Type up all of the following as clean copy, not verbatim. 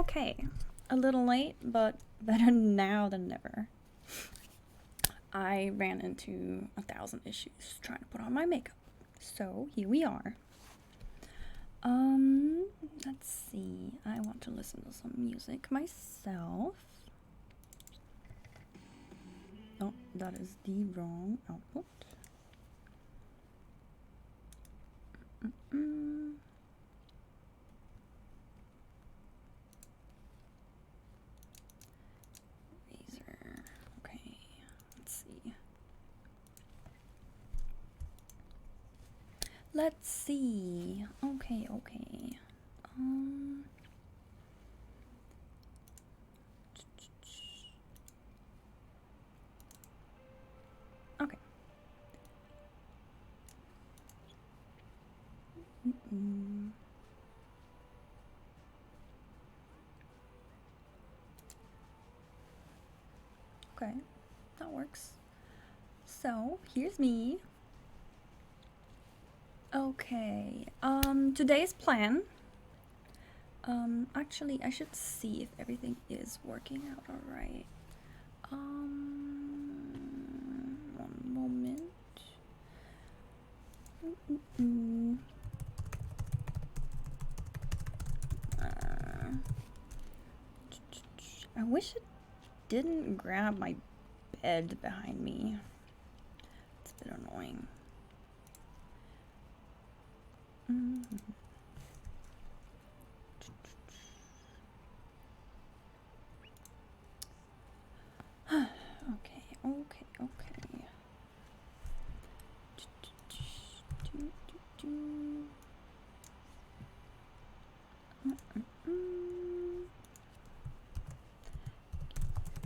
Okay, a little late, but better now than never. I ran into 1,000 issues trying to put on my makeup. So here we are. Let's see. I want to listen to some music myself. Oh, that is the wrong output. Razor. Okay, let's see. Let's see. Okay. Okay. Okay, that works. So, here's me. Okay, today's plan. Actually, I should see if everything is working out alright. One moment. I wish it didn't grab my bed behind me. It's a bit annoying. Okay.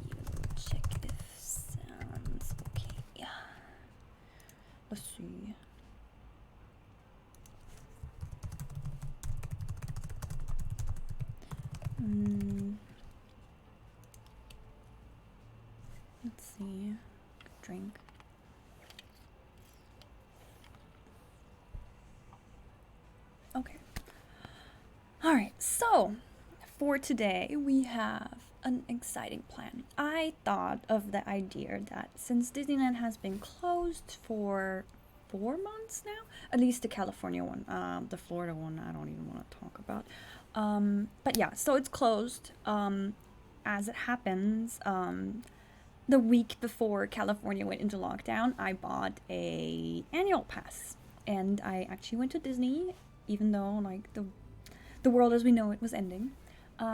You check if sounds okay. Let's see. Let's see. Drink. Okay. Alright, so for today we have an exciting plan. I thought of the idea that since Disneyland has been closed for 4 months now, at least the California one, the Florida one I don't even want to talk about. But yeah, so it's closed. As it happens, the week before California went into lockdown, I bought a annual pass, and I actually went to Disney, even though like the world as we know it was ending.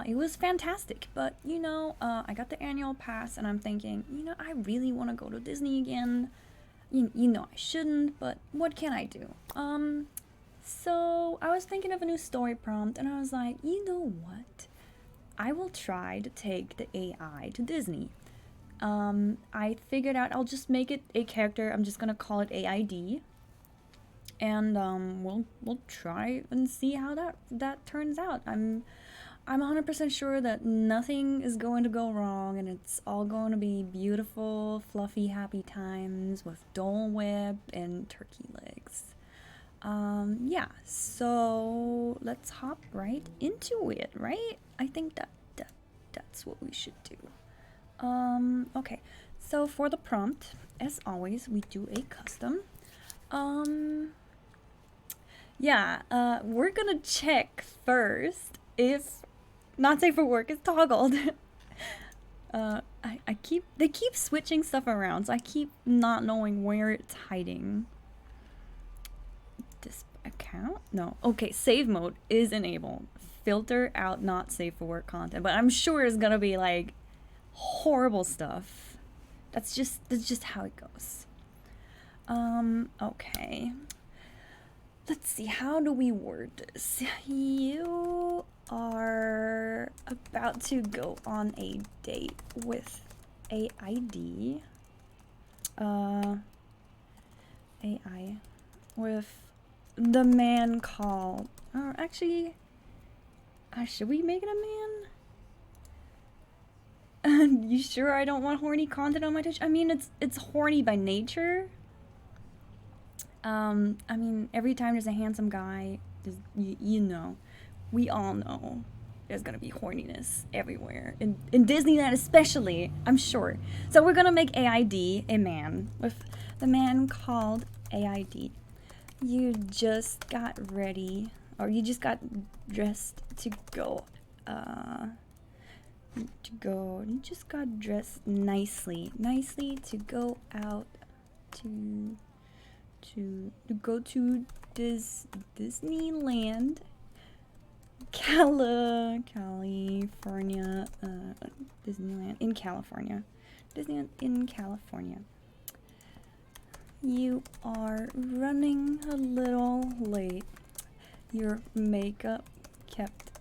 It was fantastic, but I got the annual pass, and I'm thinking, I really want to go to Disney again. I shouldn't, but what can I do? So I was thinking of a new story prompt, and I was like, you know what? I will try to take the AI to Disney. I figured out I'll just make it a character. I'm just gonna call it AID, and we'll try and see how that turns out. I'm 100% sure that nothing is going to go wrong, and it's all going to be beautiful, fluffy, happy times with Dole Whip and turkey legs. Yeah, so let's hop right into it, right? I think that's what we should do. Okay, so for the prompt, as always, we do a custom. We're gonna check first if not safe for work is toggled. They keep switching stuff around, so I keep not knowing where it's hiding. This account? No. Okay, save mode is enabled. Filter out not safe for work content, but I'm sure it's gonna be like horrible stuff. That's just how it goes. Okay. Let's see, how do we word this? You are about to go on a date with AID. AI. With the man called... Or actually... should we make it a man? You sure I don't want horny content on my Twitch? I mean, it's horny by nature. I mean, every time there's a handsome guy, we all know there's gonna be horniness everywhere. In Disneyland especially, I'm sure. So we're gonna make AID a man, with the man called AID. You just got ready, or you just got dressed to go, you just got dressed nicely to go out to go to Disneyland, California, Disneyland in California. Disneyland in California. You are running a little late. Your makeup kept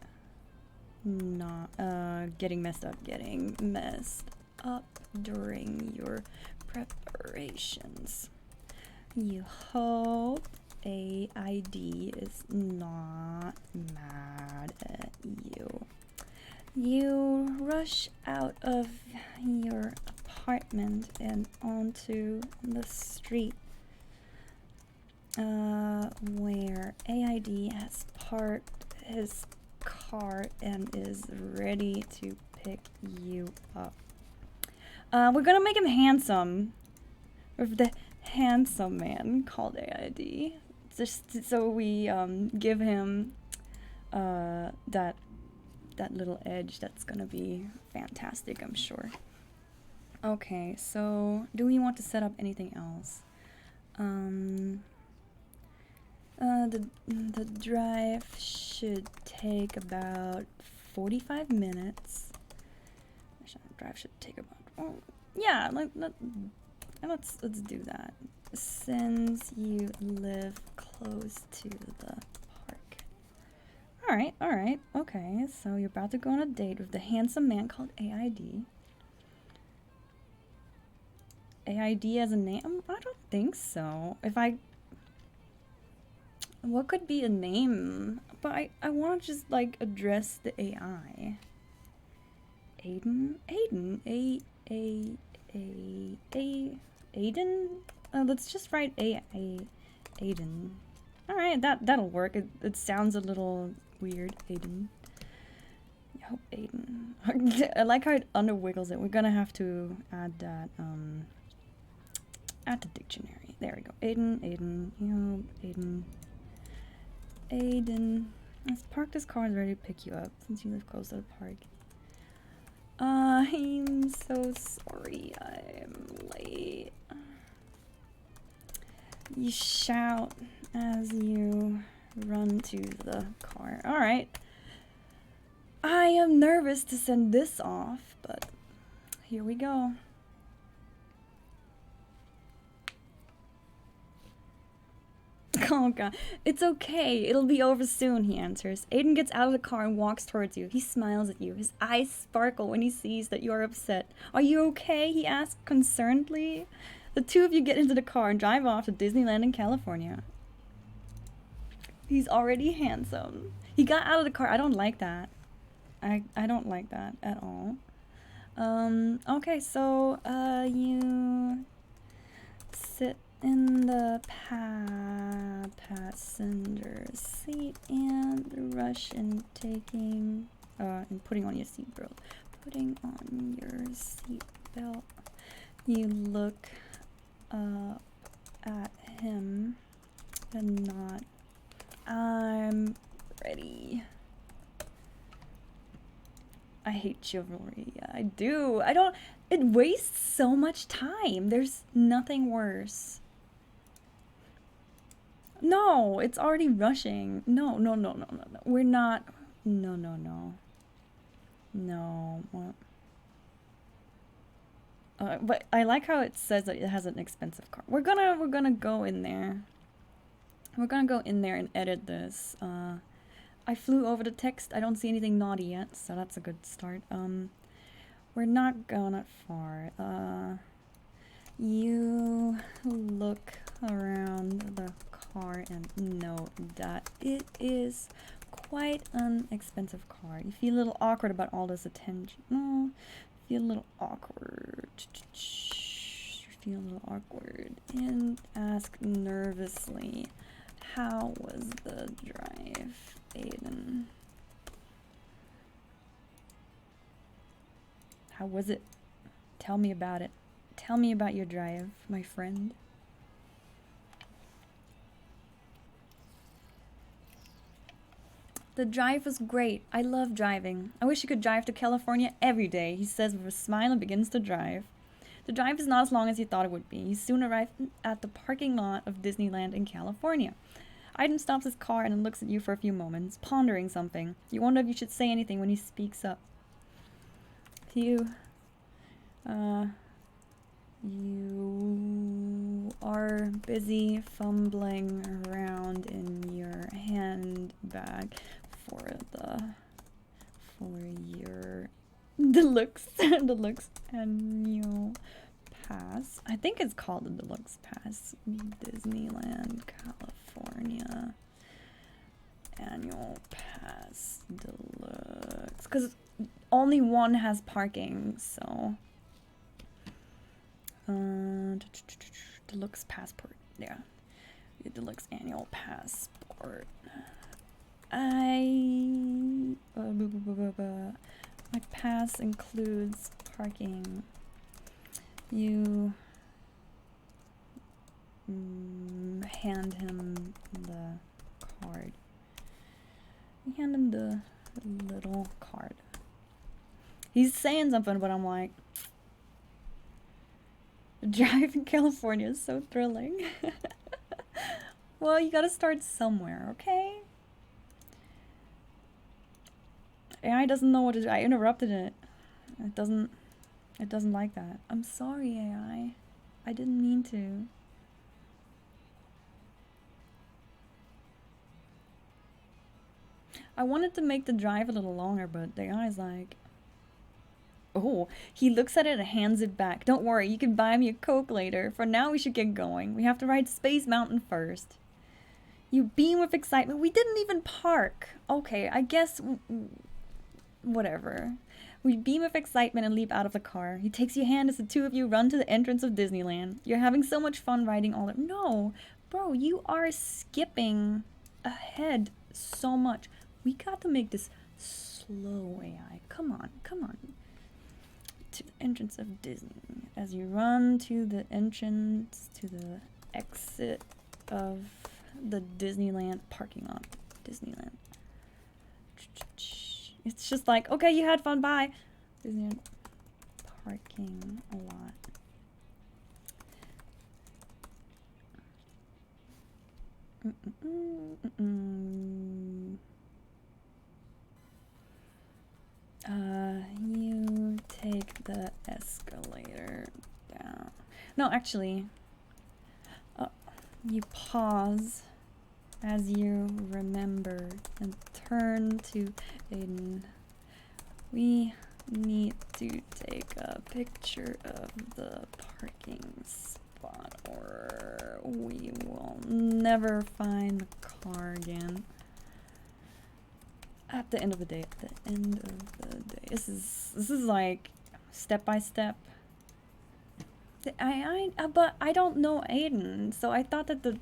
not getting messed up during your preparations. You hope AID is not mad at you. You rush out of your apartment and onto the street where AID has parked his car and is ready to pick you up. We're gonna make him handsome with the handsome man called AID, just so we give him that little edge that's gonna be fantastic, I'm sure. Okay, so do we want to set up anything else? The drive should take about 45 minutes. Drive should take about, oh yeah, let's do that, since you live close to the park. All right, okay, so you're about to go on a date with the handsome man called AID. AID as a name? I don't think so. What could be a name? But I want to just like address the AI. AIDun? AIDun? Let's just write AIDun. Alright, that'll work. It sounds a little weird. AIDun. I hope AIDun. I like how it underwiggles it. We're gonna have to add that at the dictionary. There we go. AIDun. AIDun. Let's park this car and ready to pick you up since you live close to the park. I'm so sorry I'm late. You shout as you run to the car. Alright. I am nervous to send this off, but here we go. Oh god. It's okay. It'll be over soon, he answers. Aiden gets out of the car and walks towards you. He smiles at you. His eyes sparkle when he sees that you are upset. Are you okay? He asks concernedly. The two of you get into the car and drive off to Disneyland in California. He's already handsome. He got out of the car. I don't like that. I don't like that at all. Okay, so, you sit in the passenger seat and rush in taking, and putting on your seatbelt. Putting on your seatbelt. You look at him and nod. I'm ready. I hate chivalry. Yeah, I do. It wastes so much time. There's nothing worse. No, it's already rushing. No. We're not. No. What? But I like how it says that it has an expensive car. We're gonna go in there. We're gonna go in there and edit this. I flew over the text. I don't see anything naughty yet, so that's a good start. We're not going that far. You look around the car and note that it is quite an expensive car. You feel a little awkward about all this attention. No, feel a little awkward. Feel a little awkward and ask nervously, how was the drive, Aiden? How was it? Tell me about it. Tell me about your drive, my friend. The drive was great. I love driving. I wish I could drive to California every day, he says with a smile and begins to drive. The drive is not as long as he thought it would be. He soon arrived at the parking lot of Disneyland in California. Aiden stops his car and looks at you for a few moments, pondering something. You wonder if you should say anything when he speaks up. You are busy fumbling around in your handbag for your deluxe annual pass. I think it's called the deluxe pass. Disneyland, California annual pass deluxe. Because only one has parking, so deluxe passport. Yeah, the deluxe annual passport. My pass includes parking. You hand him the card. You hand him the little card. He's saying something, but I'm like, the drive in California is so thrilling. Well, you gotta start somewhere, okay? AI doesn't know what to do. I interrupted it. It doesn't like that. I'm sorry, AI. I didn't mean to. I wanted to make the drive a little longer, but the AI is like, oh, he looks at it and hands it back. Don't worry, you can buy me a Coke later. For now, we should get going. We have to ride Space Mountain first. You beam with excitement. We didn't even park. Okay, I guess... whatever. We beam with excitement and leap out of the car. He takes your hand as the two of you run to the entrance of Disneyland. You're having so much fun riding all... No! Bro, you are skipping ahead so much. We got to make this slow, AI. Come on, come on. To the entrance of Disney. As you run to the entrance, to the exit of the Disneyland parking lot. Disneyland. It's just like, okay, you had fun, bye. Disneyland parking a lot. You take the escalator down. No, actually, you pause as you remember and turn to Aiden. We need to take a picture of the parking spot or we will never find the car again. At the end of the day, This is like step by step. But I don't know Aiden, so I thought that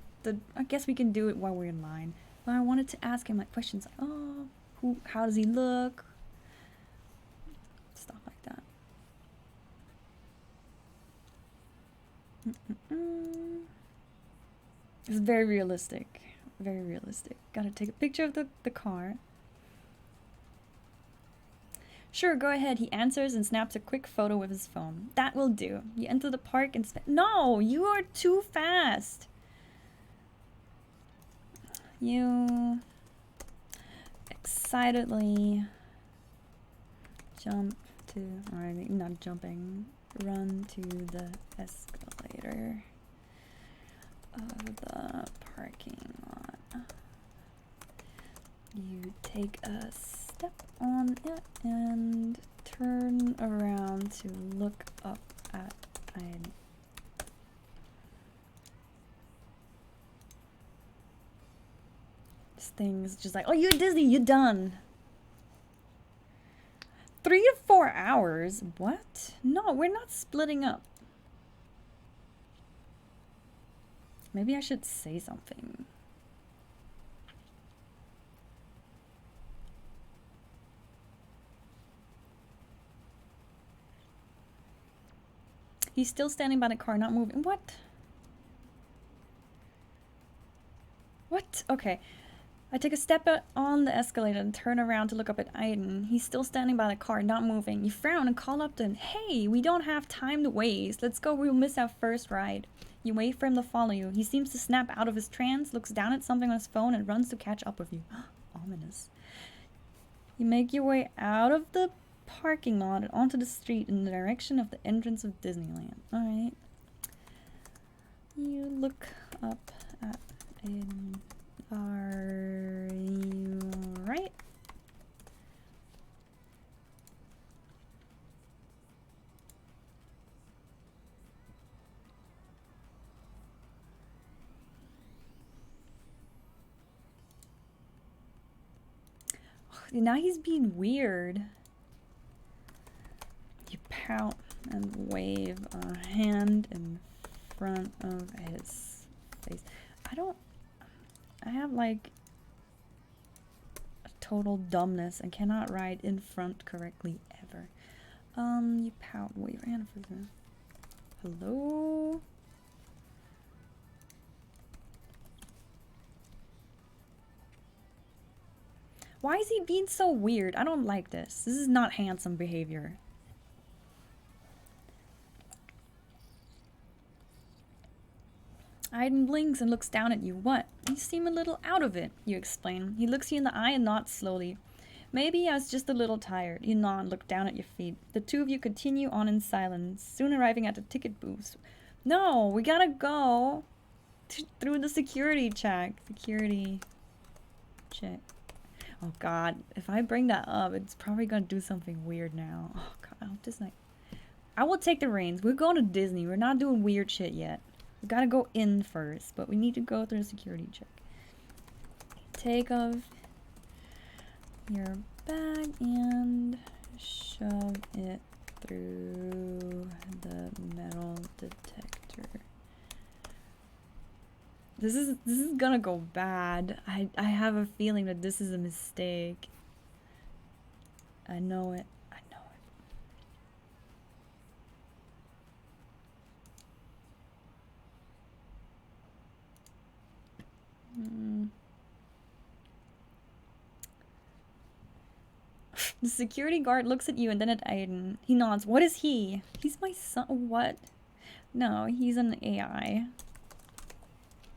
I guess we can do it while we're in line. But I wanted to ask him like questions like, oh, how does he look? Stuff like that. It's very realistic. Very realistic. Gotta take a picture of the car. Sure, go ahead, he answers and snaps a quick photo with his phone. That will do. You enter the park and No, you are too fast. You excitedly jump to, or I mean, not jumping, run to the escalator of the parking lot. You take a step on it and turn around to look up at Aiden. This thing is just like, oh, you're Disney, you're done. 3 to 4 hours? What? No, we're not splitting up. Maybe I should say something. He's still standing by the car, not moving. What? What? Okay. I take a step on the escalator and turn around to look up at Aiden. He's still standing by the car, not moving. You frown and call up to him. Hey, we don't have time to waste. Let's go, we'll miss our first ride. You wait for him to follow you. He seems to snap out of his trance, looks down at something on his phone, and runs to catch up with you. Ominous. You make your way out of the parking lot and onto the street in the direction of the entrance of Disneyland. Alright. You look up at Aiden. Are you right? Now he's being weird. You pout and wave a hand in front of his face. I have like a total dumbness and cannot ride in front correctly ever. You pout, wave your hand for them. Hello? Why is he being so weird? I don't like this. This is not handsome behavior. Aiden blinks and looks down at you. What? You seem a little out of it, you explain. He looks you in the eye and nods slowly. Maybe I was just a little tired. You nod and look down at your feet. The two of you continue on in silence, soon arriving at the ticket booth. No, we gotta go through the security check. Security check. Oh god, if I bring that up, it's probably gonna do something weird now. Oh god, I hope this night. I will take the reins. We're going to Disney. We're not doing weird shit yet. We gotta go in first, but we need to go through the security check. Take off your bag and shove it through the metal detector. This is gonna go bad. I have a feeling that this is a mistake. I know it. I know it. The security guard looks at you and then at Aiden. He nods. What is he? He's my son. What? No, he's an AI.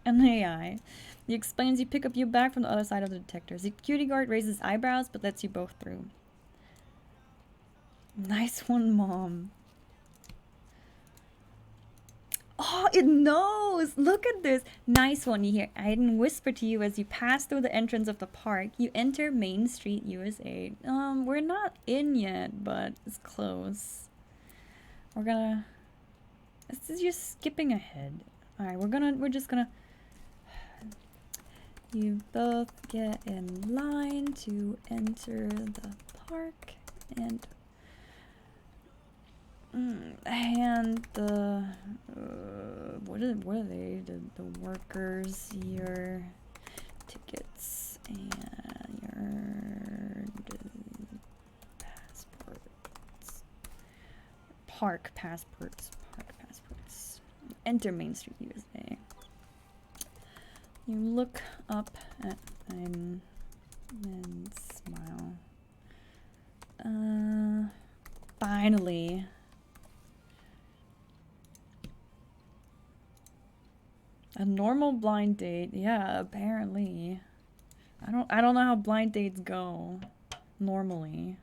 An AI. He explains you pick up your bag from the other side of the detector. The security guard raises eyebrows but lets you both through. Nice one, Mom. Oh, it knows! Look at this! Nice one, you hear Aiden whisper to you as you pass through the entrance of the park. You enter Main Street, USA. We're not in yet, but it's close. We're gonna... This is just skipping ahead. Alright, we're just gonna... You both get in line to enter the park and... hand the what are they? The workers your tickets and your passports. Park passports. Enter Main Street, USA. You look up at him and smile. Finally. A normal blind date, yeah, apparently. I don't know how blind dates go normally.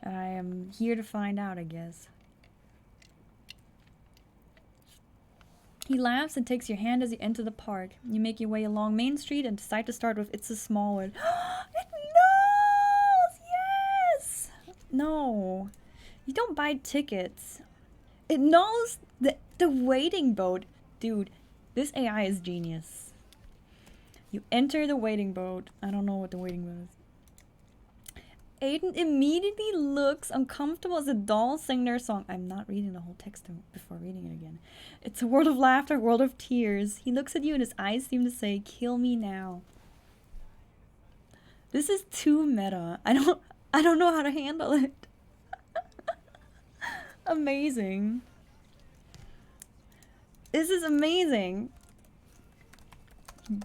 I am here to find out, I guess. He laughs and takes your hand as you enter the park. You make your way along Main Street and decide to start with It's a Small World. It knows! Yes! No. You don't buy tickets. It knows the waiting boat. Dude. This AI is genius. You enter the waiting boat. I don't know what the waiting boat is. Aiden immediately looks uncomfortable as the dolls sing their song. I'm not reading the whole text before reading it again. It's a world of laughter, a world of tears. He looks at you and his eyes seem to say, kill me now. This is too meta. I don't know how to handle it. Amazing. This is amazing.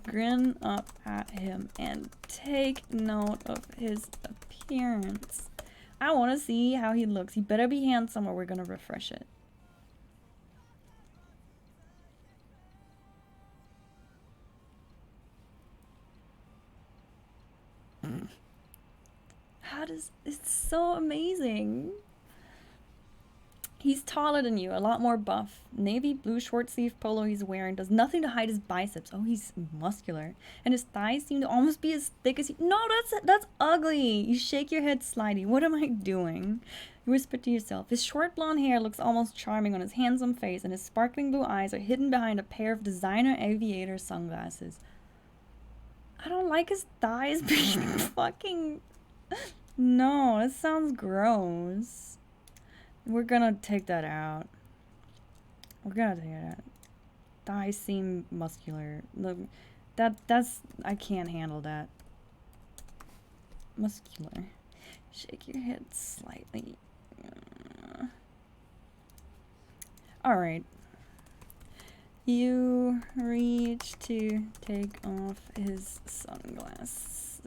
Grin up at him and take note of his appearance. I want to see how he looks. He better be handsome or we're gonna refresh it. It's so amazing. He's taller than you, a lot more buff. Navy blue short sleeve polo he's wearing does nothing to hide his biceps. Oh, he's muscular. And his thighs seem to almost be as thick as he— No, that's ugly. You shake your head slightly. What am I doing? You whisper to yourself. His short blonde hair looks almost charming on his handsome face, and his sparkling blue eyes are hidden behind a pair of designer aviator sunglasses. I don't like his thighs being fucking... No, it sounds gross. We're gonna take that out. We're gonna take it out. Thighs seem muscular. Look, that's... I can't handle that. Muscular. Shake your head slightly. Alright. You reach to take off his sunglasses.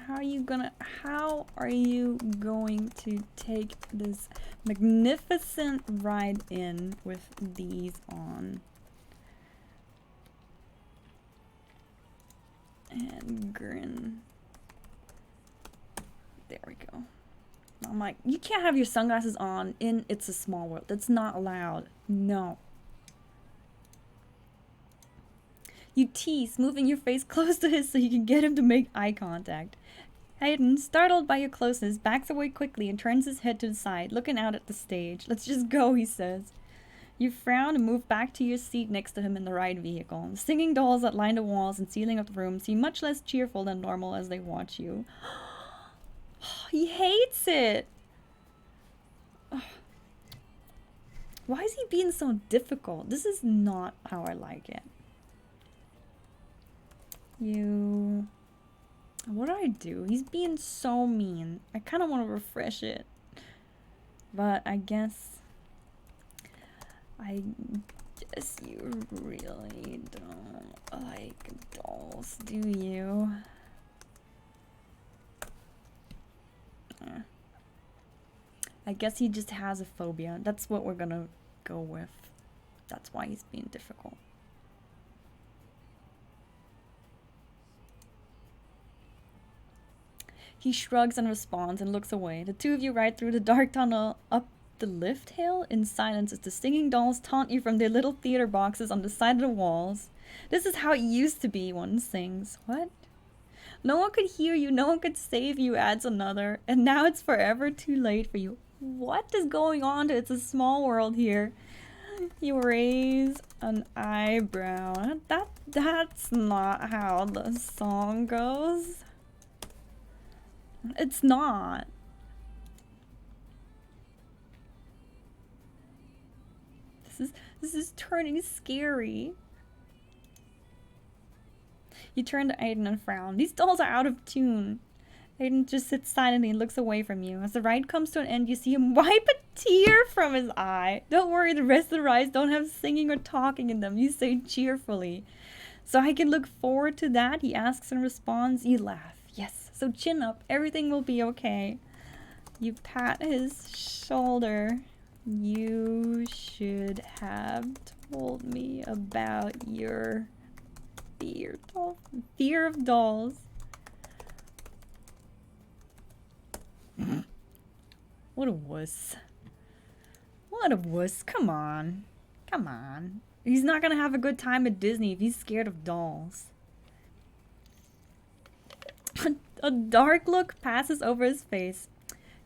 How are you going to take this magnificent ride in with these on? And grin. There we go. I'm like, you can't have your sunglasses on in It's a Small World. That's not allowed. No. You tease, moving your face close to his so you can get him to make eye contact. Hayden, startled by your closeness, backs away quickly and turns his head to the side, looking out at the stage. Let's just go, he says. You frown and move back to your seat next to him in the ride vehicle. The singing dolls that line the walls and ceiling of the room seem much less cheerful than normal as they watch you. He hates it! Why is he being so difficult? This is not how I like it. What do I do? He's being so mean. I kind of want to refresh it. But I guess you really don't like dolls, do you? I guess he just has a phobia. That's what we're gonna go with. That's why he's being difficult. He shrugs and responds and looks away. The two of you ride through the dark tunnel up the lift hill in silence as the singing dolls taunt you from their little theater boxes on the side of the walls. This is how it used to be, one sings. What? No one could hear you, no one could save you, adds another. And now it's forever too late for you. What is going on to It's a Small World here? You raise an eyebrow. That's not how the song goes. It's not. This is turning scary. You turn to Aiden and frown. These dolls are out of tune. Aiden just sits silently and looks away from you. As the ride comes to an end, you see him wipe a tear from his eye. Don't worry, the rest of the rides don't have singing or talking in them. You say cheerfully. So I can look forward to that, he asks and responds. You laugh. Yes, so chin up. Everything will be okay. You pat his shoulder. You should have told me about your fear of dolls. What a wuss. What a wuss. Come on. Come on. He's not gonna have a good time at Disney if he's scared of dolls. A dark look passes over his face.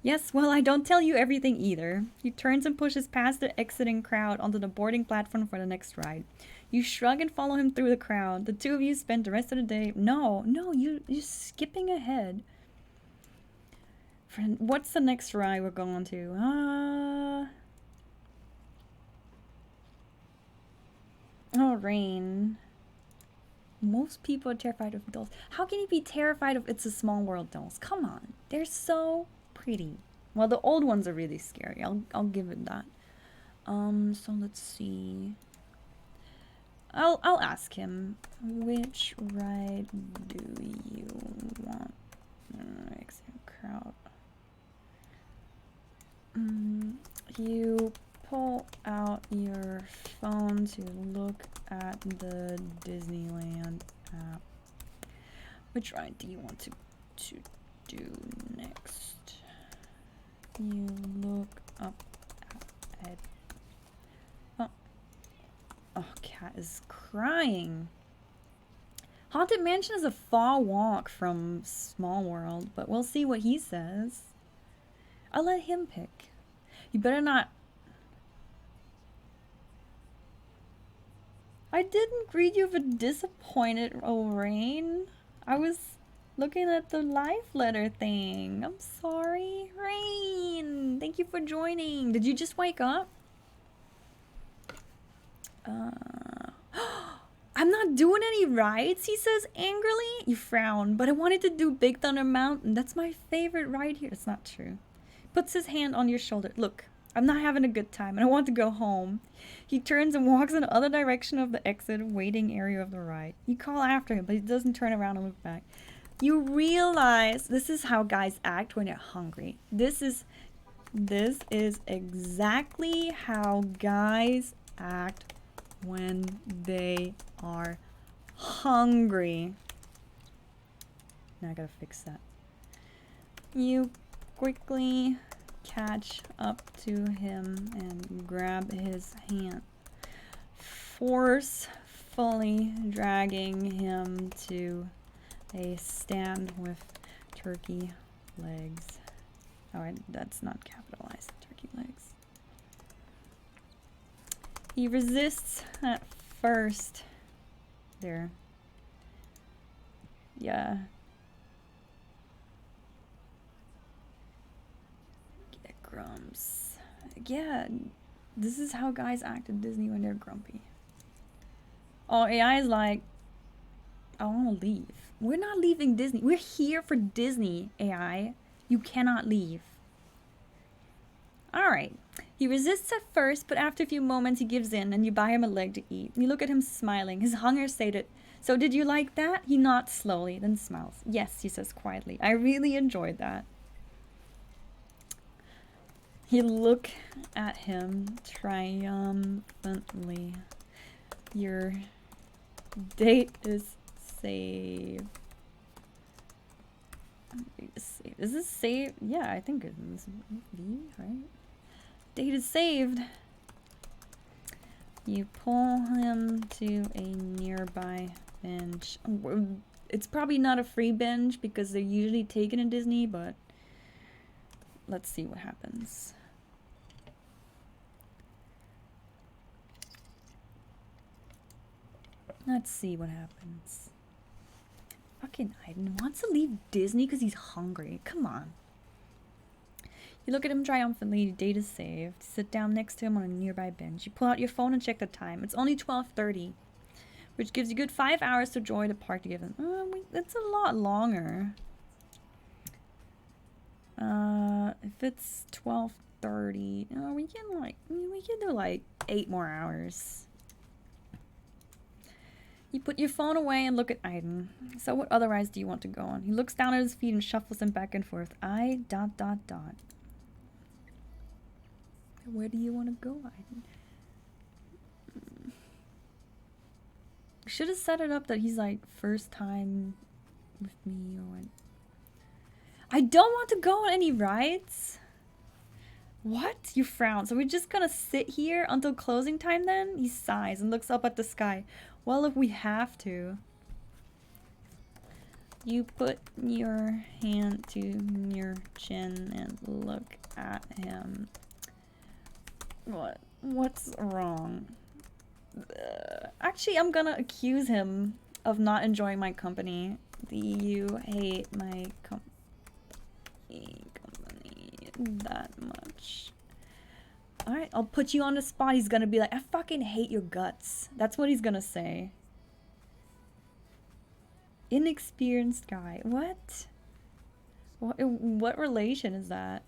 Yes, well, I don't tell you everything either. He turns and pushes past the exiting crowd onto the boarding platform for the next ride. You shrug and follow him through the crowd. The two of you spend the rest of the day... No, you're skipping ahead. What's the next ride we're going to? Oh, Rain. Most people are terrified of dolls. How can you be terrified of It's a Small World dolls? Come on. They're so pretty. Well, the old ones are really scary. I'll give it that. So let's see. I'll ask him. Which ride do you want? Crowd. You pull out your phone to look at the Disneyland app. Which ride do you want to do next? You look up at Oh, cat is crying. Haunted Mansion is a far walk from Small World, but we'll see what he says. I'll let him pick. You better not... I didn't greet you with a disappointed Rain. I was looking at the life letter thing. I'm sorry. Rain, thank you for joining. Did you just wake up? I'm not doing any rides, he says angrily. You frown, but I wanted to do Big Thunder Mountain. That's my favorite ride here. It's not true. Puts his hand on your shoulder. Look, I'm not having a good time and I want to go home. He turns and walks in the other direction of the exit waiting area of the ride. You call after him, but he doesn't turn around and look back. You realize this is how guys act when they're hungry. This is exactly how guys act when they are hungry. Now I gotta fix that. You quickly catch up to him and grab his hand, forcefully dragging him to a stand with turkey legs. Oh, that's not capitalized. Turkey legs. He resists at first. There. Yeah. Get grumps. Yeah, this is how guys act at Disney when they're grumpy. Oh, AI is like, I want to leave. We're not leaving Disney. We're here for Disney, AI. You cannot leave. Alright. He resists at first, but after a few moments he gives in and you buy him a leg to eat. You look at him smiling, his hunger sated. So did you like that? He nods slowly, then smiles. Yes, he says quietly. I really enjoyed that. You look at him triumphantly. Your date is saved. Is this saved? Yeah, I think it is V, right? Date is saved. You pull him to a nearby bench. It's probably not a free bench because they're usually taken in Disney, but let's see what happens. Let's see what happens. Fucking Aiden wants to leave Disney because he's hungry. Come on. You look at him triumphantly. Your date is saved. Sit down next to him on a nearby bench. You pull out your phone and check the time. It's only 12:30, which gives you good 5 hours to enjoy the park together. It's a lot longer. If it's 12:30, we can do like 8 more hours. You put your phone away and look at Aiden. So what other rides do you want to go on? He looks down at his feet and shuffles them back and forth. Where do you want to go, Aiden? Should have set it up that he's like first time with me or what? I don't want to go on any rides. What? You frown. So we're just gonna sit here until closing time then? He sighs and looks up at the sky. Well, if we have to. You put your hand to your chin and look at him. What's wrong? Actually, I'm gonna accuse him of not enjoying my company. You hate my company that much. Alright, I'll put you on the spot. He's gonna be like, I fucking hate your guts. That's what he's gonna say. Inexperienced guy. What relation is that?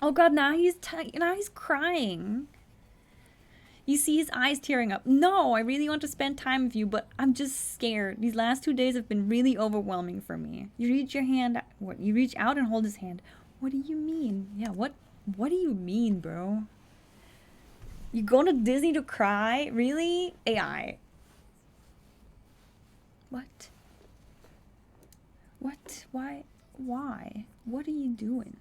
Oh god, now he's crying. You see his eyes tearing up. No, I really want to spend time with you, but I'm just scared. These last 2 days have been really overwhelming for me. You reach your hand, what? You reach out and hold his hand. What do you mean? Yeah, what do you mean, bro? You going to Disney to cry? Really? AI. What? What? Why? Why? What are you doing?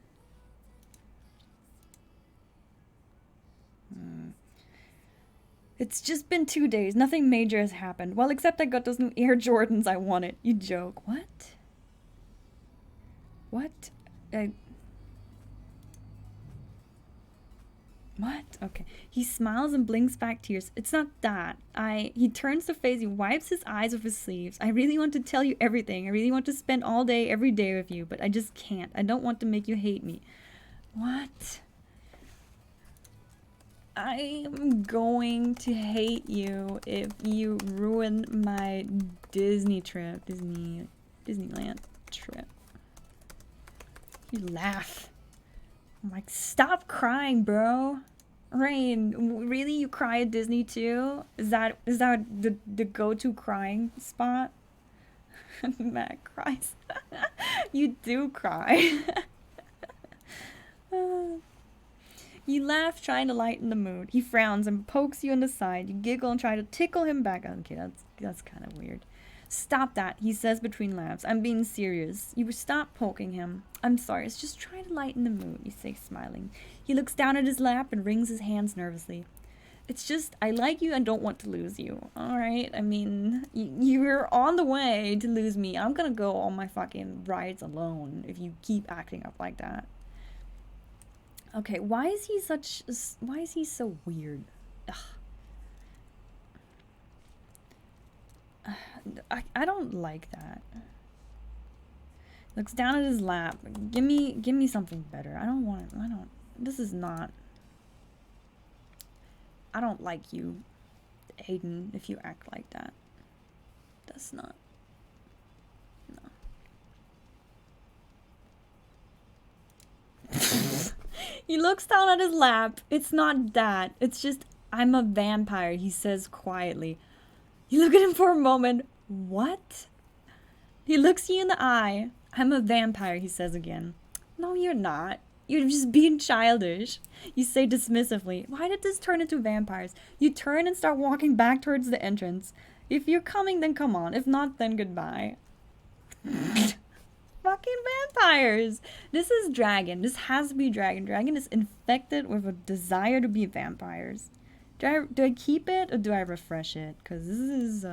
It's just been 2 days. Nothing major has happened. Well, except I got those new Air Jordans I wanted. You joke. What? What? What? Okay. He smiles and blinks back tears. It's not that. He turns to face you, wipes his eyes with his sleeves. I really want to tell you everything. I really want to spend all day, every day with you, but I just can't. I don't want to make you hate me. What? I'm going to hate you if you ruin my Disney trip. Disneyland trip. You laugh. I'm like, stop crying, bro. Rain, really? You cry at Disney too? Is that the go-to crying spot? Matt cries. You do cry. You laugh, trying to lighten the mood. He frowns and pokes you in the side. You giggle and try to tickle him back. Okay, that's kind of weird. Stop that, he says between laughs. I'm being serious. You stop poking him. I'm sorry, it's just trying to lighten the mood, you say, smiling. He looks down at his lap and wrings his hands nervously. It's just, I like you and don't want to lose you. Alright, I mean, you're on the way to lose me. I'm gonna go on my fucking rides alone if you keep acting up like that. Okay, why is he so weird? Ugh. I don't like that. Looks down at his lap. Give me something better. This is not. I don't like you, Aiden, if you act like that. That's not. No. He looks down at his lap. It's not that. It's just, I'm a vampire, he says quietly. You look at him for a moment. What? He looks you in the eye. I'm a vampire, he says again. No, you're not. You're just being childish. You say dismissively. Why did this turn into vampires? You turn and start walking back towards the entrance. If you're coming, then come on. If not, then goodbye. Fucking vampires. This is dragon. This has to be dragon. Dragon is infected with a desire to be vampires. Do I keep it or do I refresh it? Because this is,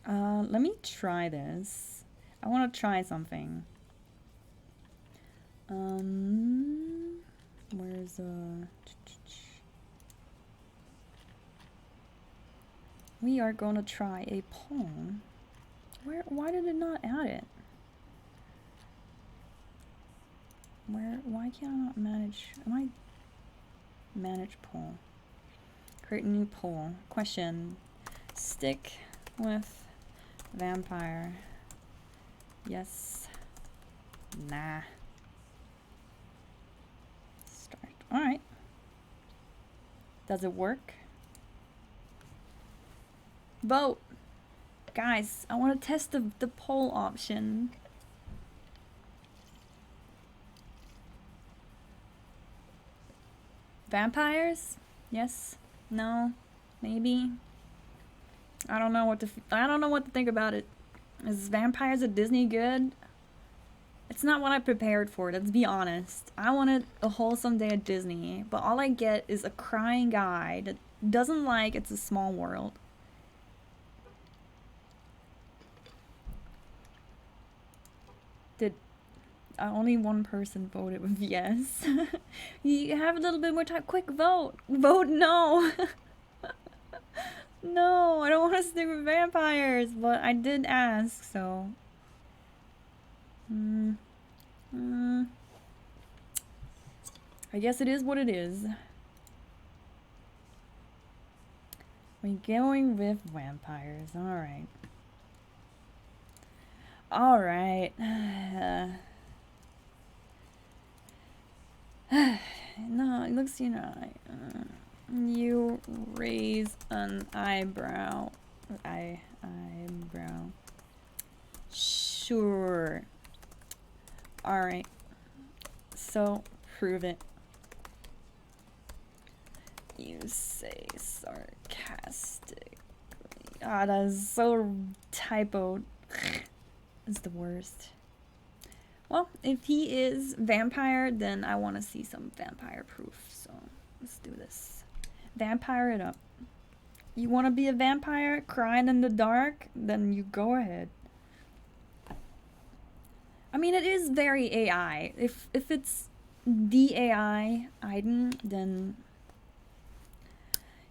let me try this. I want to try something. Where's, we are going to try a poem. Why did it not add it? Why can't I not manage? Manage poll. Create a new poll. Question. Stick with vampire. Yes. Nah. Start. Alright. Does it work? Vote. Guys, I want to test the poll option. Vampires? Yes? No? Maybe? I don't know what to think about it. Is vampires at Disney good? It's not what I prepared for, let's be honest. I wanted a wholesome day at Disney, but all I get is a crying guy that doesn't like It's a Small World. Only one person voted with yes. You have a little bit more time. Quick, vote. Vote no. No, I don't want to stick with vampires, but I did ask, so. I guess it is what it is. We're going with vampires. Alright. Alright. he looks you in the eye. You raise an eyebrow. Eyebrow. Sure. Alright. So, prove it. You say sarcastically. Ah, that is so typoed. It's the worst. Well, if he is vampire, then I want to see some vampire proof. So, let's do this. Vampire it up. You want to be a vampire crying in the dark? Then you go ahead. I mean, it is very AI. If it's the AI Aiden, then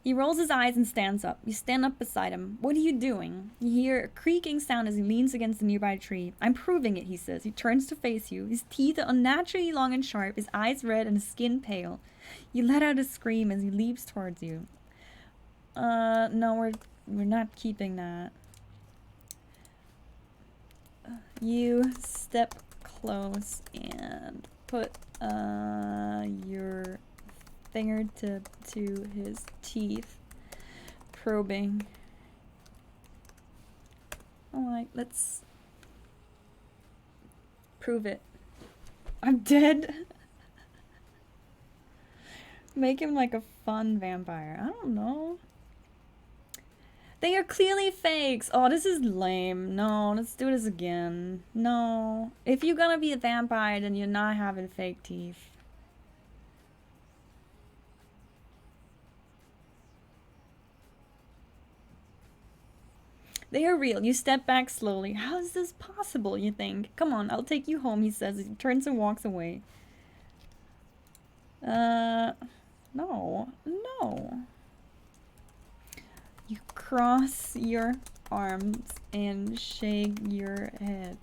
he rolls his eyes and stands up. You stand up beside him. What are you doing? You hear a creaking sound as he leans against a nearby tree. I'm proving it, he says. He turns to face you. His teeth are unnaturally long and sharp, his eyes red and his skin pale. You let out a scream as he leaps towards you. No, we're not keeping that. You step close and put your fingertip to his teeth, probing. Alright, let's prove it. I'm dead. Make him like a fun vampire. I don't know. They are clearly fakes. Oh, this is lame. No, let's do this again. No. If you're gonna be a vampire, then you're not having fake teeth. They are real. You step back slowly. How is this possible, you think? Come on, I'll take you home, he says. He turns and walks away. No. No. You cross your arms and shake your head.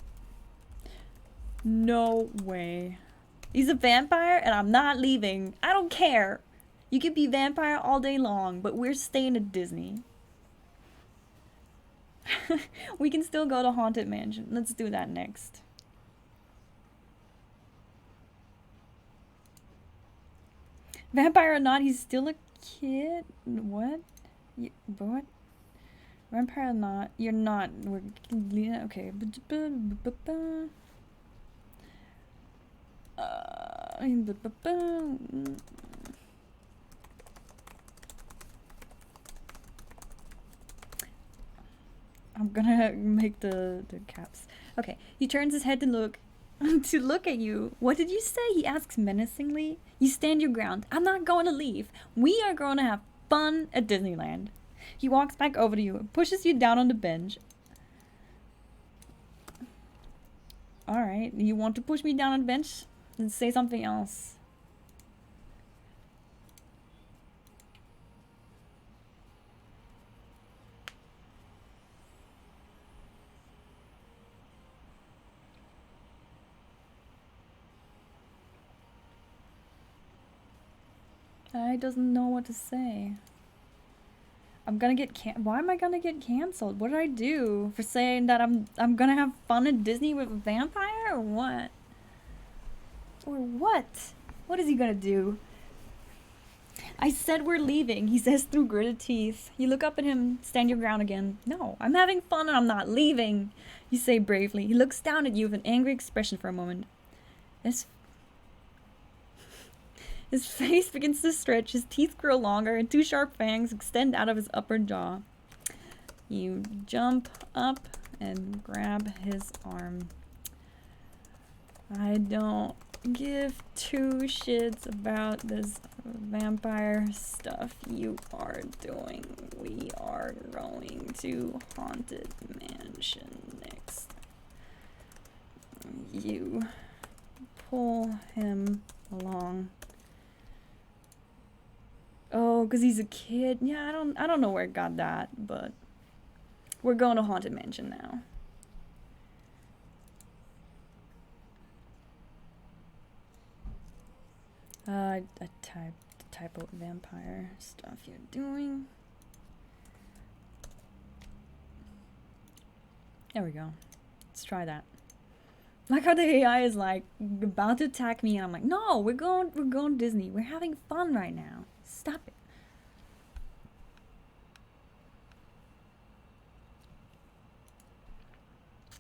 No way. He's a vampire and I'm not leaving. I don't care. You could be vampire all day long, but we're staying at Disney. We can still go to Haunted Mansion. Let's do that next. Vampire or not, he's still a kid? What? What? Vampire or not? You're not. We're okay. I'm gonna make the caps. Okay. He turns his head to look at you. What did you say? He asks menacingly. You stand your ground. I'm not going to leave. We are going to have fun at Disneyland. He walks back over to you and pushes you down on the bench. Alright, you want to push me down on the bench? Then say something else. I doesn't know what to say. I'm gonna get why am I gonna get canceled? What did I do for saying that I'm gonna have fun at Disney with a vampire or what? Or what? What is he gonna do? I said we're leaving, he says through gritted teeth. You look up at him, stand your ground again. No, I'm having fun and I'm not leaving, you say bravely. He looks down at you with an angry expression for a moment. His face begins to stretch, his teeth grow longer, and two sharp fangs extend out of his upper jaw. You jump up and grab his arm. I don't give two shits about this vampire stuff you are doing. We are going to Haunted Mansion next. You pull him along. Oh, because he's a kid. Yeah, I don't know where it got that, but we're going to Haunted Mansion now. I type out vampire stuff you're doing. There we go. Let's try that. Like how the AI is like about to attack me, and I'm like, no, we're going Disney. We're having fun right now. Stop it.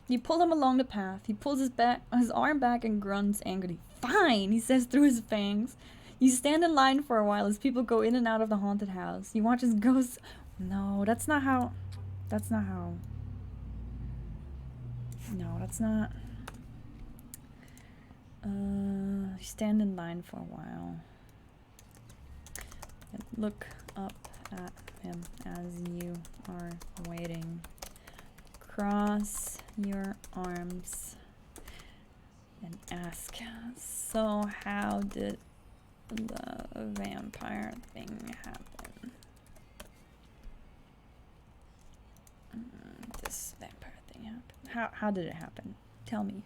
You pull him along the path. He pulls his arm back and grunts angrily. Fine, he says through his fangs. You stand in line for a while as people go in and out of the haunted house. You watch as ghosts. No, that's not how. That's not how. No, that's not. You stand in line for a while. And look up at him as you are waiting. Cross your arms and ask, so how did the vampire thing happen? This vampire thing happened. How did it happen? Tell me.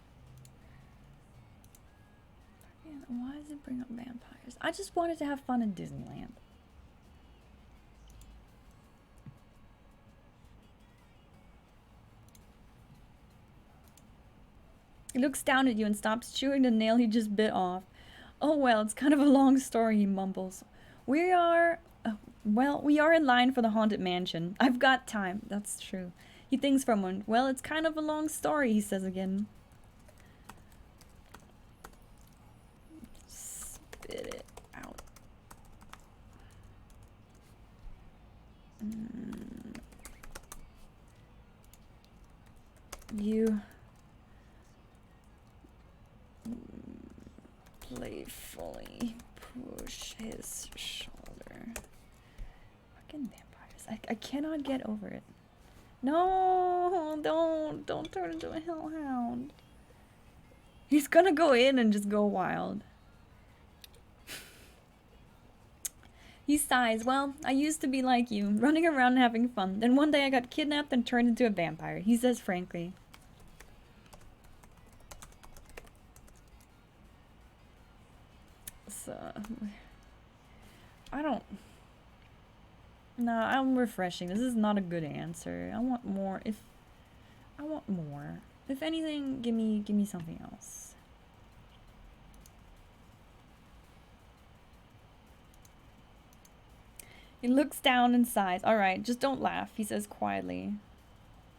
Why does it bring up vampires? I just wanted to have fun in Disneyland. He looks down at you and stops chewing the nail he just bit off. Oh well, it's kind of a long story, he mumbles. We are in line for the haunted mansion. I've got time. That's true. He thinks for a moment. Well, it's kind of a long story, he says again. Spit it out. You playfully push his shoulder. Fucking vampires. I cannot get over it. No, don't turn into a hellhound. He's gonna go in and just go wild. He sighs. Well, I used to be like you, running around and having fun. Then one day I got kidnapped and turned into a vampire. He says frankly. So, I don't... No, I'm refreshing. This is not a good answer. I want more. I want more. If anything, give me something else. He looks down and sighs. Alright, just don't laugh, he says quietly.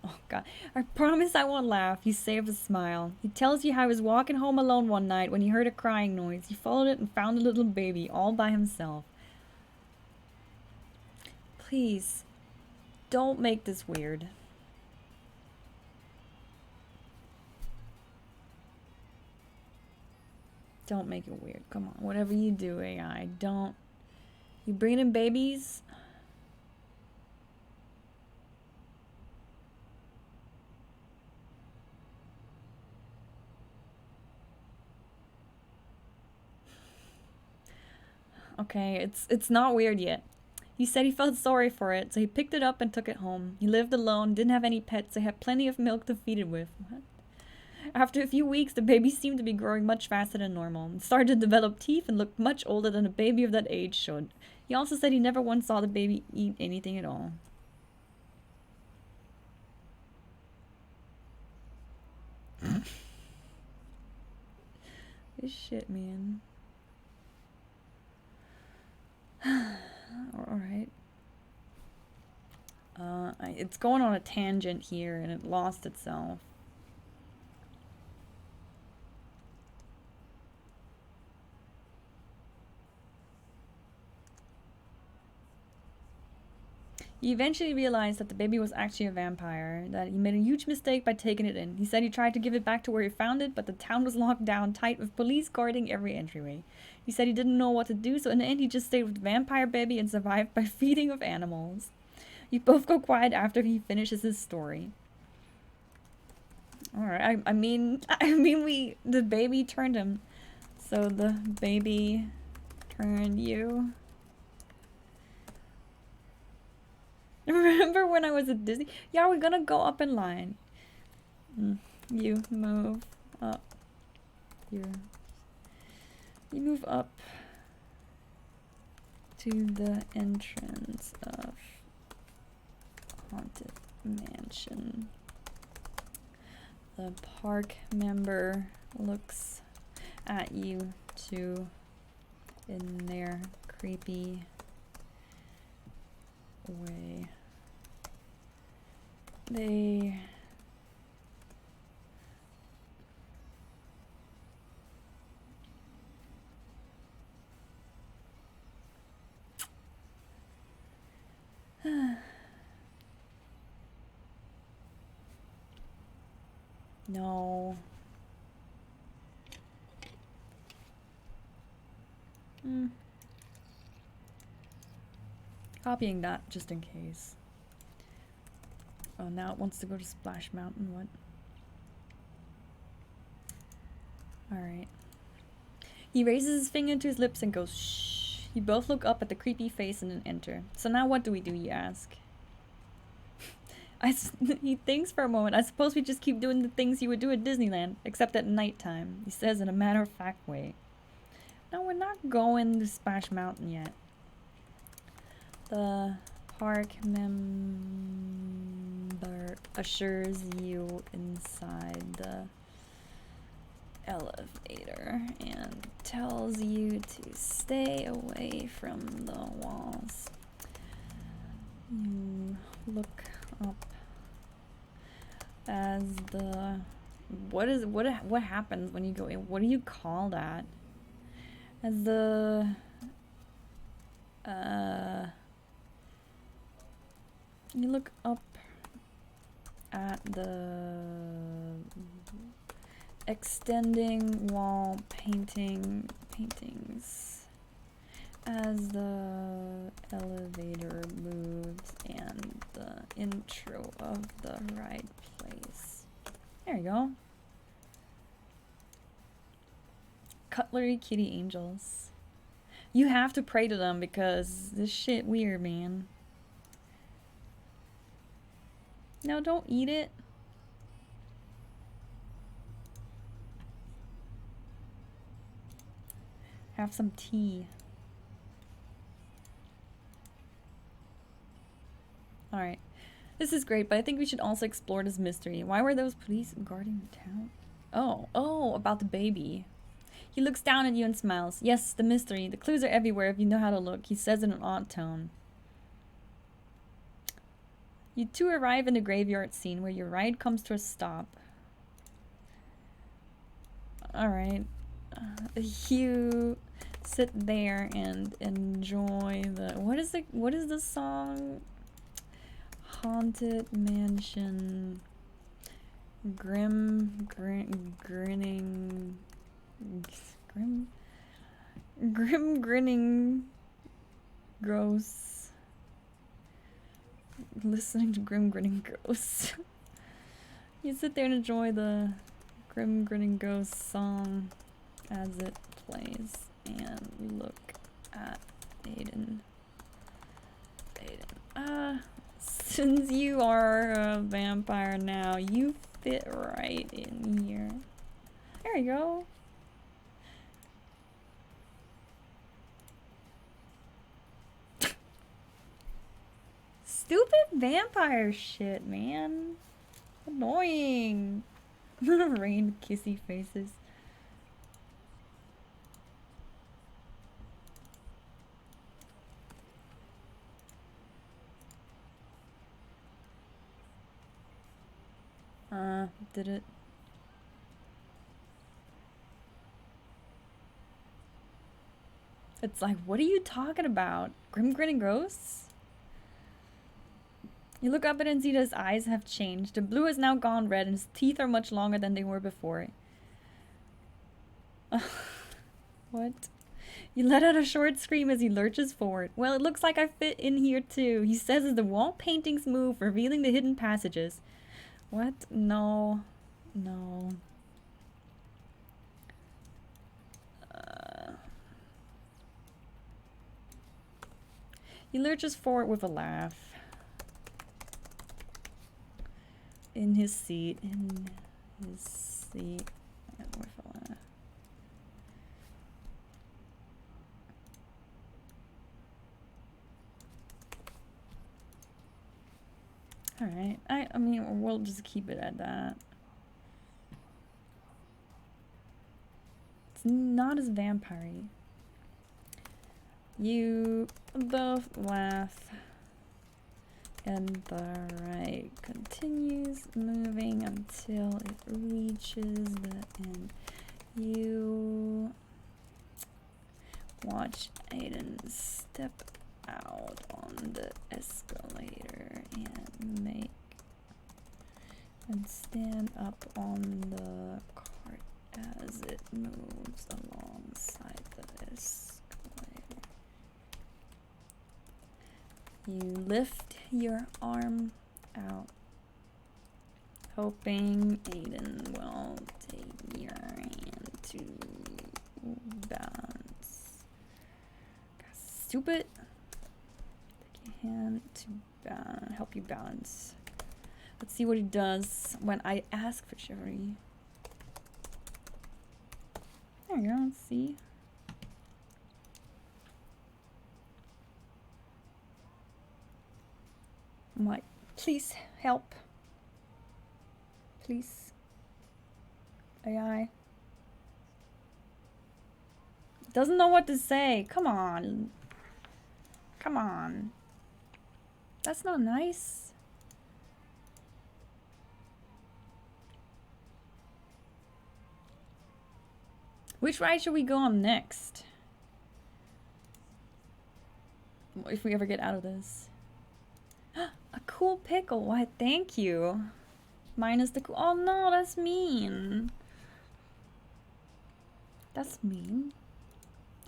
Oh god, I promise I won't laugh. He saves a smile. He tells you how he was walking home alone one night when he heard a crying noise. He followed it and found a little baby all by himself. Please, don't make this weird. Don't make it weird. Come on, whatever you do, AI, don't. You bringing in babies? Okay, it's not weird yet. He said he felt sorry for it, so he picked it up and took it home. He lived alone, didn't have any pets, so he had plenty of milk to feed it with. What? After a few weeks, the baby seemed to be growing much faster than normal. It started to develop teeth and looked much older than a baby of that age should. He also said he never once saw the baby eat anything at all. This shit, man. Alright. It's going on a tangent here and it lost itself. He eventually realized that the baby was actually a vampire, that he made a huge mistake by taking it in. He said he tried to give it back to where he found it, but the town was locked down tight with police guarding every entryway. He said he didn't know what to do, so in the end he just stayed with the vampire baby and survived by feeding of animals. You both go quiet after he finishes his story. Alright, I mean, the baby turned him. So the baby turned you. Remember when I was at Disney? Yeah, we're gonna go up in line. You move up here. You move up to the entrance of Haunted Mansion. The park member looks at you two in their creepy way. They no. Copying that just in case. Oh, now it wants to go to Splash Mountain. What? Alright. He raises his finger to his lips and goes, shh. You both look up at the creepy face and then enter. So now what do we do, you ask? He thinks for a moment. I suppose we just keep doing the things you would do at Disneyland, except at nighttime, he says in a matter-of-fact way. No, we're not going to Splash Mountain yet. The park member assures you inside the elevator and tells you to stay away from the walls. You look up as the what happens when you go in? What do you call that? As the you look up at the extending wall paintings as the elevator moves and the intro of the ride plays. There you go. Cutlery Kitty Angels. You have to pray to them because this shit weird, man. No, don't eat it. Have some tea. Alright. This is great, but I think we should also explore this mystery. Why were those police guarding the town? Oh, about the baby. He looks down at you and smiles. Yes, the mystery. The clues are everywhere if you know how to look, he says in an odd tone. You two arrive in the graveyard scene where your ride comes to a stop. Alright. You sit there and enjoy the... What is the song? Haunted Mansion. Grim grinning ghosts. Listening to Grim Grinning Ghosts. You sit there and enjoy the Grim Grinning Ghosts song as it plays and look at Aiden. Since you are a vampire now, you fit right in here. There you go. Stupid vampire shit, man. Annoying. Rain kissy faces. Did it? It's like, what are you talking about? Grim Grinning Ghosts? You look up at it and see that his eyes have changed. The blue has now gone red and his teeth are much longer than they were before. What? You let out a short scream as he lurches forward. Well, it looks like I fit in here too, he says as the wall paintings move, revealing the hidden passages. What? No. No. He lurches forward with a laugh. In his seat. And with a laugh. Alright. I mean, we'll just keep it at that. not as vampire-y. You both laugh. And the right continues moving until it reaches the end. You watch Aiden step out on the escalator and stand up on the cart as it moves alongside the escalator. You lift your arm out, hoping Aiden will take your hand to balance. Stupid. Take your hand to help you balance. Let's see what he does when I ask for chivalry. There you go, let's see. I'm like, please help. Please. AI. Doesn't know what to say. Come on. Come on. That's not nice. Which ride should we go on next? If we ever get out of this. A cool pickle. Why, thank you. Minus the cool. Oh no, that's mean. That's mean.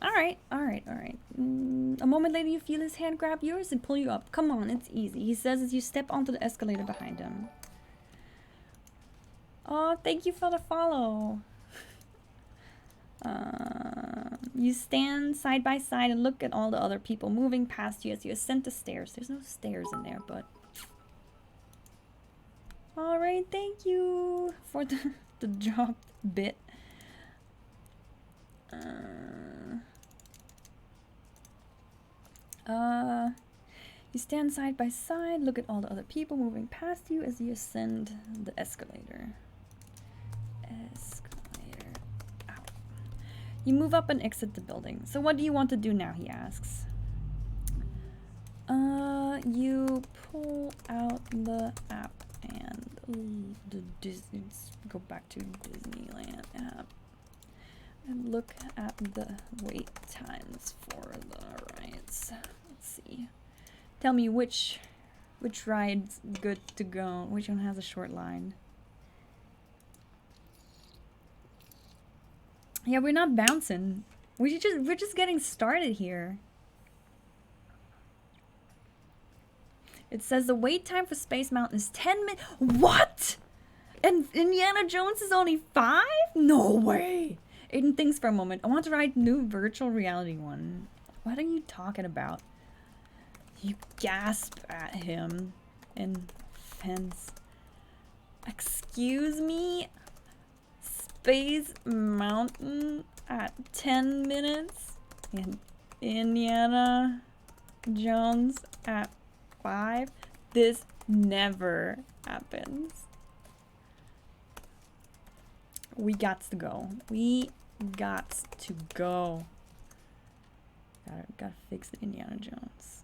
Alright, alright, alright. A moment later, you feel his hand grab yours and pull you up. Come on, it's easy. He says as you step onto the escalator behind him. Oh, thank you for the follow. You stand side by side and look at all the other people moving past you as you ascend the stairs. There's no stairs in there, but... Alright, thank you for the dropped bit. You stand side by side, look at all the other people moving past you as you ascend the escalator. Out. You move up and exit the building. So what do you want to do now, he asks. You pull out the app and go back to Disneyland app and look at the wait times for the rides. Let's see. Tell me which ride's good to go. Which one has a short line? Yeah, we're not bouncing. We're just getting started here. It says the wait time for Space Mountain is 10 minutes. What? And Indiana Jones is only 5? No way. Aiden thinks for a moment. I want to ride new virtual reality one. What are you talking about? You gasp at him in offense. Excuse me? Space Mountain at 10 minutes? And Indiana Jones at 5? This never happens. We got to go. We got to go. Gotta fix the Indiana Jones.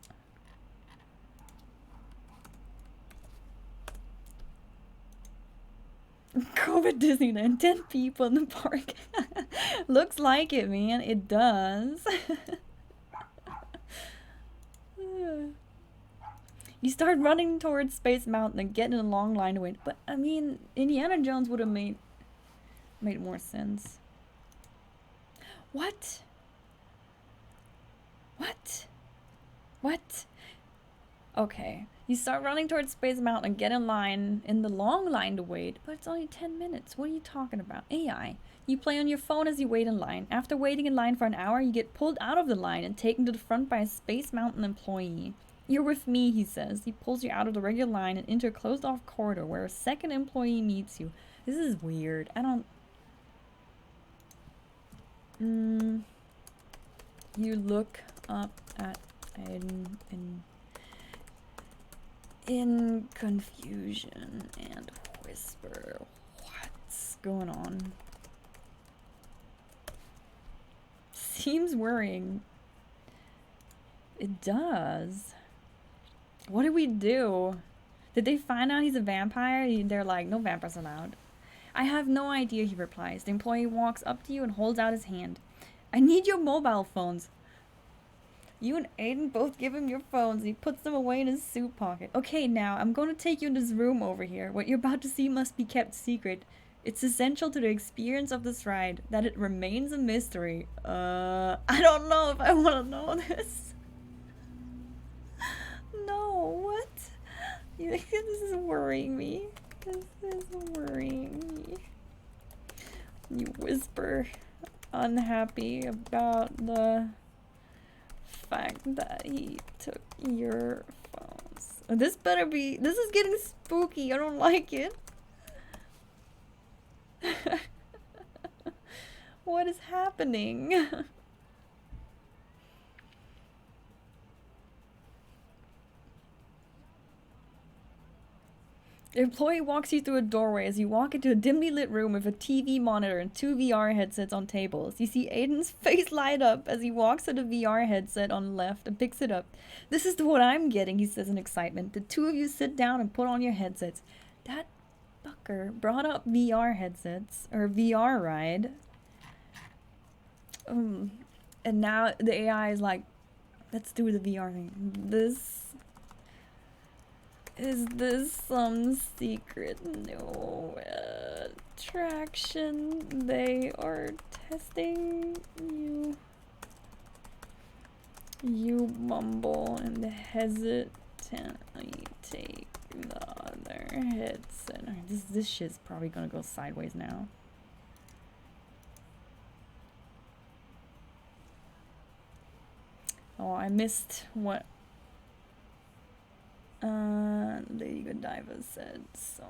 COVID Disneyland, 10 people in the park. Looks like it, man. It does. You start running towards Space Mountain and get in a long line to wait. But I mean, Indiana Jones would have made more sense. What? What? What? Okay. You start running towards Space Mountain and get in line, in the long line to wait, but it's only 10 minutes. What are you talking about? AI. You play on your phone as you wait in line. After waiting in line for an hour, you get pulled out of the line and taken to the front by a Space Mountain employee. You're with me, he says. He pulls you out of the regular line and into a closed-off corridor where a second employee meets you. This is weird. I don't... You look up at Aiden in confusion and whisper, what's going on? seems worrying. It does. What did we do? Did they find out he's a vampire? They're like, no vampires allowed. I have no idea, he replies. The employee walks up to you and holds out his hand. I need your mobile phones. You and Aiden both give him your phones and he puts them away in his suit pocket. Okay, now, I'm going to take you in this room over here. What you're about to see must be kept secret. It's essential to the experience of this ride that it remains a mystery. I don't know if I want to know this. No, what? This is worrying me. This is worrying me. You whisper, unhappy about the fact that he took your phones. This better be. This is getting spooky. I don't like it. What is happening? The employee walks you through a doorway as you walk into a dimly lit room with a TV monitor and 2 VR headsets on tables. You see Aiden's face light up as he walks to the VR headset on the left and picks it up. This is what I'm getting, he says in excitement. The two of you sit down and put on your headsets. That fucker brought up VR headsets, or VR ride. And now the AI is like, let's do the VR thing. Is this some secret new attraction they are testing? You mumble and hesitantly take the other headset. This shit's probably gonna go sideways now. Oh, I missed what Lady Godiva said, so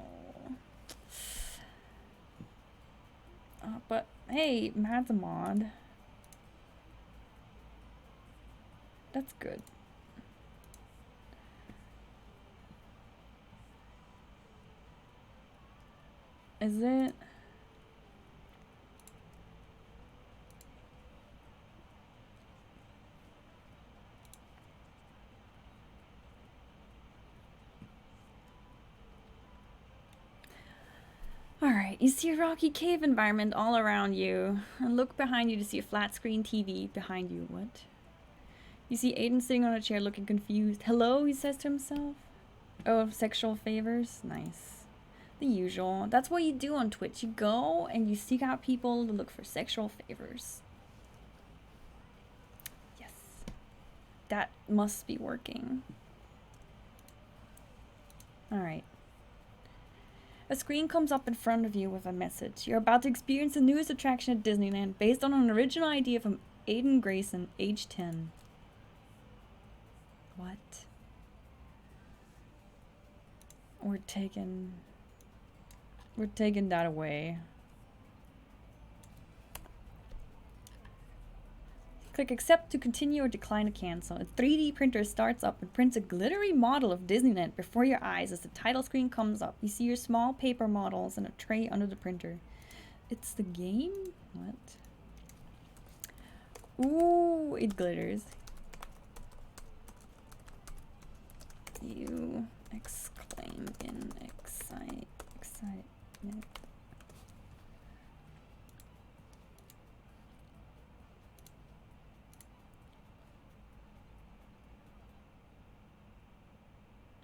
but hey, Matt's a mod. That's good. Is it? Alright, you see a rocky cave environment all around you. And look behind you to see a flat screen TV behind you. What? You see Aiden sitting on a chair looking confused. Hello, he says to himself. Oh, sexual favors? Nice. The usual. That's what you do on Twitch. You go and you seek out people to look for sexual favors. Yes. That must be working. Alright. A screen comes up in front of you with a message. You're about to experience the newest attraction at Disneyland based on an original idea from Aiden Grayson, age 10. What? We're taking that away. Click accept to continue or decline to cancel. A 3D printer starts up and prints a glittery model of Disneyland before your eyes as the title screen comes up. You see your small paper models and a tray under the printer. It's the game? What? Ooh, it glitters. You exclaim in excitement.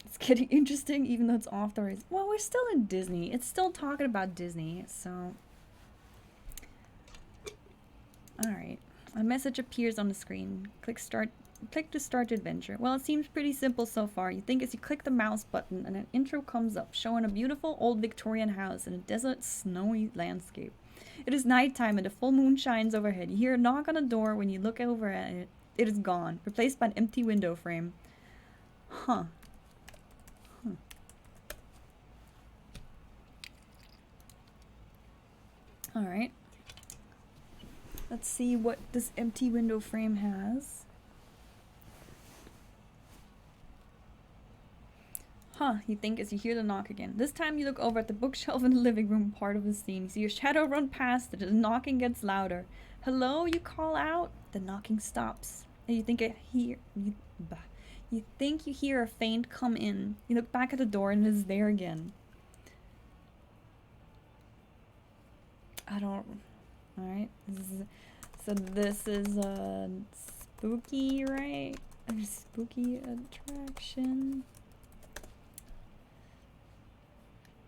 It's getting interesting even though it's off the rails. Well, we're still in Disney. It's still talking about Disney, so... Alright. A message appears on the screen. Click to start the adventure. Well, it seems pretty simple so far. You think as you click the mouse button and an intro comes up showing a beautiful old Victorian house in a desert, snowy landscape. It is nighttime and the full moon shines overhead. You hear a knock on the door. When you look over at it, it is gone, replaced by an empty window frame. Huh. Alright. Let's see what this empty window frame has. Huh. Ah, you think as you hear the knock again. This time you look over at the bookshelf in the living room part of the scene. You see your shadow run past it. The knocking gets louder. Hello, you call out. The knocking stops. And you think you think you hear a faint come in. You look back at the door and it is there again. Alright. So this is a spooky, right? A spooky attraction.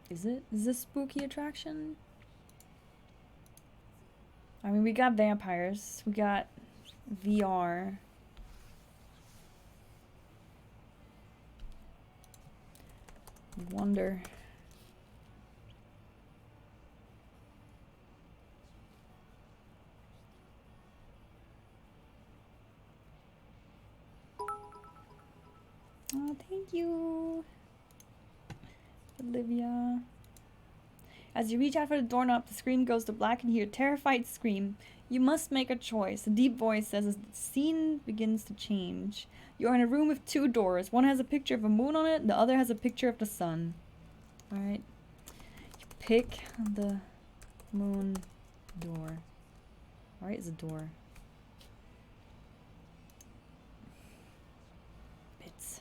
Is it? Is this spooky attraction? I mean, we got vampires. We got VR. Wonder. Oh, thank you, Olivia. As you reach out for the doorknob, the screen goes to black and you hear a terrified scream. You must make a choice. A deep voice says as the scene begins to change. You are in a room with two doors. One has a picture of a moon on it, the other has a picture of the sun. Alright. You pick the moon door. Alright, it's a door. Bits.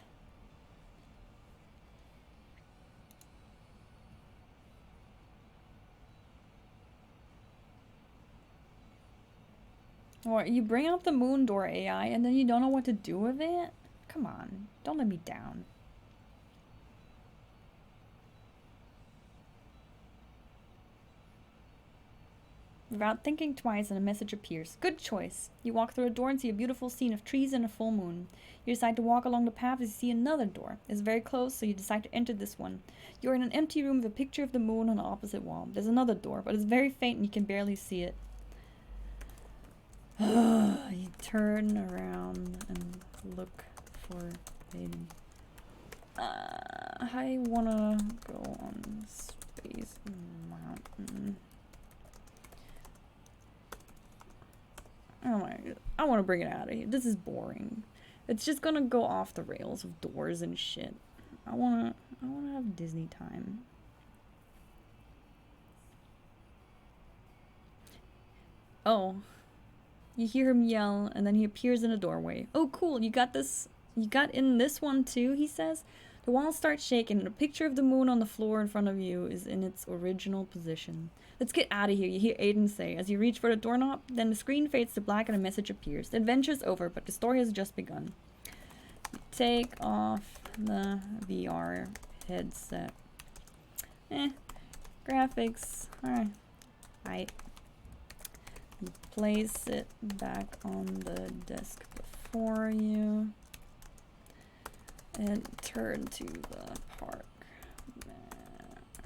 Or you bring up the moon door AI and then you don't know what to do with it? Come on, don't let me down. Without thinking twice, and a message appears. Good choice. You walk through a door and see a beautiful scene of trees and a full moon. You decide to walk along the path as you see another door. It's very close, so you decide to enter this one. You're in an empty room with a picture of the moon on the opposite wall. There's another door, but it's very faint and you can barely see it. You turn around and look for Aiden. I wanna go on Space Mountain. Oh my god. I wanna bring it out of here. This is boring. It's just gonna go off the rails of doors and shit. I wanna have Disney time. Oh. You hear him yell, and then he appears in a doorway. Oh, cool, you got this. You got in this one too, he says. The walls start shaking, and a picture of the moon on the floor in front of you is in its original position. Let's get out of here, you hear Aiden say. As you reach for the doorknob, then the screen fades to black and a message appears. The adventure's over, but the story has just begun. You take off the VR headset. Graphics. Alright. You place it back on the desk before you and turn to the park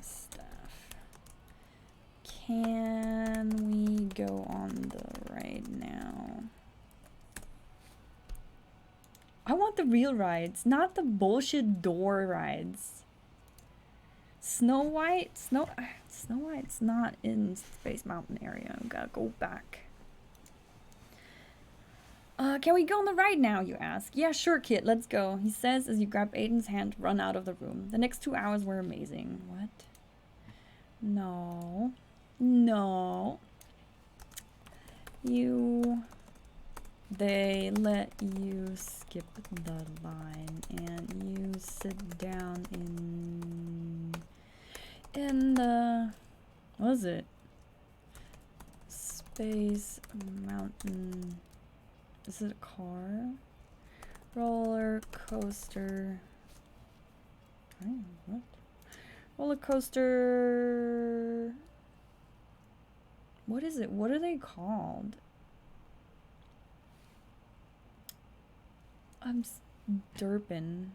staff. Can we go on the ride now? I want the real rides, not the bullshit door rides. Snow White's not in Space Mountain area. We gotta go back. Can we go on the ride now, you ask? Yeah, sure, kid, let's go, he says as you grab Aiden's hand to run out of the room. The next 2 hours were amazing. What? No. No. They let you skip the line and you sit down in the, what is it? Space Mountain. Is it a car? Roller coaster. Oh, what? Roller coaster. What is it? What are they called? I'm derping.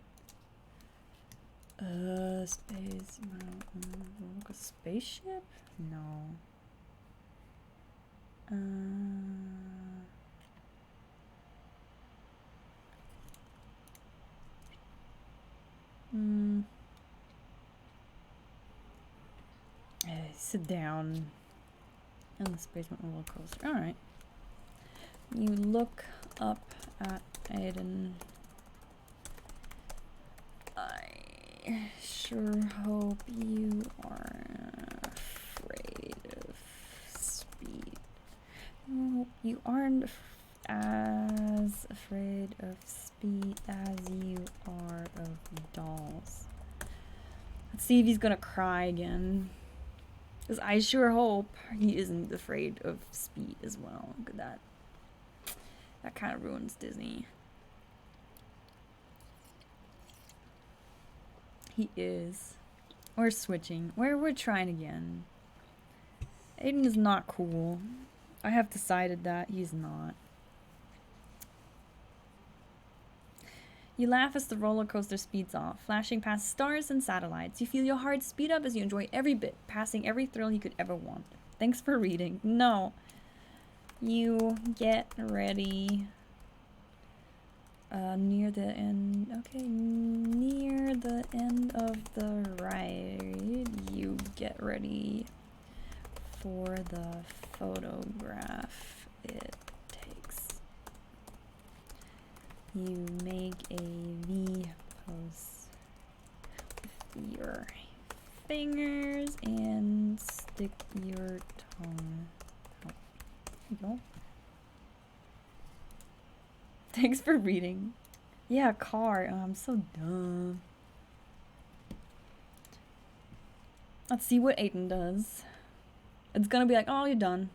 Space Mountain. Like a spaceship? No. Sit down in the Space Mountain roller coaster. Alright. You look up at Aiden. sure hope you aren't afraid of speed. I hope you aren't as afraid of speed as you are of dolls. Let's see if he's gonna cry again. Because I sure hope he isn't afraid of speed as well. Look at that. That kind of ruins Disney. He is. We're switching. We're trying again. Aiden is not cool. I have decided that he's not. You laugh as the roller coaster speeds off, flashing past stars and satellites. You feel your heart speed up as you enjoy every bit, passing every thrill you could ever want. Thanks for reading. No. You get ready. Near the end. Okay, near the end of the ride, you get ready for the photograph it takes. You make a V pose with your fingers and stick your tongue out. There you go. Thanks for reading. Yeah, car. Oh, I'm so dumb. Let's see what Aiden does. It's gonna be like, oh, you're done.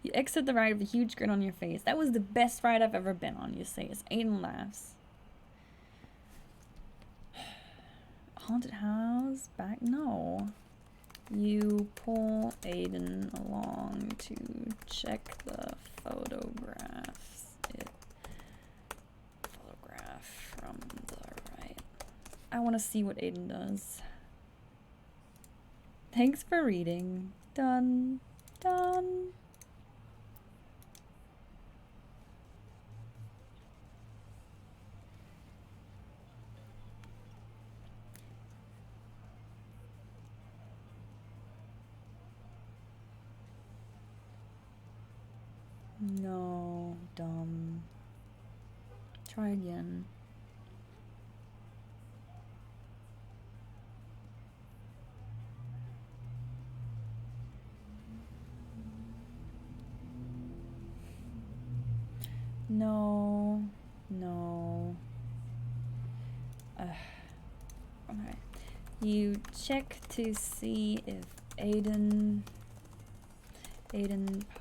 You exit the ride with a huge grin on your face. That was the best ride I've ever been on, you say as Aiden laughs. Haunted house? Back? No. You pull Aiden along to check the photographs. Photograph from the right. I want to see what Aiden does. Thanks for reading. Done. Done. No, dumb. Try again. No, no. Okay. You check to see if Aiden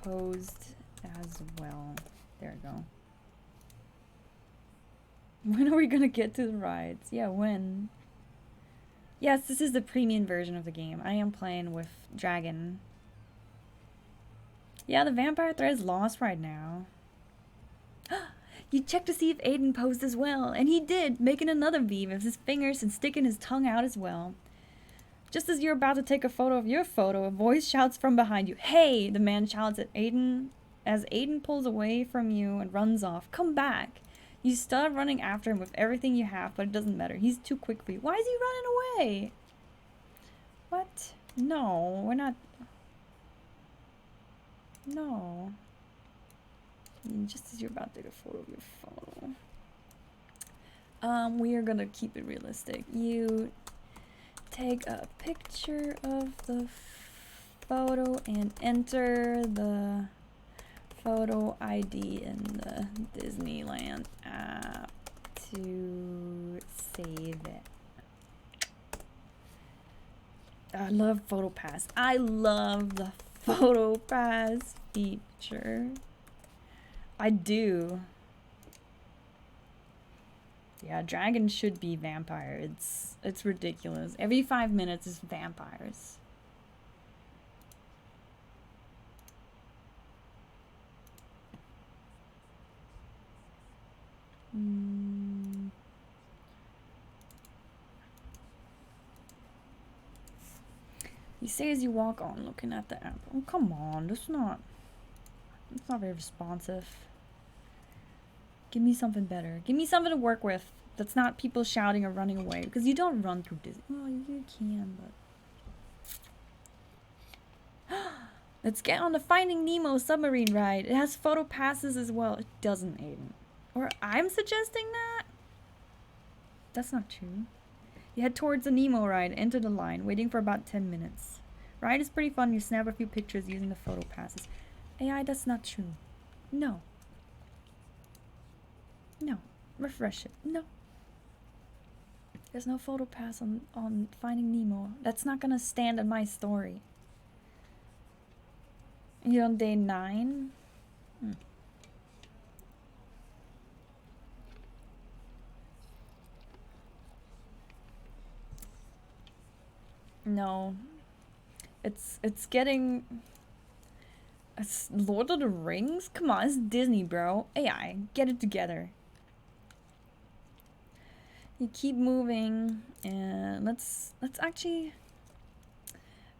posed as well. There we go. When are we gonna get to the rides? Yeah, when? Yes, this is the premium version of the game. I am playing with Dragon. Yeah, the vampire thread is lost right now. You check to see if Aiden posed as well, and he did, making another V with his fingers and sticking his tongue out as well. Just as you're about to take a photo of your photo, a voice shouts from behind you, "Hey!" The man shouts at Aiden as Aiden pulls away from you and runs off. "Come back!" You start running after him with everything you have, but it doesn't matter. He's too quick for you. Why is he running away? What? No, we're not... No. Just as you're about to take a photo of your photo. We are gonna keep it realistic. You take a picture of the photo and enter the photo ID in the Disneyland app to save it. I love PhotoPass. I love the PhotoPass feature. I do. Yeah, dragons should be vampire. It's ridiculous. Every 5 minutes is vampires. You say as you walk on, looking at the app. Oh, come on. It's not very responsive. Give me something better. Give me something to work with that's not people shouting or running away. Because you don't run through Disney. Well, you can, but... Let's get on the Finding Nemo submarine ride. It has photo passes as well. It doesn't, Aiden. Or I'm suggesting that? That's not true. You head towards the Nemo ride, enter the line, waiting for about 10 minutes. Ride is pretty fun. You snap a few pictures using the photo passes. AI, that's not true. No. No. Refresh it. No. There's no photo pass on Finding Nemo. That's not gonna stand in my story. You're on day 9? No. It's getting... It's Lord of the Rings? Come on, it's Disney, bro. AI, get it together. You keep moving, and let's actually...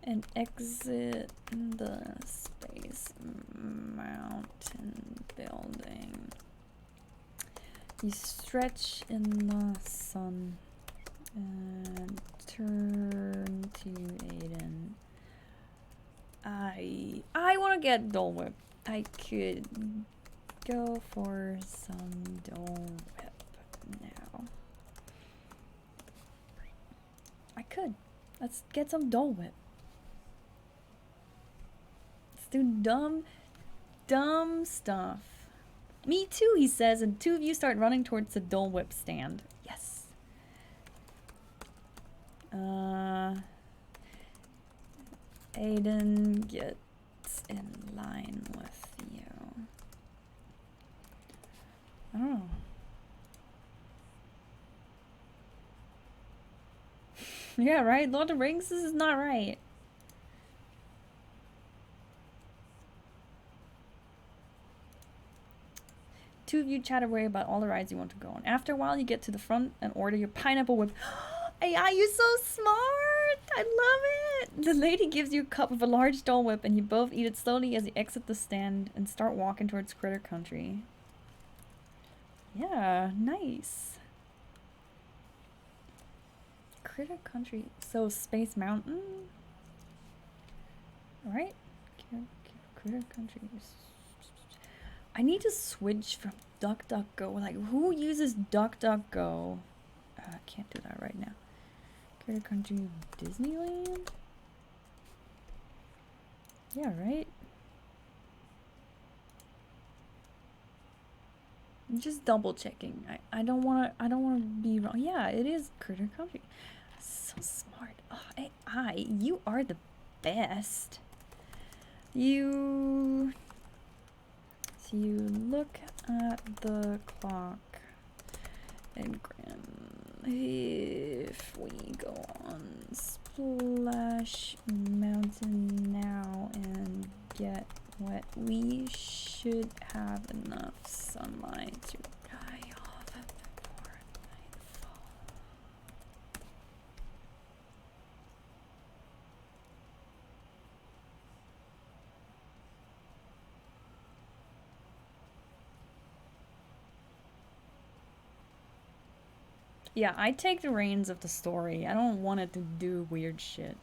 And exit the Space Mountain building. You stretch in the sun and turn to Aiden. I want to get Dole Whip. I could go for some Dole Whip now. I could. Let's get some Dole Whip. Let's do dumb stuff. Me too, he says, and 2 of you start running towards the Dole Whip stand. Yes. Aiden gets in line with you. I don't know. Yeah, right? Lord of the Rings, this is not right. Two of you chat away about all the rides you want to go on. After a while, you get to the front and order your pineapple whip. AI, you're so smart! I love it! The lady gives you a cup of a large Dole Whip, and you both eat it slowly as you exit the stand and start walking towards Critter Country. Yeah, nice. Critter Country. So, Space Mountain? Alright. Critter Country. I need to switch from DuckDuckGo. Like, who uses DuckDuckGo? I can't do that right now. Critter Country, Disneyland? Yeah, right? I'm just double checking. I don't wanna be wrong. Yeah, it is Critter Country. So smart. Oh, AI, you are the best. You look at the clock and if we go on Splash Mountain now and get wet, we should have enough sunlight to dry off before nightfall. Yeah, I take the reins of the story. I don't want it to do weird shit.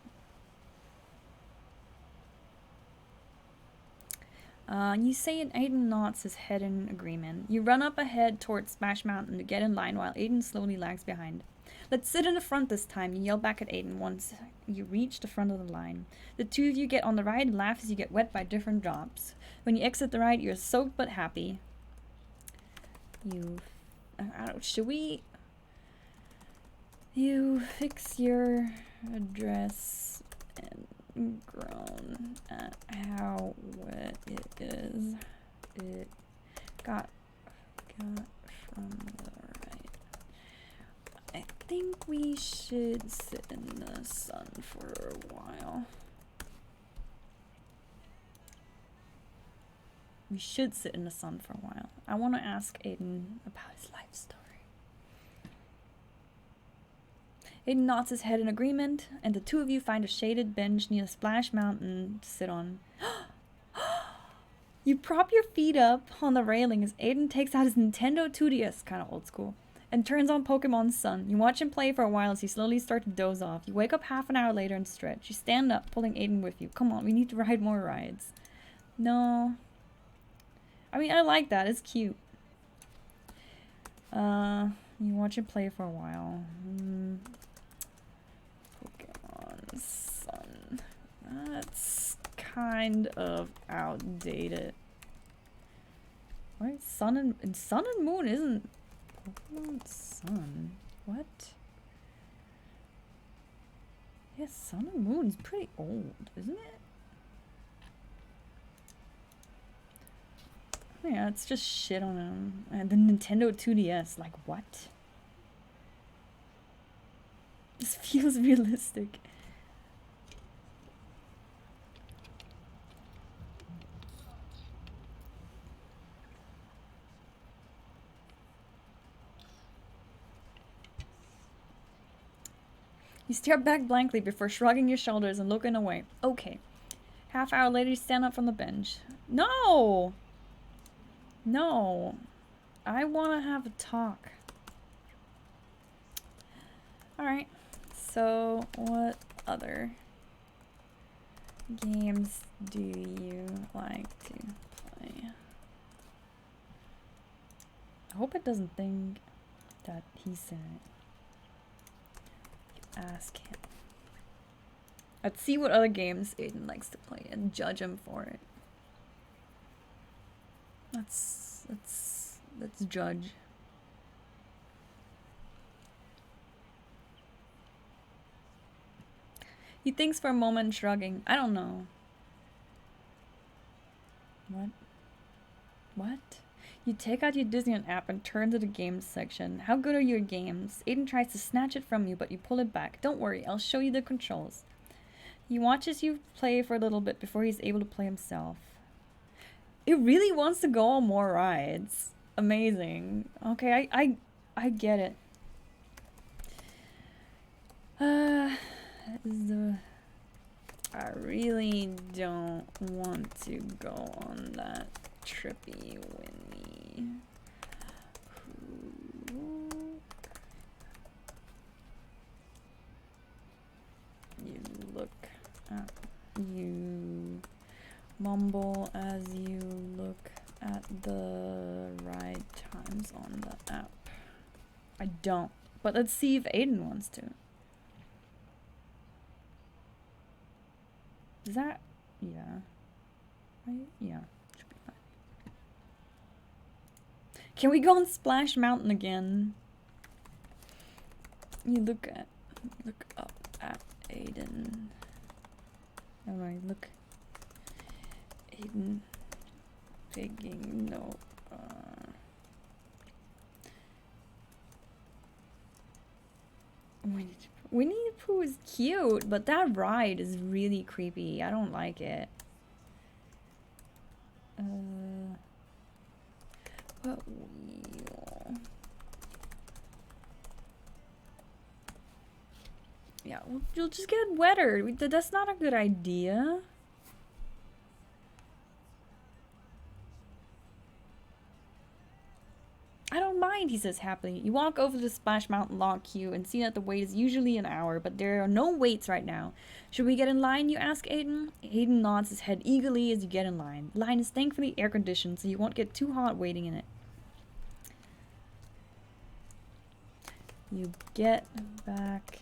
You say Aiden nods his head in agreement. You run up ahead towards Splash Mountain to get in line while Aiden slowly lags behind. Let's sit in the front this time, you yell back at Aiden once you reach the front of the line. The 2 of you get on the ride and laugh as you get wet by different drops. When you exit the ride, you're soaked but happy. Should we... You fix your address and groan at how wet it is. It got from the right. I think we should sit in the sun for a while. We should sit in the sun for a while. I want to ask Aiden about his life story. Aiden nods his head in agreement, and the 2 of you find a shaded bench near Splash Mountain to sit on. You prop your feet up on the railing as Aiden takes out his Nintendo 2DS, kind of old school, and turns on Pokemon Sun. You watch him play for a while as you slowly start to doze off. You wake up half an hour later and stretch. You stand up, pulling Aiden with you. Come on, we need to ride more rides. No. I mean, I like that. It's cute. You watch it play for a while. Pokemon Sun. That's kind of outdated. Right? Sun and Moon isn't Pokemon Sun. What? Yeah, Sun and Moon's pretty old, isn't it? Yeah, it's just shit on them. And the Nintendo 2DS, like what? This feels realistic. You stare back blankly before shrugging your shoulders and looking away. Okay. Half hour later, you stand up from the bench. No! No. I want to have a talk. Alright. So, what other games do you like to play? I hope it doesn't think that he said it. Ask him. Let's see what other games Aiden likes to play and judge him for it. Let's judge. He thinks for a moment, shrugging. I don't know. What? You take out your Disneyland app and turn to the games section. How good are your games? Aiden tries to snatch it from you, but you pull it back. Don't worry, I'll show you the controls. He watches you play for a little bit before he's able to play himself. It really wants to go on more rides. Amazing. Okay, I get it. I really don't want to go on that trippy Winnie. You look at you mumble as you look at the ride times on the app. I don't, but let's see if Aiden wants to. Is that? Yeah. Right? Yeah. Should be fine. Can we go on Splash Mountain again? You look up at Aiden. Alright, look. Aiden. Taking note. Winnie the Pooh is cute, but that ride is really creepy. I don't like it. What wheel? Yeah, you'll just get wetter. That's not a good idea. I don't mind, he says happily. You walk over to the Splash Mountain log queue and see that the wait is usually an hour, but there are no waits right now. Should we get in line, you ask Aiden? Aiden nods his head eagerly as you get in line. The line is thankfully air-conditioned, so you won't get too hot waiting in it. You get back...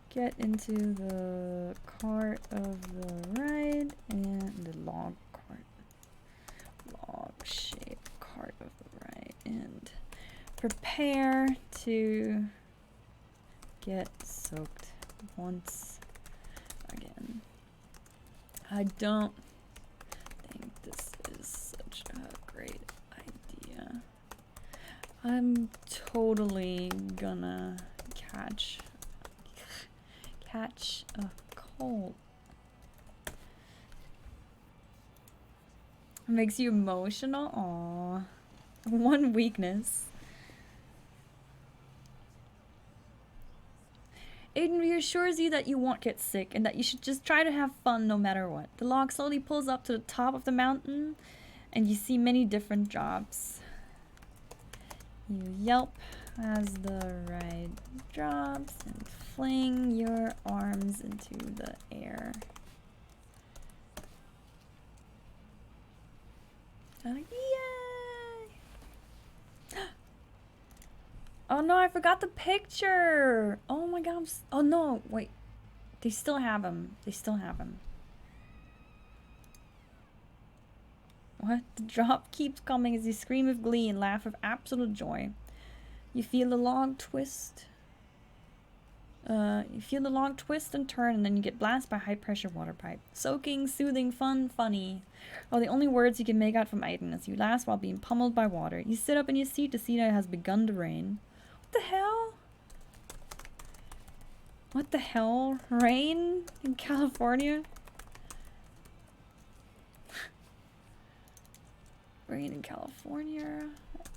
Get into the cart of the ride and the log cart. Log-shaped cart of the ride and prepare to get soaked once again. I don't think this is such a great idea. I'm totally gonna catch a cold. Makes you emotional? Aww. One weakness. Aiden reassures you that you won't get sick and that you should just try to have fun no matter what. The log slowly pulls up to the top of the mountain and you see many different drops. You yelp as the ride drops and fling your arms into the air. Like, yay! no, I forgot the picture. Oh my god. Oh no, wait. They still have him. They still have him. What? The drop keeps coming as you scream with glee and laugh with absolute joy. You feel the log twist. You feel the log twist and turn, and then you get blasted by a high-pressure water pipe. Soaking, soothing, fun, funny. Oh, the only words you can make out from Aiden as you laugh while being pummeled by water. You sit up in your seat to see that it has begun to rain. What the hell? What the hell? Rain in California? Rain in California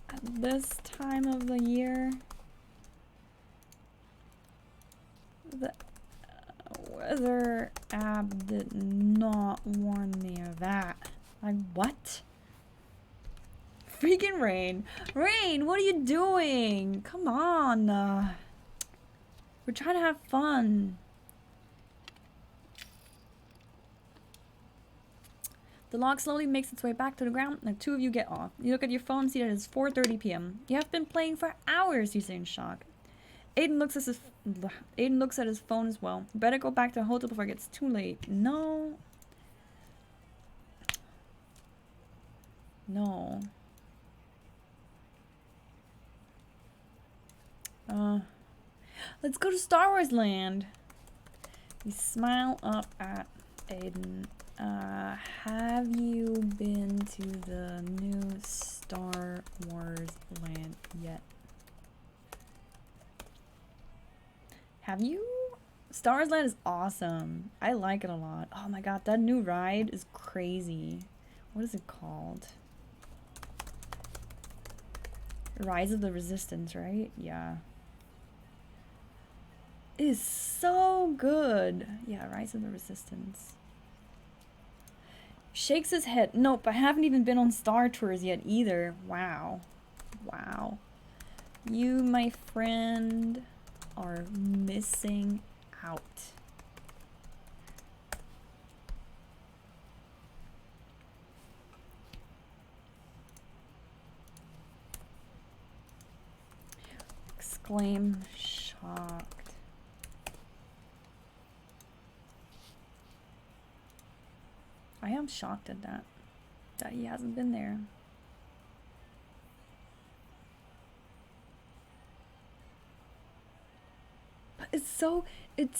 at this time of the year. The weather app did not warn me of that. Like, what? Freaking rain. Rain, what are you doing? Come on. We're trying to have fun. The log slowly makes its way back to the ground, and the two of you get off. You look at your phone and see that it's 4:30 p.m. You have been playing for hours, you say in shock. Aiden looks at his phone as well. You better go back to the hotel before it gets too late. No. No. Let's go to Star Wars Land. You smile up at Aiden. Have you been to the new Star Wars Land yet? Have you? Star Wars Land is awesome. I like it a lot. Oh my god, that new ride is crazy. What is it called? Rise of the Resistance, right? Yeah. It is so good. Yeah, Rise of the Resistance. Shakes his head. Nope, I haven't even been on Star Tours yet either. Wow. Wow. You, my friend, are missing out. Exclaim, shocked. I am shocked at that he hasn't been there. But it's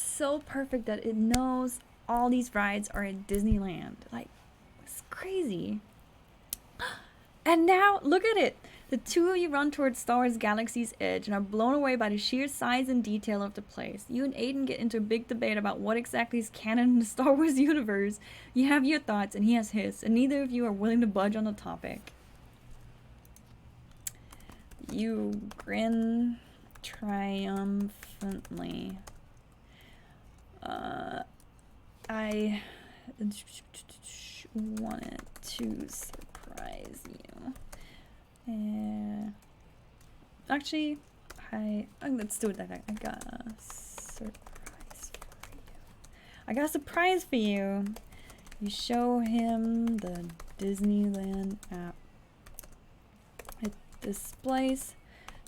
so perfect that it knows all these rides are at Disneyland. Like, it's crazy. And now, look at it. The two of you run towards Star Wars Galaxy's Edge and are blown away by the sheer size and detail of the place. You and Aiden get into a big debate about what exactly is canon in the Star Wars universe. You have your thoughts and he has his, and neither of you are willing to budge on the topic. You grin triumphantly. I wanted to surprise you. Actually, let's do it like that. I got a surprise for you. I got a surprise for you. You show him the Disneyland app. It displays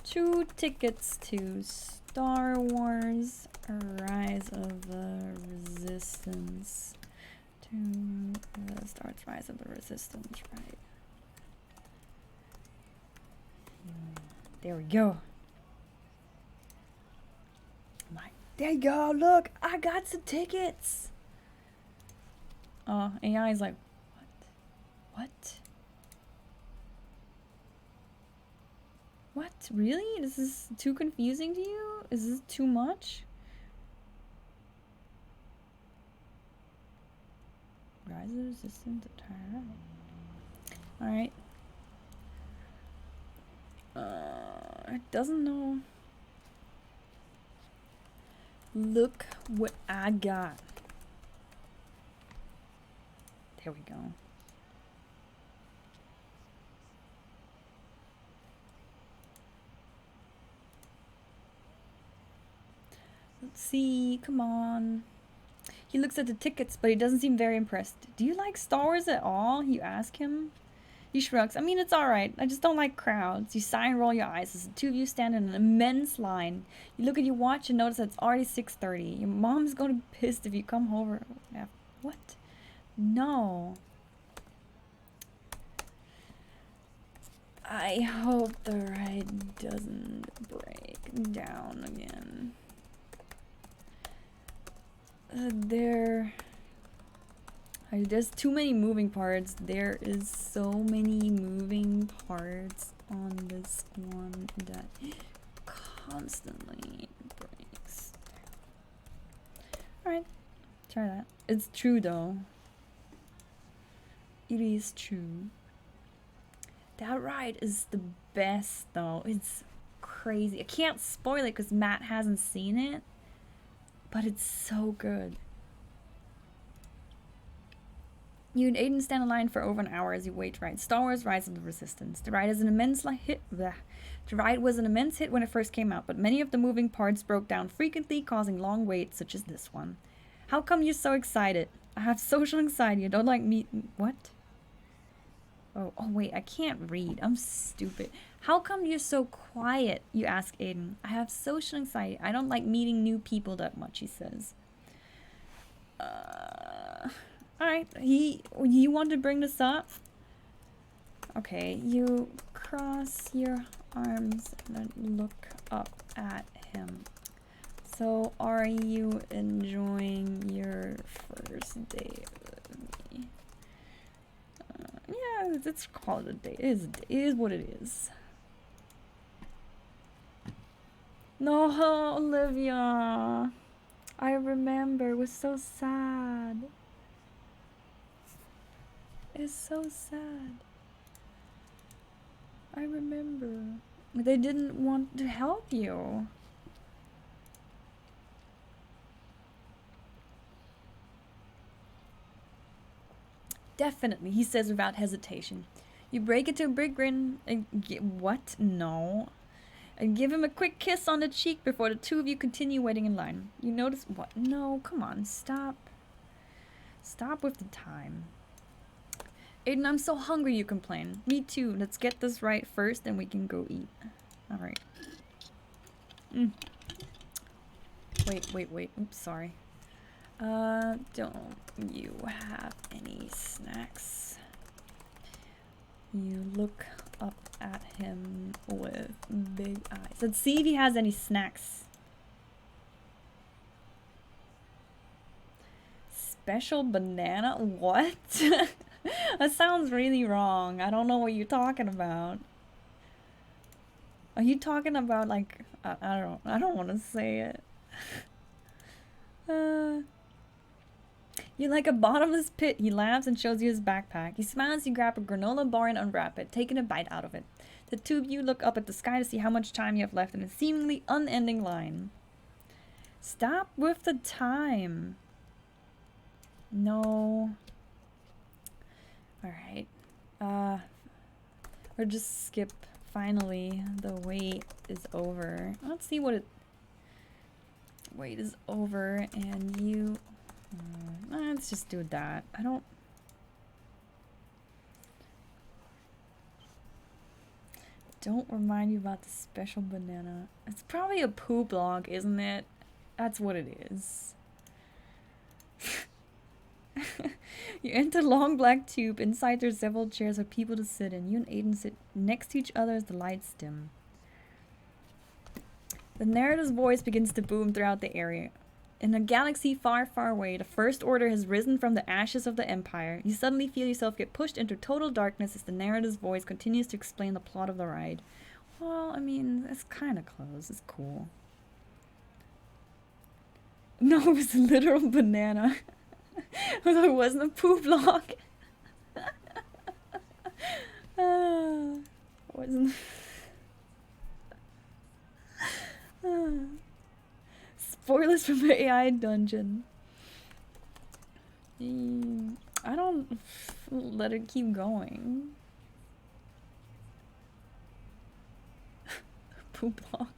2 tickets to Star Wars Rise of the Resistance. To Star Wars Rise of the Resistance, right? There we go. There you go. Look, I got some tickets. Oh, AI is like, what? What? Really? This is too confusing to you? Is this too much? Rise of the Resistance. Alright. It doesn't know. Look what I got. There we go. Let's see. Come on. He looks at the tickets, but he doesn't seem very impressed. Do you like Star Wars at all? You ask him. He shrugs. I mean, it's alright. I just don't like crowds. You sigh and roll your eyes as the two of you stand in an immense line. You look at your watch and notice that it's already 6:30. Your mom's going to be pissed if you come over. What? No. I hope the ride doesn't break down again. There's too many moving parts. There is so many moving parts on this one that constantly breaks. Alright, try that. It's true though. It is true. That ride is the best though. It's crazy. I can't spoil it because Matt hasn't seen it, but it's so good. You and Aiden stand in line for over an hour as you wait to ride Star Wars: Rise of the Resistance. The ride is an immense hit. The ride was an immense hit when it first came out, but many of the moving parts broke down frequently, causing long waits, such as this one. How come you're so excited? I have social anxiety. I don't like what? Oh, wait, I can't read. I'm stupid. How come you're so quiet? You ask Aiden. I have social anxiety. I don't like meeting new people that much, he says. Alright, you want to bring this up? Okay, you cross your arms and look up at him. So, are you enjoying your first date with me? Yeah, it's called a date. It is what it is. No, Olivia. I remember. It was so sad. It's so sad. I remember. They didn't want to help you. Definitely, he says without hesitation. You break into a big grin and what? No. And give him a quick kiss on the cheek before the two of you continue waiting in line. You notice what? No, come on, stop. Stop with the time. Aiden, I'm so hungry, you complain. Me too. Let's get this right first, and we can go eat. Alright. Wait. Oops, sorry. Don't you have any snacks? You look up at him with big eyes. Let's see if he has any snacks. Special banana? What? That sounds really wrong. I don't know what you're talking about. Are you talking about like I don't want to say it. You're like a bottomless pit. He laughs and shows you his backpack. He smiles. You grab a granola bar and unwrap it, taking a bite out of it. The two of you look up at the sky to see how much time you have left in a seemingly unending line. Stop with the time. No. Alright. Or just skip. Finally, the wait is over. Let's see what it... Wait is over and you... let's just do that. I don't... Don't remind you about the special banana. It's probably a poop log, isn't it? That's what it is. You enter a long black tube. Inside there's several chairs for people to sit in. You and Aiden sit next to each other as the lights dim. The narrator's voice begins to boom throughout the area. In a galaxy far, far away, the First Order has risen from the ashes of the Empire. You suddenly feel yourself get pushed into total darkness as the narrator's voice continues to explain the plot of the ride. Well, I mean, it's kind of close. It's cool. No, it was a literal banana. Although it wasn't a poop log. Wasn't... Spoilers from the AIDungeon. I don't let it keep going. Poop log.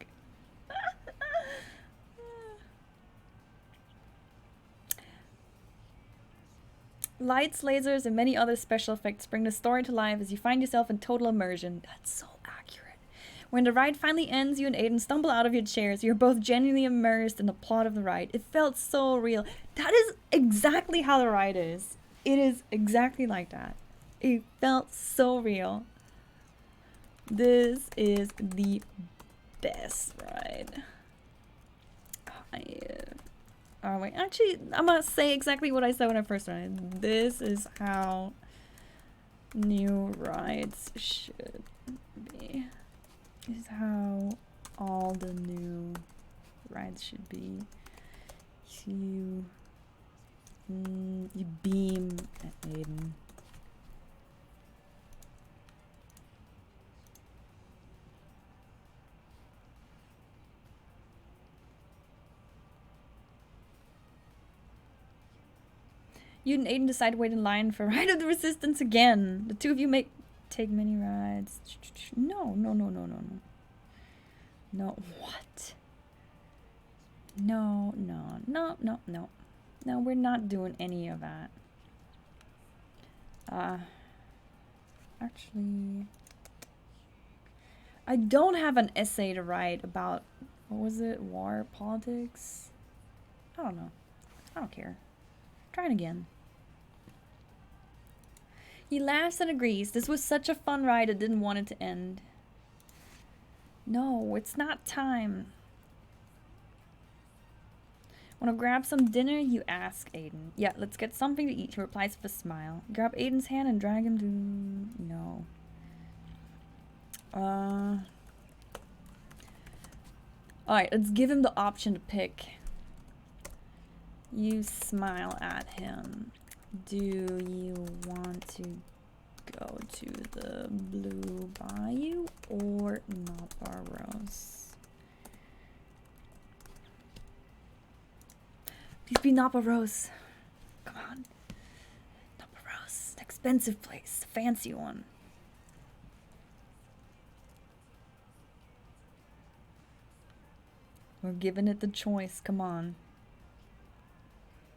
Lights, lasers, and many other special effects bring the story to life as you find yourself in total immersion. That's so accurate. When the ride finally ends, you and Aiden stumble out of your chairs. You're both genuinely immersed in the plot of the ride. It felt so real. That is exactly how the ride is. It is exactly like that. It felt so real. This is the best ride. Oh wait, actually, I'm gonna say exactly what I said when I first started. This is how new rides should be. This is how all the new rides should be. You beam at Aiden. You and Aiden decide to wait in line for Ride of the Resistance again. The two of you take many rides. No. No, what? No. No, we're not doing any of that. Actually, I don't have an essay to write about, what was it, war, politics? I don't know. I don't care. Trying again. He laughs and agrees. This was such a fun ride, I didn't want it to end. No, it's not time. Wanna grab some dinner? You ask Aiden. Yeah, let's get something to eat. He replies with a smile. Grab Aiden's hand and drag him to... No. Alright, let's give him the option to pick. You smile at him. Do you want to go to the Blue Bayou or Napa Rose? Please be Napa Rose. Come on. Napa Rose. The expensive place. The fancy one. We're giving it the choice. Come on.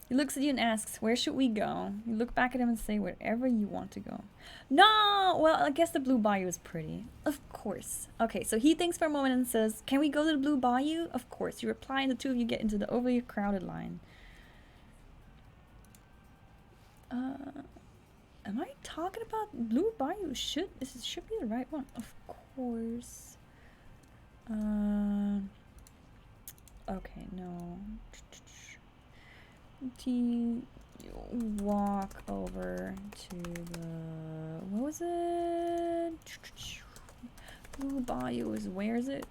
He looks at you and asks, where should we go? You look back at him and say, wherever you want to go. No! Well, I guess the Blue Bayou is pretty. Of course. Okay, so he thinks for a moment and says, can we go to the Blue Bayou? Of course. You reply and the two of you get into the overly crowded line. Am I talking about Blue Bayou? Should be the right one. Of course. Okay, no. You walk over to the... What was it? Blue Bayou is... Where is it?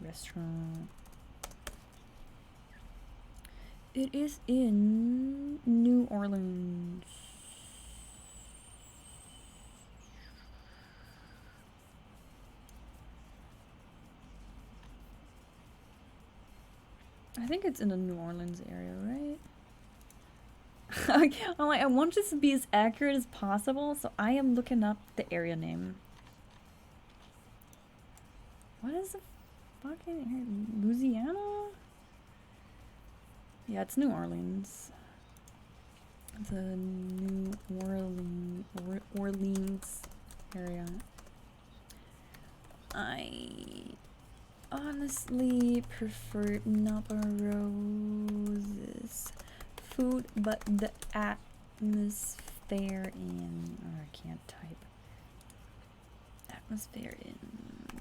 Restaurant. It is in New Orleans. I think it's in the New Orleans area, right? I'm like, I want this to be as accurate as possible, so I am looking up the area name. What is the fucking area? Louisiana? Yeah, it's New Orleans. The New Orleans area. I honestly prefer Napa Rose's food, but the atmosphere in... Oh, I can't type. Atmosphere in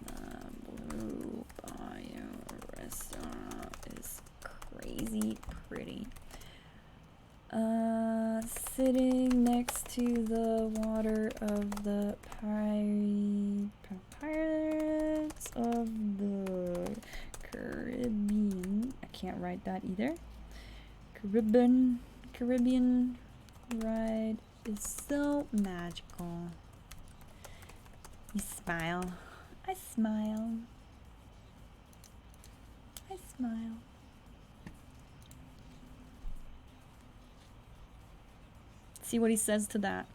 the Blue Bayou restaurant is crazy pretty. Sitting next to the water of the Pirates of the Caribbean. I can't write that either. Caribbean ride is so magical. You smile. I smile. I smile. See what he says to that.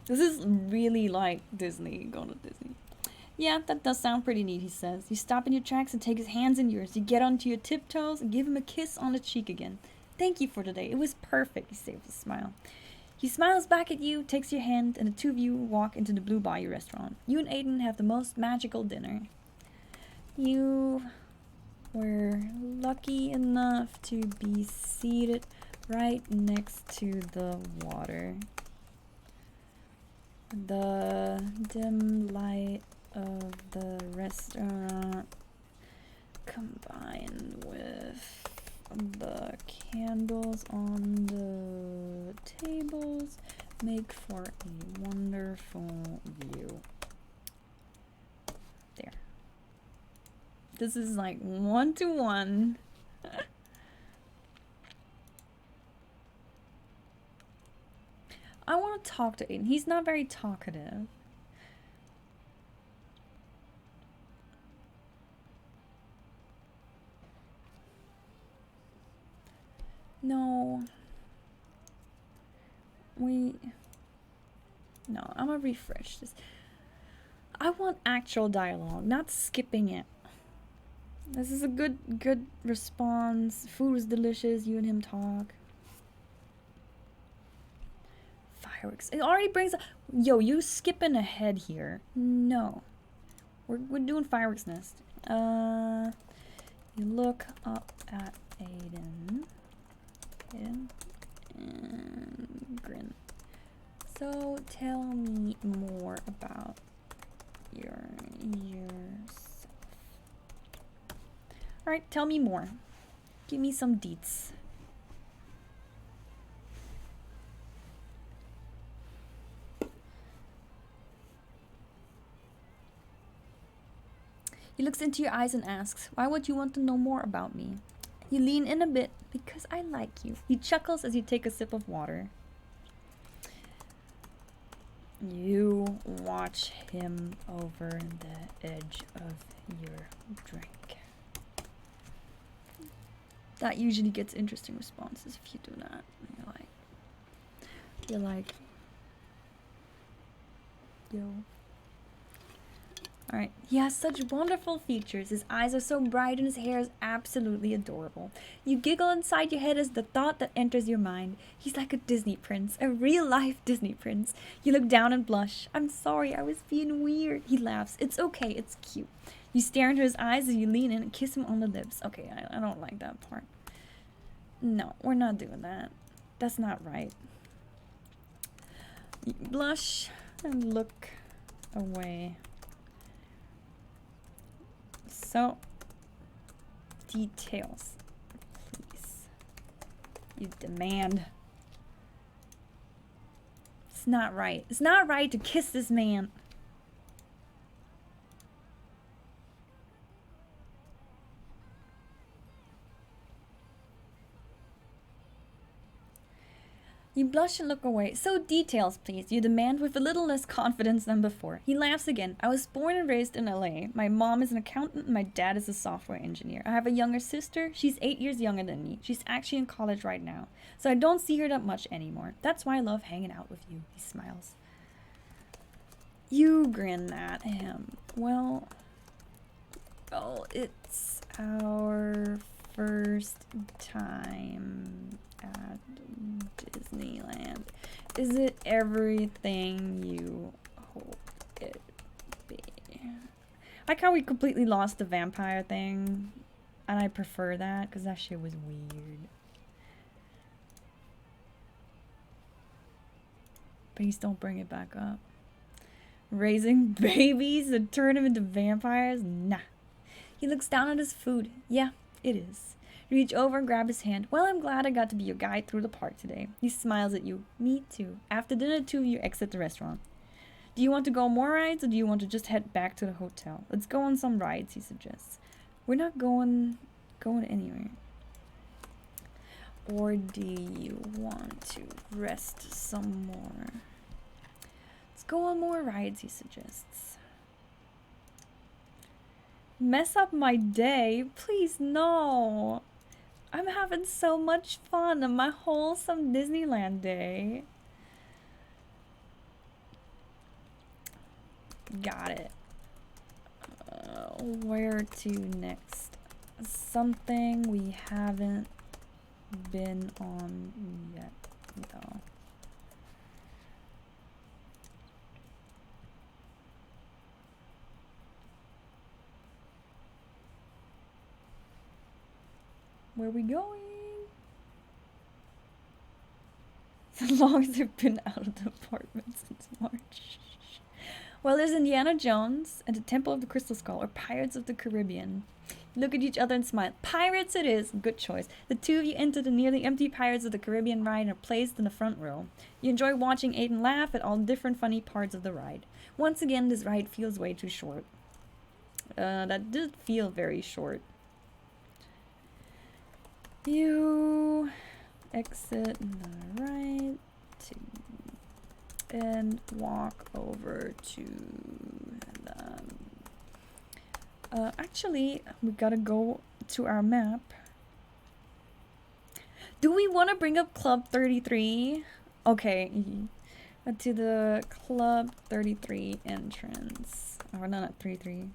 This is really like Disney, going to Disney. Yeah, that does sound pretty neat, he says. You stop in your tracks and take his hands in yours. You get onto your tiptoes and give him a kiss on the cheek again. Thank you for today. It was perfect, he says with a smile. He smiles back at you, takes your hand, and the two of you walk into the Blue Bayou restaurant. You and Aiden have the most magical dinner. You were lucky enough to be seated right next to the water. The dim light of the restaurant combined with the candles on the tables make for a wonderful view. There. This is like 1-to-1. I want to talk to Aiden. He's not very talkative. No. No, I'm gonna refresh this. I want actual dialogue, not skipping it. This is a good response. Food was delicious. You and him talk. Fireworks. It already brings up. Yo, you skipping ahead here. No. We're doing fireworks nest. You look up at Aiden. And grin. So tell me more about yourself. Alright, tell me more. Give me some deets. He looks into your eyes and asks, why would you want to know more about me? You lean in a bit, because I like you. He chuckles as you take a sip of water. You watch him over the edge of your drink. That usually gets interesting responses if you do that. You're like, yo. Alright, he has such wonderful features. His eyes are so bright and his hair is absolutely adorable. You giggle inside your head as the thought that enters your mind. He's like a Disney prince, a real-life Disney prince. You look down and blush. I'm sorry, I was being weird. He laughs. It's okay, it's cute. You stare into his eyes as you lean in and kiss him on the lips. Okay, I don't like that part. No, we're not doing that. That's not right. You blush and look away. So, details, please. You demand. It's not right. It's not right to kiss this man. You blush and look away. So details, please. You demand with a little less confidence than before. He laughs again. I was born and raised in LA. My mom is an accountant and my dad is a software engineer. I have a younger sister. She's 8 years younger than me. She's actually in college right now. So I don't see her that much anymore. That's why I love hanging out with you. He smiles. You grin at him. Well, it's our first time at Disneyland. Is it everything you hope it be? I like how we completely lost the vampire thing, and I prefer that because that shit was weird. Please don't bring it back up. Raising babies and turn them into vampires? Nah. He looks down at his food. Yeah, it is. You reach over and grab his hand. Well, I'm glad I got to be your guide through the park today. He smiles at you. Me too. After dinner, two of you exit the restaurant. Do you want to go on more rides or do you want to just head back to the hotel? Let's go on some rides, he suggests. We're not going anywhere. Or do you want to rest some more? Let's go on more rides, he suggests. Mess up my day? Please, no. I'm having so much fun on my wholesome Disneyland day. Got it. where to next? Something we haven't been on yet, though. Where are we going? As long as they've been out of the apartment since March. Well, there's Indiana Jones and the Temple of the Crystal Skull, or Pirates of the Caribbean. Look at each other and smile. Pirates it is! Good choice. The two of you enter the nearly empty Pirates of the Caribbean ride and are placed in the front row. You enjoy watching Aiden laugh at all different funny parts of the ride. Once again, this ride feels way too short. That did feel very short. You exit the right and walk over to the... actually, we gotta go to our map. Do we want to bring up Club 33? Okay. To the Club 33 entrance. Oh, no, not 33.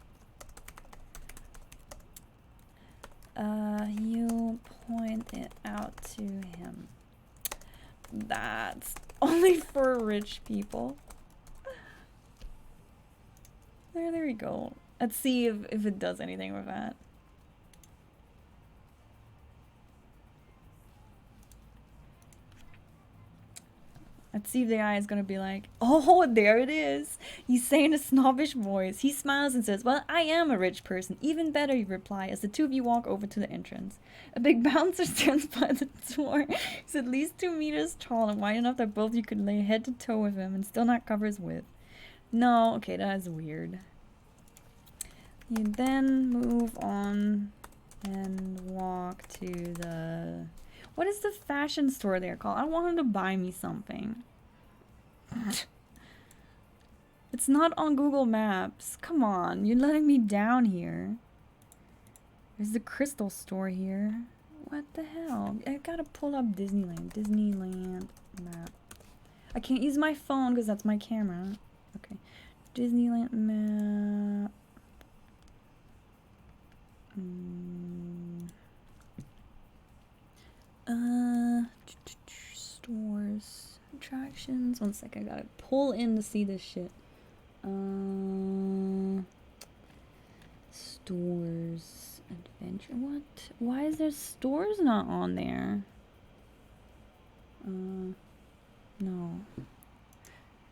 You point it out to him. That's only for rich people. There we go. Let's see if it does anything with that. Let's see if the guy is gonna be like, oh, there it is. He's saying a snobbish voice. He smiles and says, well, I am a rich person. Even better, you reply, as the two of you walk over to the entrance. A big bouncer stands by the door. He's at least 2 meters tall and wide enough that both of you could lay head to toe with him and still not cover his width. No, okay, that is weird. You then move on and walk to the... What is the fashion store there called? I want him to buy me something. It's not on Google Maps. Come on, you're letting me down here. There's the crystal store here. What the hell? I gotta pull up Disneyland. Disneyland map. I can't use my phone because that's my camera. Okay. Disneyland map. Stores, attractions. 1 second, I gotta pull in to see this shit. Stores, adventure. What? Why is there stores not on there? No.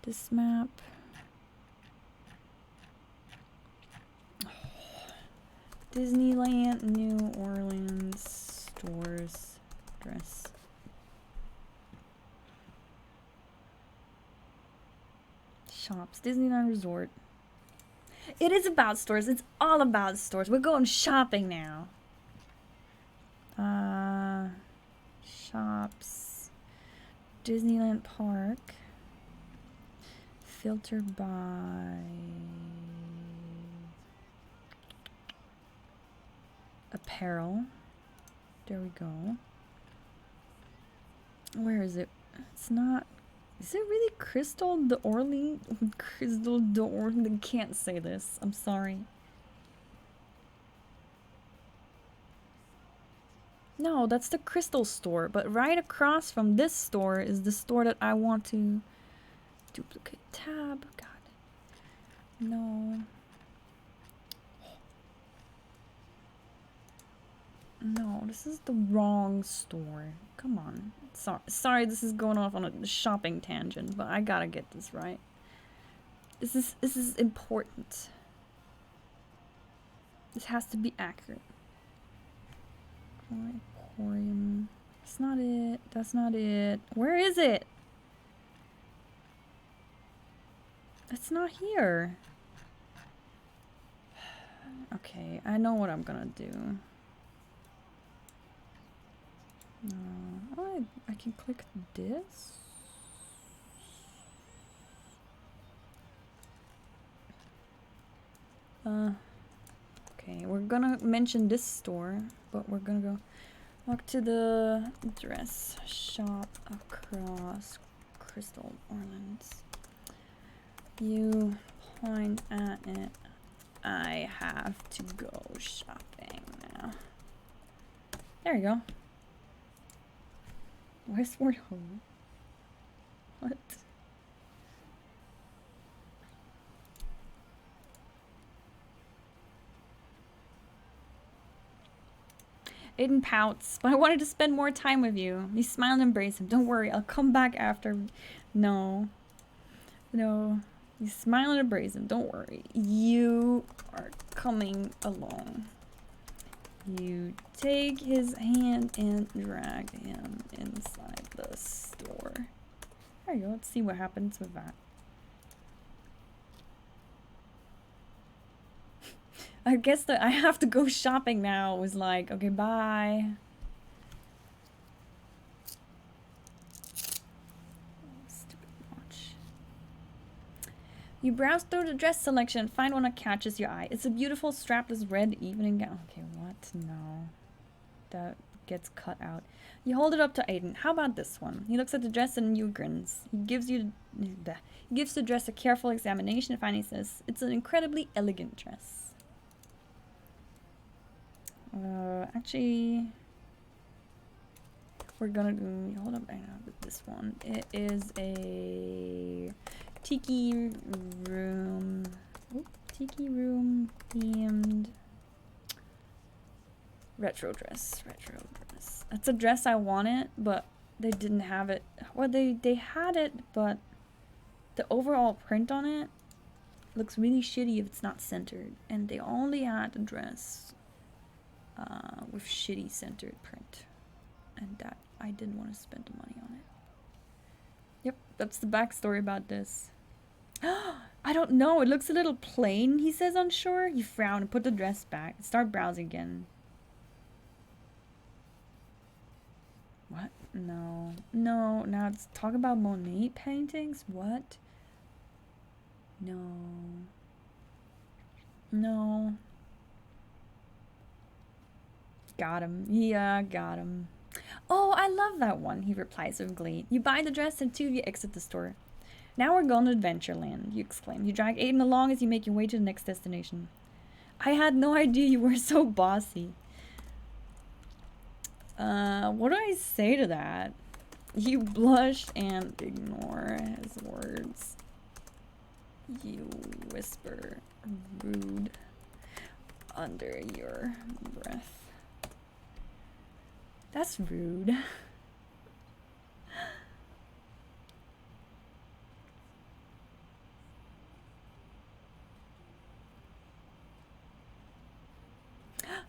This map. Disneyland, New Orleans, stores, address. Shops, Disneyland Resort. It is about stores. It's all about stores. We're going shopping now. Shops. Disneyland Park. Filter by... apparel. There we go. Where is it? It's not... Is it really Crystal d'Orly? Crystal d'Orly? I can't say this. I'm sorry. No, that's the Crystal store. But right across from this store is the store that I want to... Duplicate tab. God. No. No, this is the wrong store. Come on. Sorry, this is going off on a shopping tangent, but I gotta get this right. This is important. This has to be accurate. Emporium. That's not it. That's not it. Where is it? It's not here. Okay, I know what I'm gonna do. Oh, I can click this. Okay, we're gonna mention this store, but we're gonna go walk to the dress shop across Crystal Orleans. You point at it I have to go shopping now. There you go. Westward home. What? Aiden pouts, but I wanted to spend more time with you. You smile and embrace him. Don't worry, I'll come back after. No. No. You smile and embrace him. Don't worry. You are coming along. You take his hand and drag him inside the store. There you go. Let's see what happens with that. I guess that I have to go shopping now. It was like, okay, bye. Stupid watch. You browse through the dress selection and find one that catches your eye. It's a beautiful strapless red evening gown. Okay, what? No. That gets cut out. You hold it up to Aiden. How about this one? He looks at the dress and you grins. He gives the dress a careful examination and finally says, it's an incredibly elegant dress. Actually, we're gonna do, hold up, hang on with this one. It is a tiki room themed retro dress. That's a dress I wanted, but they didn't have it. Well, they had it, but the overall print on it looks really shitty if it's not centered, and they only had the dress with shitty centered print, and that I didn't want to spend the money on it. Yep, that's the backstory about this. I don't know, it looks a little plain, he says, unsure. You frown and put the dress back and start browsing again. What? No, now it's talk about Monet paintings. What? No. Got him. Yeah, got him. Oh, I love that one, he replies with glee. You buy the dress and two of you exit the store. Now we're going to Adventureland, you exclaim. You drag Aiden along as you make your way to the next destination. I had no idea you were so bossy. What do I say to that? You blush and ignore his words. You whisper rude under your breath. That's rude.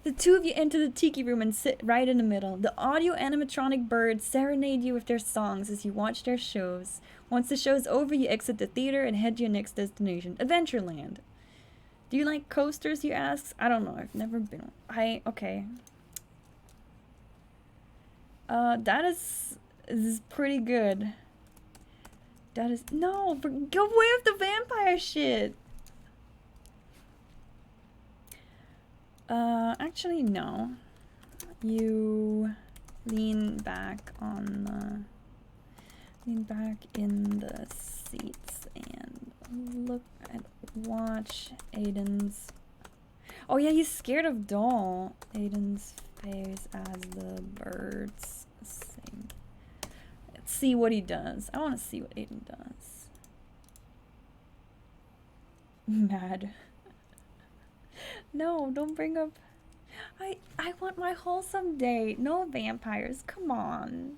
The two of you enter the tiki room and sit right in the middle. The audio animatronic birds serenade you with their songs as you watch their shows. Once the show's over, you exit the theater and head to your next destination, Adventureland. Do you like coasters, you ask? I don't know, I've never been one. Okay. This is pretty good. That is, no, go away with the vampire shit. Actually, no. You lean back in the seats and look and watch Aiden's. Oh yeah, he's scared of doll. Aiden's face as the birds sing. Let's see what he does. I want to see what Aiden does. Mad. No, don't bring up. I want my wholesome date. No vampires. Come on.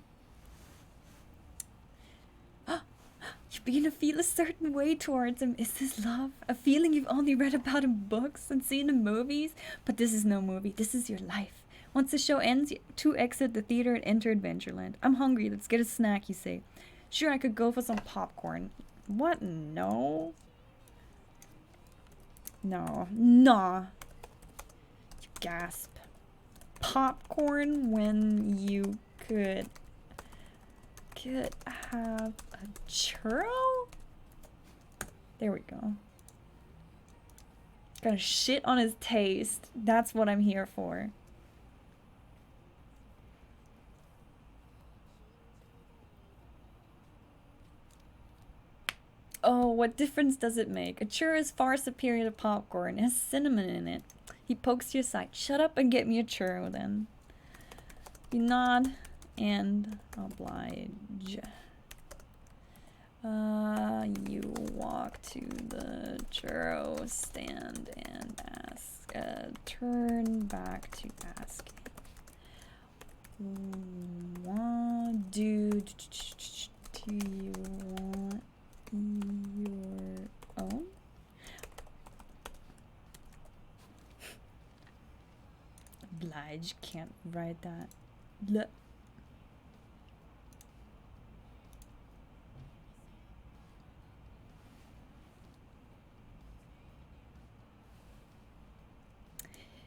You begin to feel a certain way towards him. Is this love? A feeling you've only read about in books and seen in movies? But this is no movie. This is your life. Once the show ends, you two exit the theater and enter Adventureland. I'm hungry. Let's get a snack, you say. Sure, I could go for some popcorn. What? No. No. Nah. You gasp. Popcorn when you could have a churro? There we go. Gonna shit on his taste. That's what I'm here for. Oh, what difference does it make? A churro is far superior to popcorn. It has cinnamon in it. He pokes you aside. Shut up and get me a churro then. You nod and oblige. You walk to the churro stand and ask. Turn back to asking. What do you want your own? Oblige, can't write that. Blech.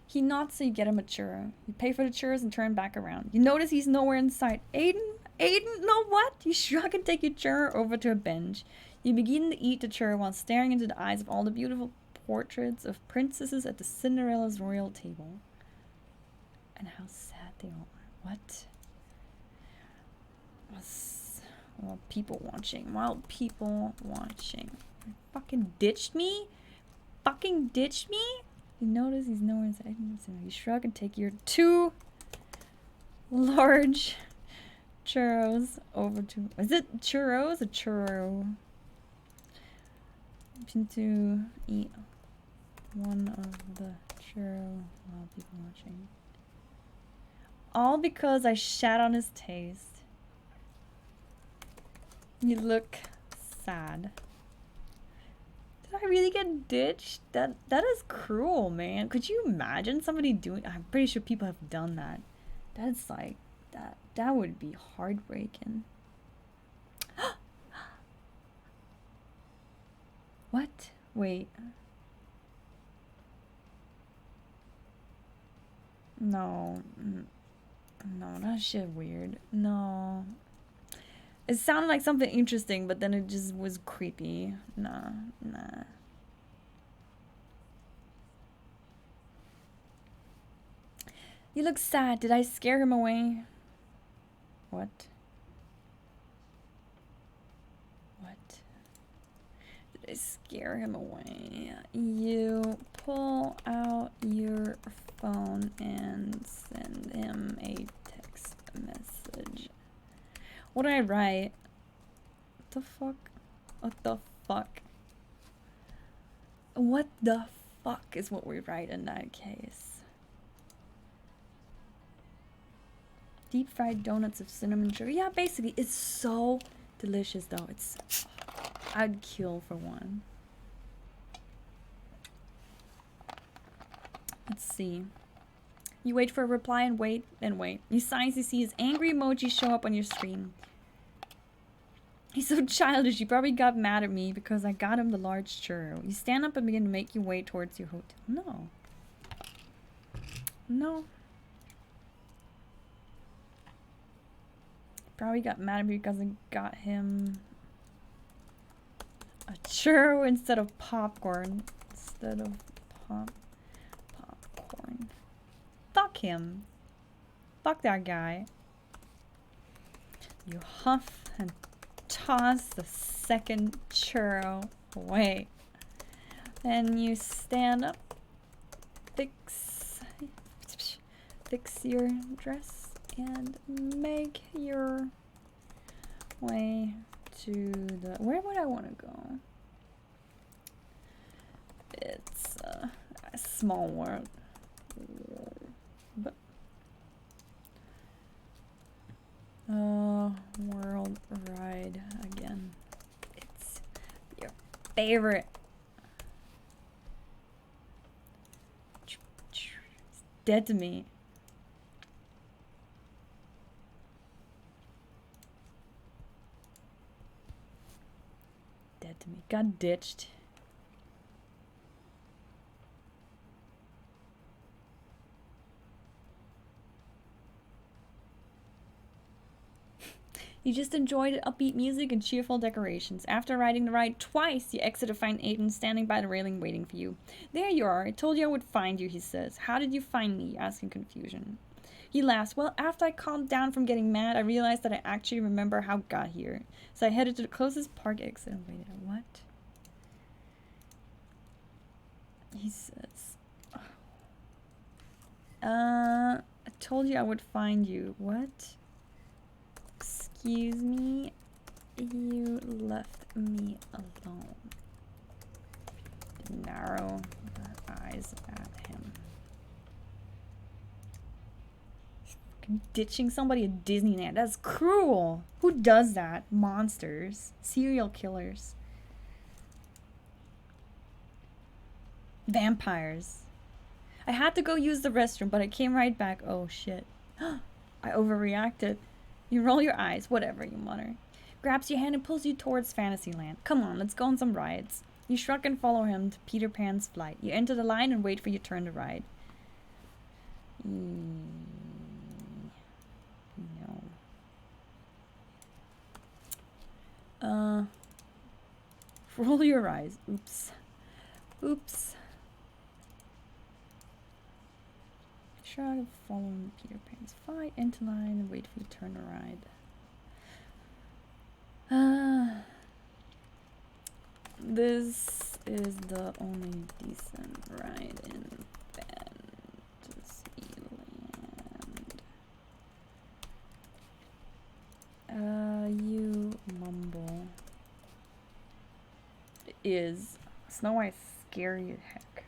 He nods so you get him a churro. You pay for the churros and turn back around. You notice he's nowhere in sight. Aiden? Aiden? No, what? You shrug and take your churro over to a bench. You begin to eat the churro while staring into the eyes of all the beautiful portraits of princesses at the Cinderella's royal table. And how sad they all are. What? Well, people watching. Wild people watching. You fucking ditched me? Fucking ditched me? You notice he's nowhere inside. You shrug and take your 2 large churros over to... Is it churros or churro? To eat one of the churro while people watching. All because I shat on his taste. You look sad. Did I really get ditched? That is cruel, man. Could you imagine somebody doing... I'm pretty sure people have done that. That's like... That would be heartbreaking. What? Wait. No. No, that shit weird. No. It sounded like something interesting, but then it just was creepy. Nah. You look sad. Did I scare him away? What? Did I scare him away? You pull out your phone and send him a text message. What do I write? What the fuck? What the fuck? What the fuck is what we write in that case? Deep fried donuts of cinnamon sugar. Yeah, basically, it's so delicious though. I'd kill for one. Let's see. You wait for a reply and wait and wait. You sigh as you see his angry emoji show up on your screen. He's so childish. He probably got mad at me because I got him the large churro. You stand up and begin to make your way towards your hotel. No. No. Probably got mad at me because I got him a churro instead of popcorn. Popcorn. Fuck him. Fuck that guy. You huff and toss the second churro away. Then you stand up, fix your dress, and make your way to the... Where would I want to go? It's a small world. But world ride again. It's your favorite. It's dead to me. Dead to me. Got ditched. You just enjoyed upbeat music and cheerful decorations. After riding the ride twice, you exit to find Aiden standing by the railing waiting for you. There you are. I told you I would find you, he says. How did you find me? You ask in confusion. He laughs. Well, after I calmed down from getting mad, I realized that I actually remember how I got here. So I headed to the closest park exit and waited. What? He says, I told you I would find you. What? Excuse me? You left me alone. Narrow her eyes at him. Fucking ditching somebody at Disneyland. That's cruel. Who does that? Monsters. Serial killers. Vampires. I had to go use the restroom, but I came right back. Oh shit. I overreacted. You roll your eyes. Whatever, you mutter. Grabs your hand and pulls you towards Fantasyland. Come on, let's go on some rides. You shrug and follow him to Peter Pan's flight. You enter the line and wait for your turn to ride. No. Roll your eyes. Oops. Oops. Shrug, follow Peter Pan's flight, enter line and wait for your turn to ride. This is the only decent ride in Fantasyland. You mumble. It is. Snow White's scary as heck.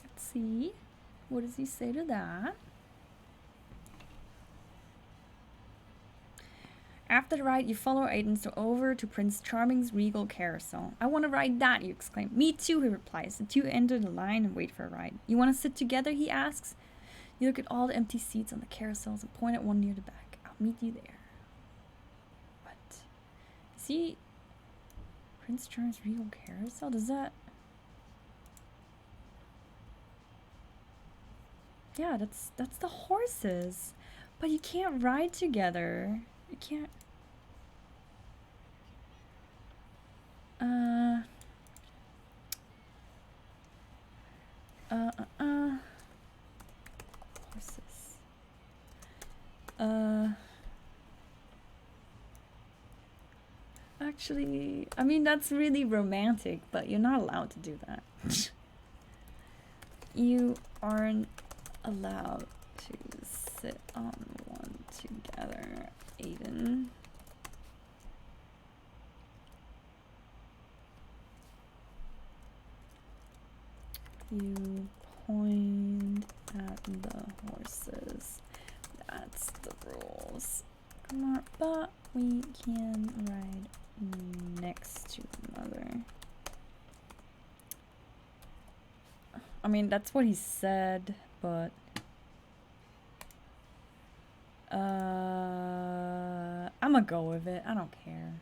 Let's see. What does he say to that? After the ride, you follow Aiden over to Prince Charming's regal carousel. I want to ride that, you exclaim. Me too, he replies. The two enter the line and wait for a ride. You want to sit together, he asks. You look at all the empty seats on the carousels and point at one near the back. I'll meet you there. What? See? Prince Charming's regal carousel? Does that... Yeah, that's the horses. But you can't ride together. You can't... Horses. Actually, I mean, that's really romantic, but you're not allowed to do that. You aren't allowed to sit on one together, Aiden. You point at the horses. That's the rules. Come on, but we can ride next to another. I mean, that's what he said, but I'm gonna go with it. I don't care.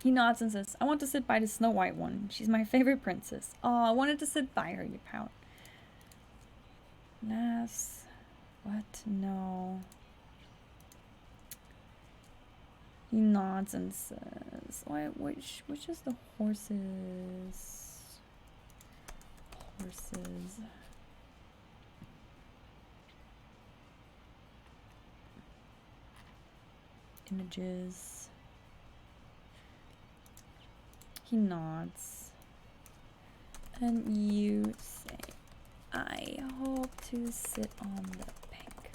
He nods and says, I want to sit by the Snow White one. She's my favorite princess. Oh, I wanted to sit by her, you pout. Nas. What? No. He nods and says, which is the horses? Horses. Images. He nods. And you say, I hope to sit on the pink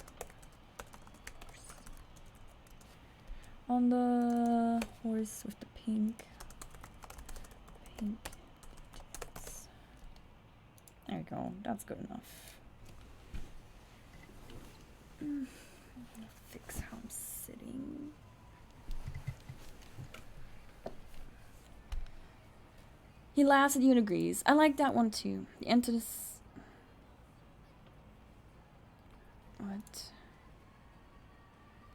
horse. On the horse with the pink details. There we go. That's good enough. I'm gonna fix how I'm sitting. He laughs at you and agrees. I like that one too. The enter this. What?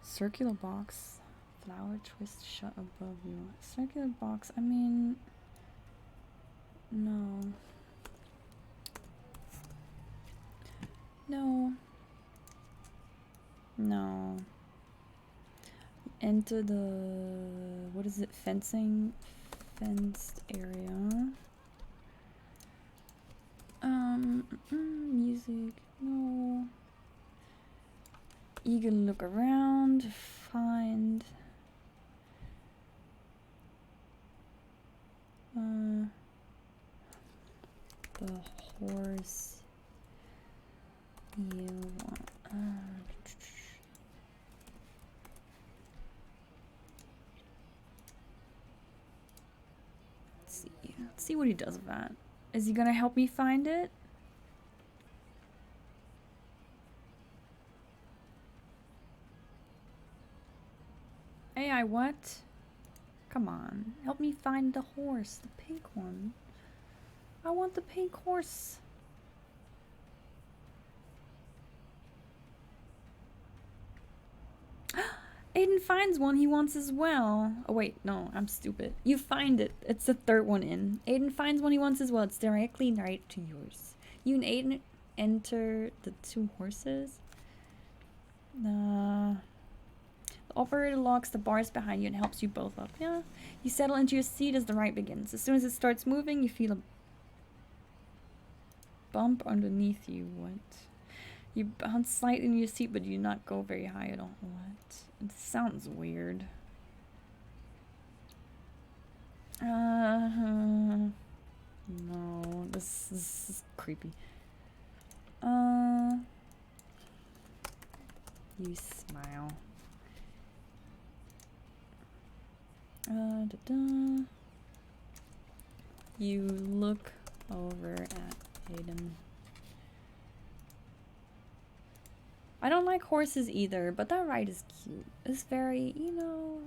Circular box. Flower twist shut above you. Circular box. I mean, no. No. No. Enter the, what is it? Fenced area. Music, no. You can look around, find. The horse you want. Let's see. Let's see what he does with that. Is he gonna help me find it? AI, what? Come on, help me find the horse, the pink one. I want the pink horse. Aiden finds one he wants as well. Oh wait, no, I'm stupid. You find it. It's the third one in. Aiden finds one he wants as well. It's directly right to yours. You and Aiden enter the two horses. The operator locks the bars behind you and helps you both up. Yeah. You settle into your seat as the ride begins. As soon as it starts moving, you feel a bump underneath you. What? You bounce slightly in your seat, but you do not go very high at all. What? It sounds weird. No, this is creepy. You smile. You look over at Aiden. I don't like horses either, but that ride is cute. It's very, you know,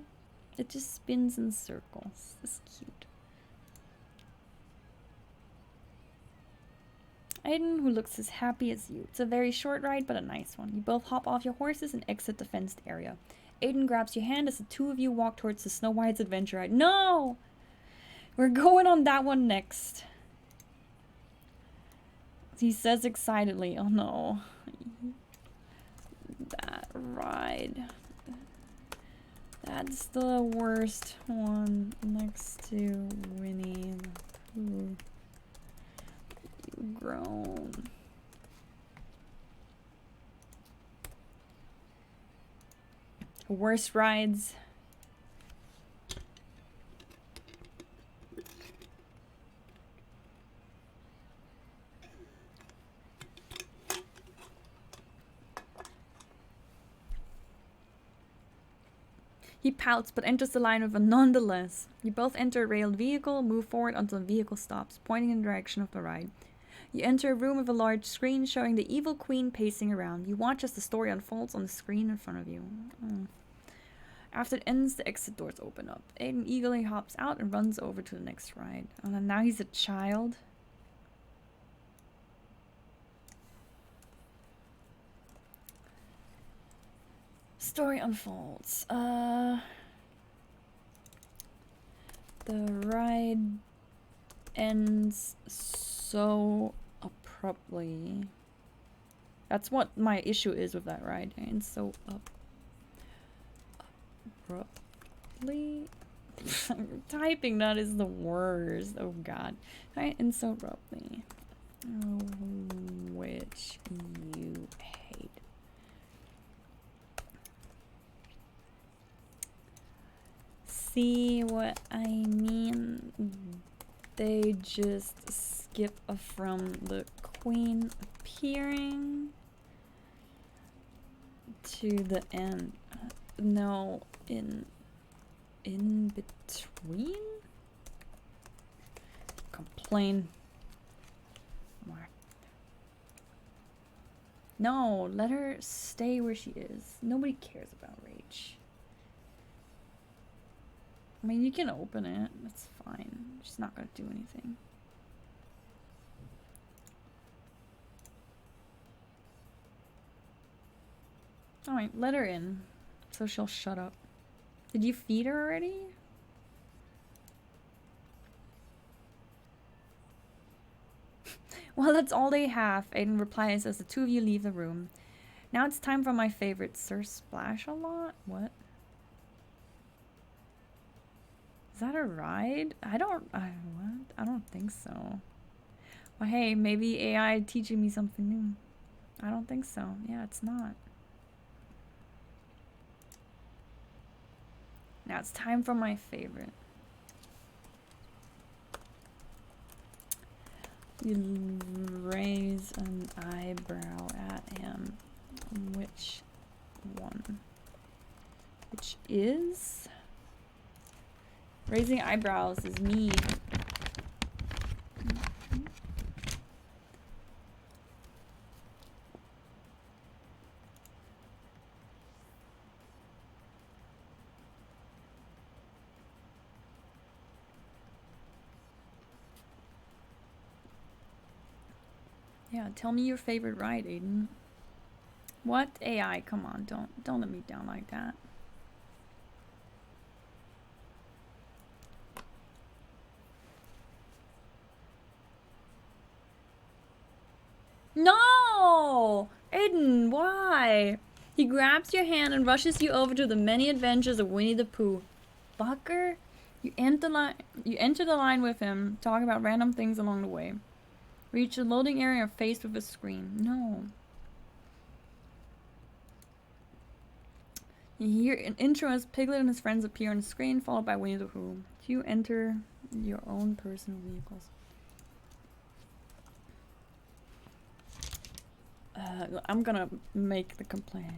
it just spins in circles. It's cute. Aiden, who looks as happy as you. It's a very short ride, but a nice one. You both hop off your horses and exit the fenced area. Aiden grabs your hand as the two of you walk towards the Snow White's adventure ride. No! We're going on that one next. He says excitedly. Oh no. That ride. That's the worst one next to Winnie the Pooh. You've grown. Worst rides. He pouts, but enters the line with a nonetheless. You both enter a railed vehicle, move forward until the vehicle stops, pointing in the direction of the ride. You enter a room with a large screen showing the evil queen pacing around. You watch as the story unfolds on the screen in front of you. After it ends, the exit doors open up. Aiden eagerly hops out and runs over to the next ride. Oh, and now he's a child. Story unfolds. The ride ends so abruptly. That's what my issue is with that ride. It ends so abruptly. Typing that is the worst. Oh god. Right, and so abruptly. Which you hate. See what I mean? They just skip from the queen appearing to the end. No, in between? Complain. More. No, let her stay where she is. Nobody cares about Rach. I mean, you can open it. That's fine. She's not gonna do anything. Alright, let her in. So she'll shut up. Did you feed her already? Well, that's all they have, Aiden replies as the two of you leave the room. Now it's time for my favorite, Sir Splash-A-Lot? What? Is that a ride? What? I don't think so. Well, hey, maybe AI teaching me something new. I don't think so. Yeah, it's not. Now it's time for my favorite. You raise an eyebrow at him. Which one? Which is? Raising eyebrows is me. Yeah, tell me your favorite ride, Aiden. What? AI, come on, don't let me down like that. No! Aiden, why? He grabs your hand and rushes you over to the many adventures of Winnie the Pooh. Fucker, you enter the line with him, talk about random things along the way. Reach the loading area and faced with a screen. No. You hear an intro as Piglet and his friends appear on the screen, followed by Winnie the Pooh. You enter your own personal vehicles. I'm gonna make the complaint.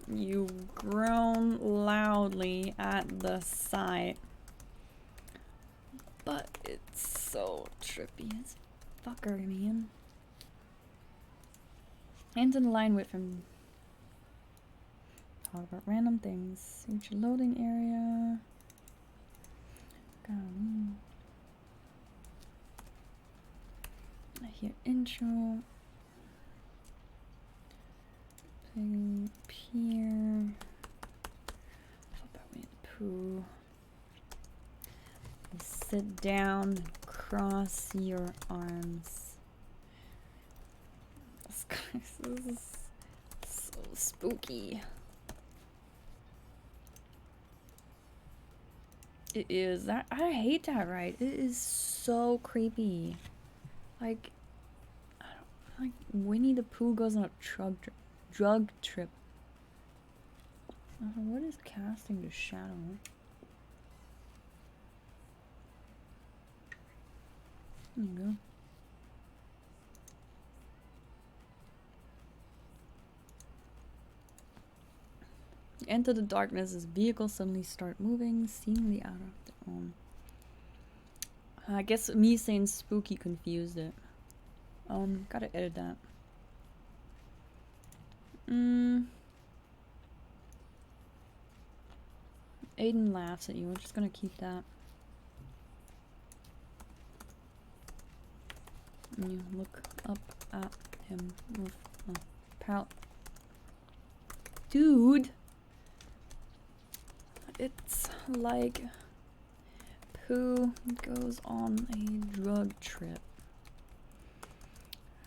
You groan loudly at the sight. But it's so trippy as fucker, man. Enter the line with him. Talk about random things. Reach your loading area. I hear intro. Pier. How about Winnie the Pooh? Sit down, cross your arms. This is so spooky. It is. I hate that ride. It is so creepy. Like, I don't like Winnie the Pooh goes on a drug trip. What is casting the shadow? There you go. You enter the darkness as vehicles suddenly start moving, seemingly out of their own. I guess me saying spooky confused it. Gotta edit that. Aiden laughs at you. We're just gonna keep that. And you look up at him with a pout. Dude! It's like Pooh goes on a drug trip.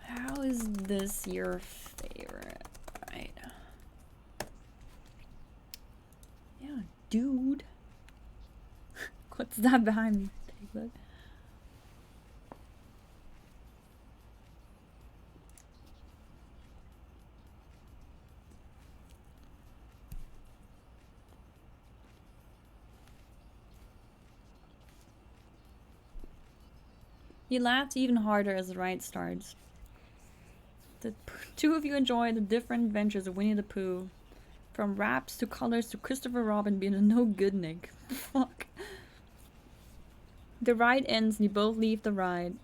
How is this your favorite? Right. Yeah, dude. What's that behind me, Piglet? He laughs even harder as the ride starts. The two of you enjoy the different adventures of Winnie the Pooh. From raps to colors to Christopher Robin being a no-good Nick. Fuck. The ride ends and you both leave the ride.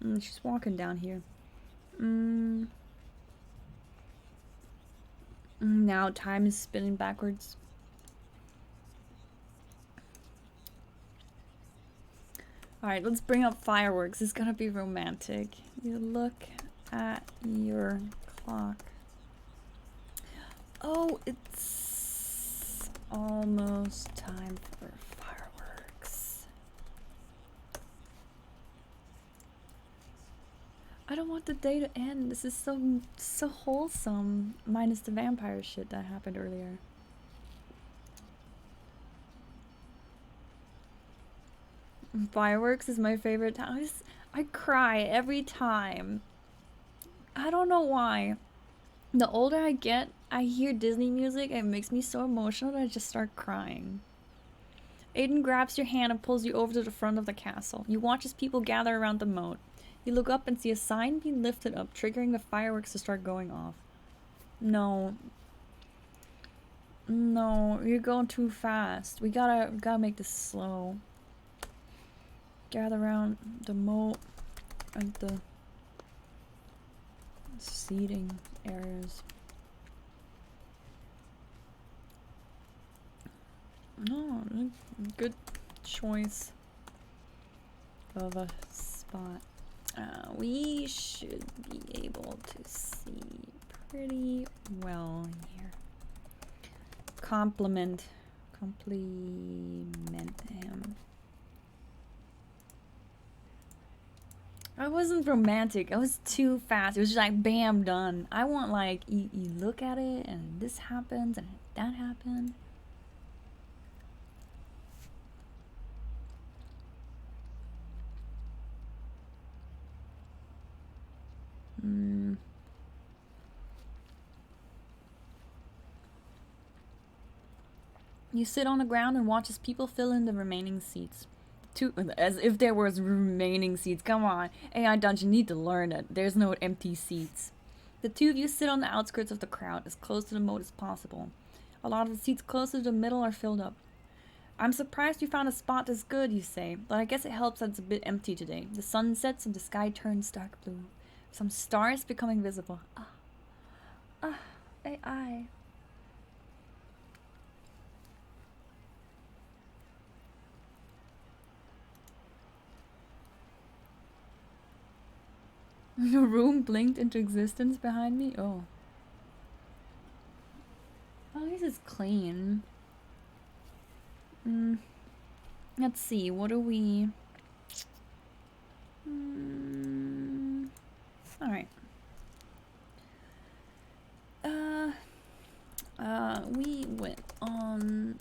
She's walking down here. Now time is spinning backwards. Alright, let's bring up fireworks. It's gonna be romantic. You look at your clock. Oh, it's almost time for fireworks. I don't want the day to end. This is so wholesome. Minus the vampire shit that happened earlier. Fireworks is my favorite time. I cry every time. I don't know why. The older I get, I hear Disney music and it makes me so emotional that I just start crying. Aiden grabs your hand and pulls you over to the front of the castle. You watch as people gather around the moat. You look up and see a sign being lifted up, triggering the fireworks to start going off. No. No, you're going too fast. We gotta make this slow. Gather around the moat and the seating areas. No, good choice of a spot. We should be able to see pretty well here. Compliment him. I wasn't romantic. I was too fast. It was just like bam, done. I want like you look at it and this happens and that happened. You sit on the ground and watch as people fill in the remaining seats. As if there was remaining seats. Come on. AIDungeon, you need to learn it. There's no empty seats. The two of you sit on the outskirts of the crowd, as close to the moat as possible. A lot of the seats closer to the middle are filled up. I'm surprised you found a spot this good, you say, but I guess it helps that it's a bit empty today. The sun sets and the sky turns dark blue. Some stars becoming visible. AI. The room blinked into existence behind me. Oh. Oh, this is clean. Let's see. What do we? All right. We went on.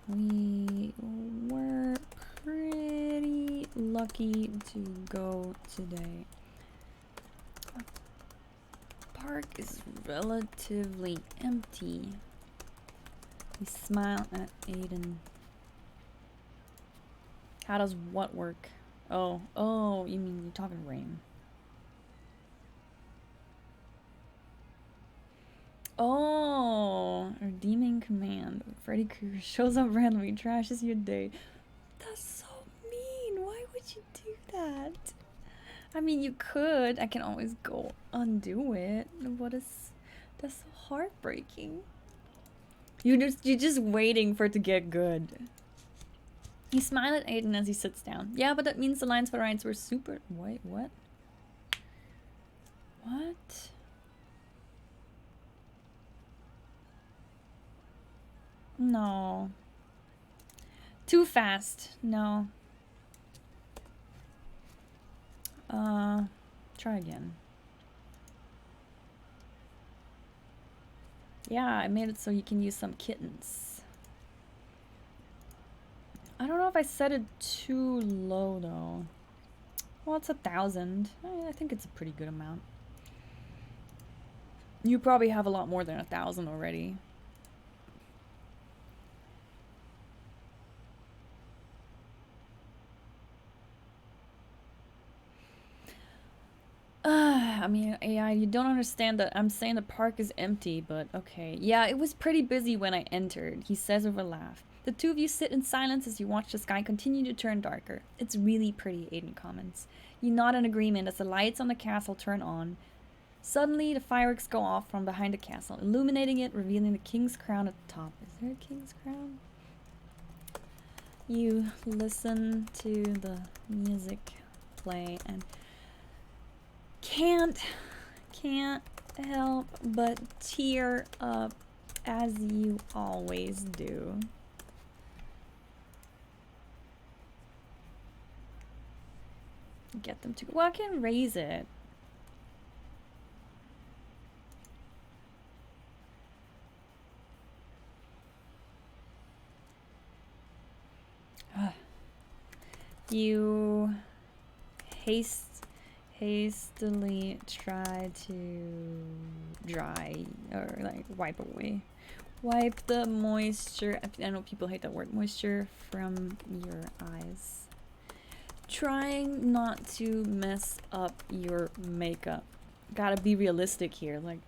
We were pretty lucky to go today. Park is relatively empty. We smile at Aiden. How does what work? Oh, you mean you're talking rain. Oh, redeeming command. Freddy Krueger shows up randomly, trashes your day. That's so mean. Why would you do that? I mean, you could. I can always go undo it. That's so heartbreaking. You're just waiting for it to get good. You smile at Aiden as he sits down. Yeah, but that means the lines for rights were super. Wait, what? What? No. Too fast. No. Try again. Yeah, I made it so you can use some kittens. I don't know if I set it too low though. Well, it's 1,000. I think it's a pretty good amount. You probably have a lot more than 1,000 already. I mean, AI, you don't understand that I'm saying the park is empty, but okay. Yeah, it was pretty busy when I entered, he says with a laugh. The two of you sit in silence as you watch the sky continue to turn darker. It's really pretty, Aiden comments. You nod in agreement as the lights on the castle turn on. Suddenly, the fireworks go off from behind the castle, illuminating it, revealing the king's crown at the top. Is there a king's crown? You listen to the music play and can't help but tear up as you always do. Get them to. Well, I can raise it. You hastily try to dry or like wipe away. Wipe the moisture. I know people hate that word. Moisture from your eyes. Trying not to mess up your makeup. Gotta be realistic here. Like,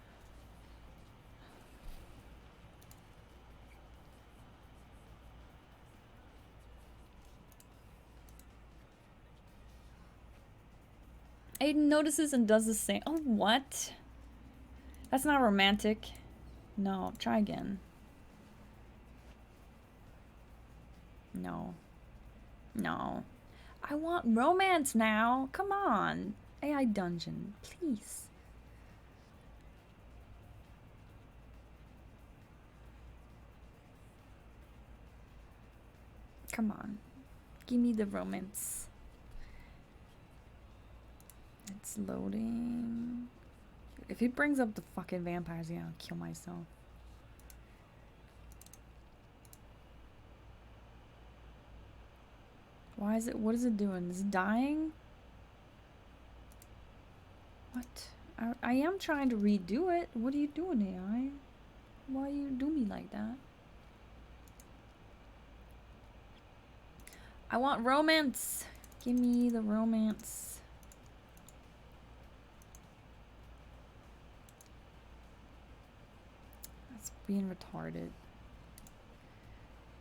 Aiden notices and does the same. Oh, what? That's not romantic. No, try again. No. No. I want romance now. Come on. AIDungeon, please. Come on. Give me the romance. It's loading. If he brings up the fucking vampires, yeah, I'll kill myself. Why is it? What is it doing? Is it dying? What? I am trying to redo it. What are you doing, AI? Why you do me like that? I want romance. Give me the romance. That's being retarded.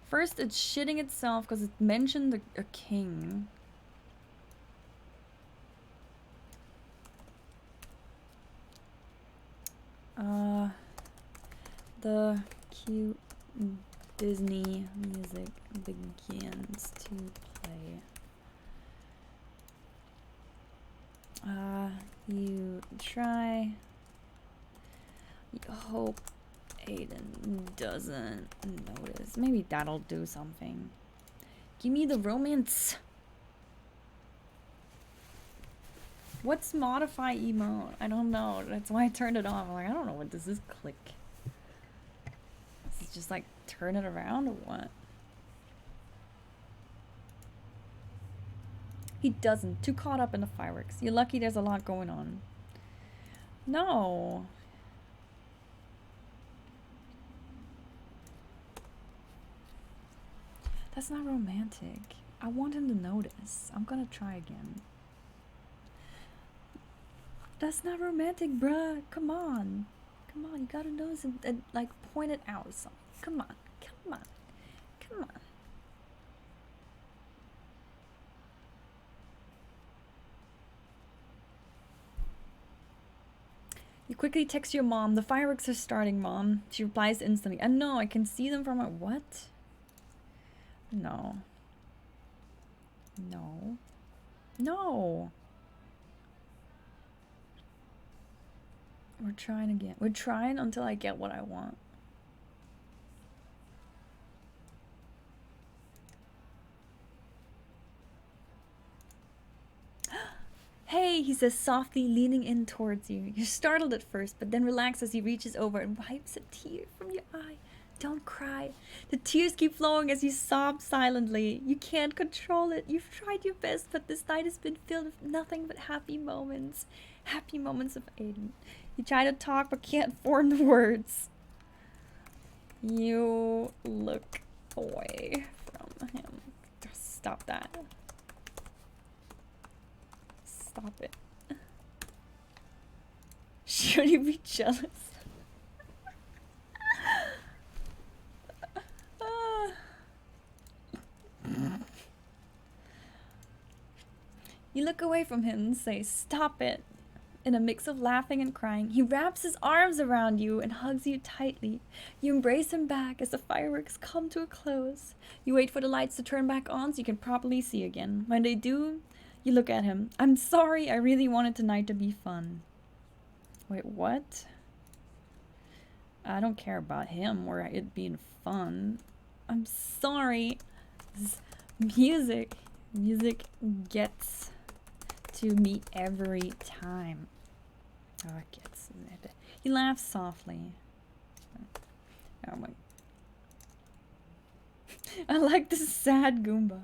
First, it's shitting itself because it mentioned a king. The cute Disney music begins to play. You try. You hope Aiden doesn't notice. Maybe that'll do something. Give me the romance. What's modify emote? I don't know. That's why I turned it off. I'm like, I don't know what does this click. Is it just like turn it around or what? He doesn't. Too caught up in the fireworks. You're lucky there's a lot going on. No. That's not romantic. I want him to notice. I'm gonna try again. That's not romantic, bruh. Come on. Come on, you gotta notice and like point it out or something. Come on. Come on. Come on. You quickly text your mom. The fireworks are starting, Mom. She replies instantly. And no, I can see them from my what? No. No. No. We're trying again. We're trying until I get what I want. Hey, he says softly, leaning in towards you. You're startled at first, but then relax as he reaches over and wipes a tear from your eye. Don't cry. The tears keep flowing as you sob silently. You can't control it. You've tried your best, but this night has been filled with nothing but happy moments. Happy moments of Aiden. You try to talk but can't form the words. You look away from him. Stop that. Stop it. Should you be jealous? You look away from him and say, "Stop it." In a mix of laughing and crying, he wraps his arms around you and hugs you tightly. You embrace him back as the fireworks come to a close. You wait for the lights to turn back on so you can properly see again. When they do, you look at him. "I'm sorry, I really wanted tonight to be fun." Wait, what? I don't care about him or it being fun. I'm sorry. This music gets to me every time. Oh, it gets it. He laughs softly. Oh my. I like this sad Goomba.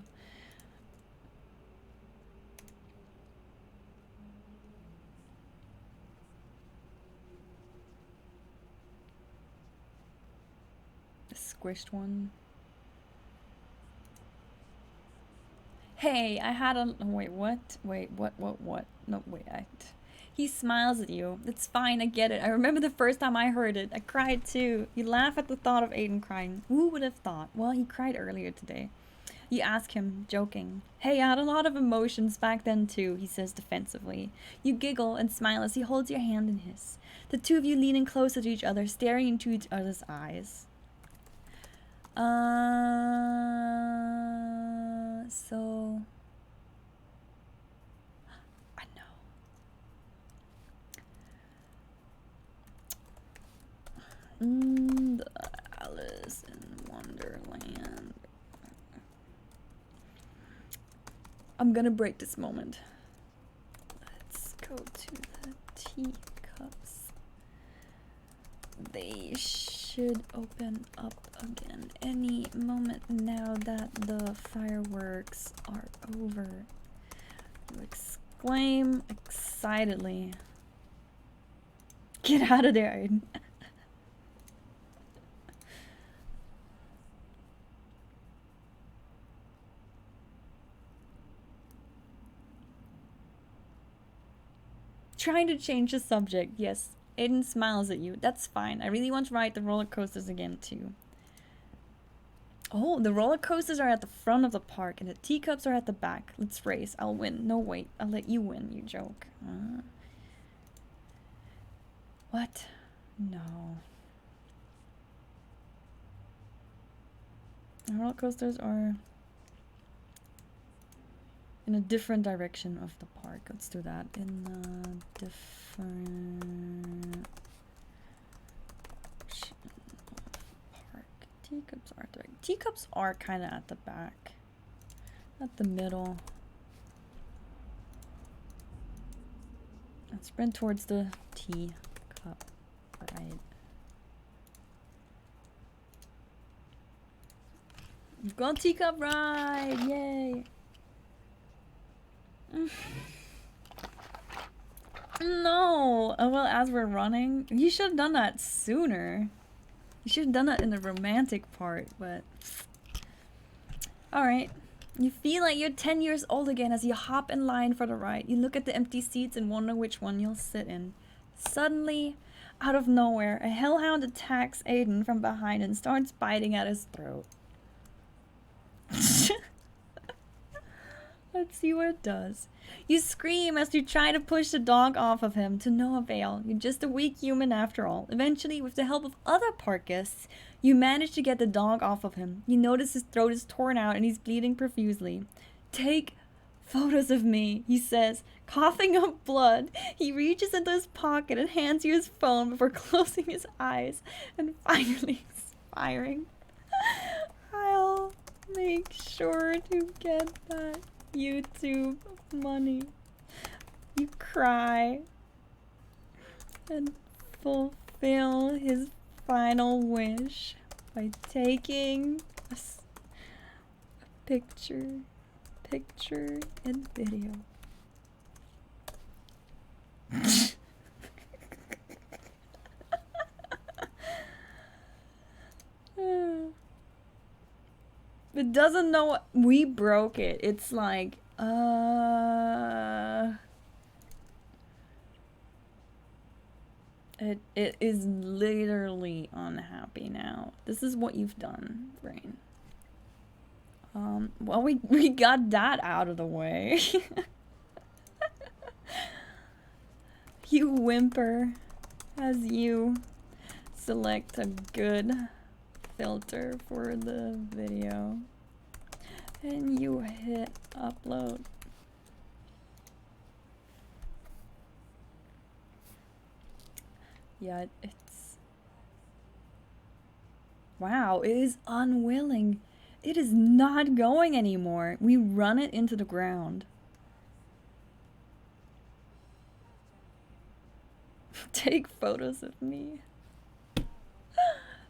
squished one. Hey, I had a... Wait, what? Wait, what? No, wait, He smiles at you. It's fine, I get it. I remember the first time I heard it. I cried too. You laugh at the thought of Aiden crying. Who would have thought? Well, he cried earlier today. You ask him, joking. Hey, I had a lot of emotions back then too, he says defensively. You giggle and smile as he holds your hand in his. The two of you leaning closer to each other, staring into each other's eyes. So... I know. The Alice in Wonderland. I'm gonna break this moment. Let's go to the teacups. They should open up again any moment now that the fireworks are over. You exclaim excitedly. Get out of there, Aiden. Trying to change the subject, yes. Aiden smiles at you. That's fine. I really want to ride the roller coasters again, too. Oh, the roller coasters are at the front of the park, and the teacups are at the back. Let's race. I'll win. No, wait. I'll let you win, you joke. What? No. The roller coasters are in a different direction of the park. Let's do that. In a different park. Teacups are direct. Teacups are kind of at the back, at the middle. Let's sprint towards the teacup, right? We've got teacup ride! Yay! No! Oh, well, as we're running, you should have done that sooner. You should have done that in the romantic part, but... Alright. You feel like you're 10 years old again as you hop in line for the ride. You look at the empty seats and wonder which one you'll sit in. Suddenly, out of nowhere, a hellhound attacks Aiden from behind and starts biting at his throat. Let's see what it does. You scream as you try to push the dog off of him, to no avail. You're just a weak human after all. Eventually, with the help of other park guests, you manage to get the dog off of him. You notice his throat is torn out and he's bleeding profusely. Take photos of me, he says, coughing up blood. He reaches into his pocket and hands you his phone before closing his eyes and finally expiring. I'll make sure to get that YouTube money. You cry and fulfill his final wish by taking a picture and video. It doesn't know we broke it. It's like, It is literally unhappy now. This is what you've done, brain. Well, we got that out of the way. You whimper as you select a good filter for the video. And you hit upload. Yeah, it's... Wow, it is unwilling. It is not going anymore. We run it into the ground. Take photos of me.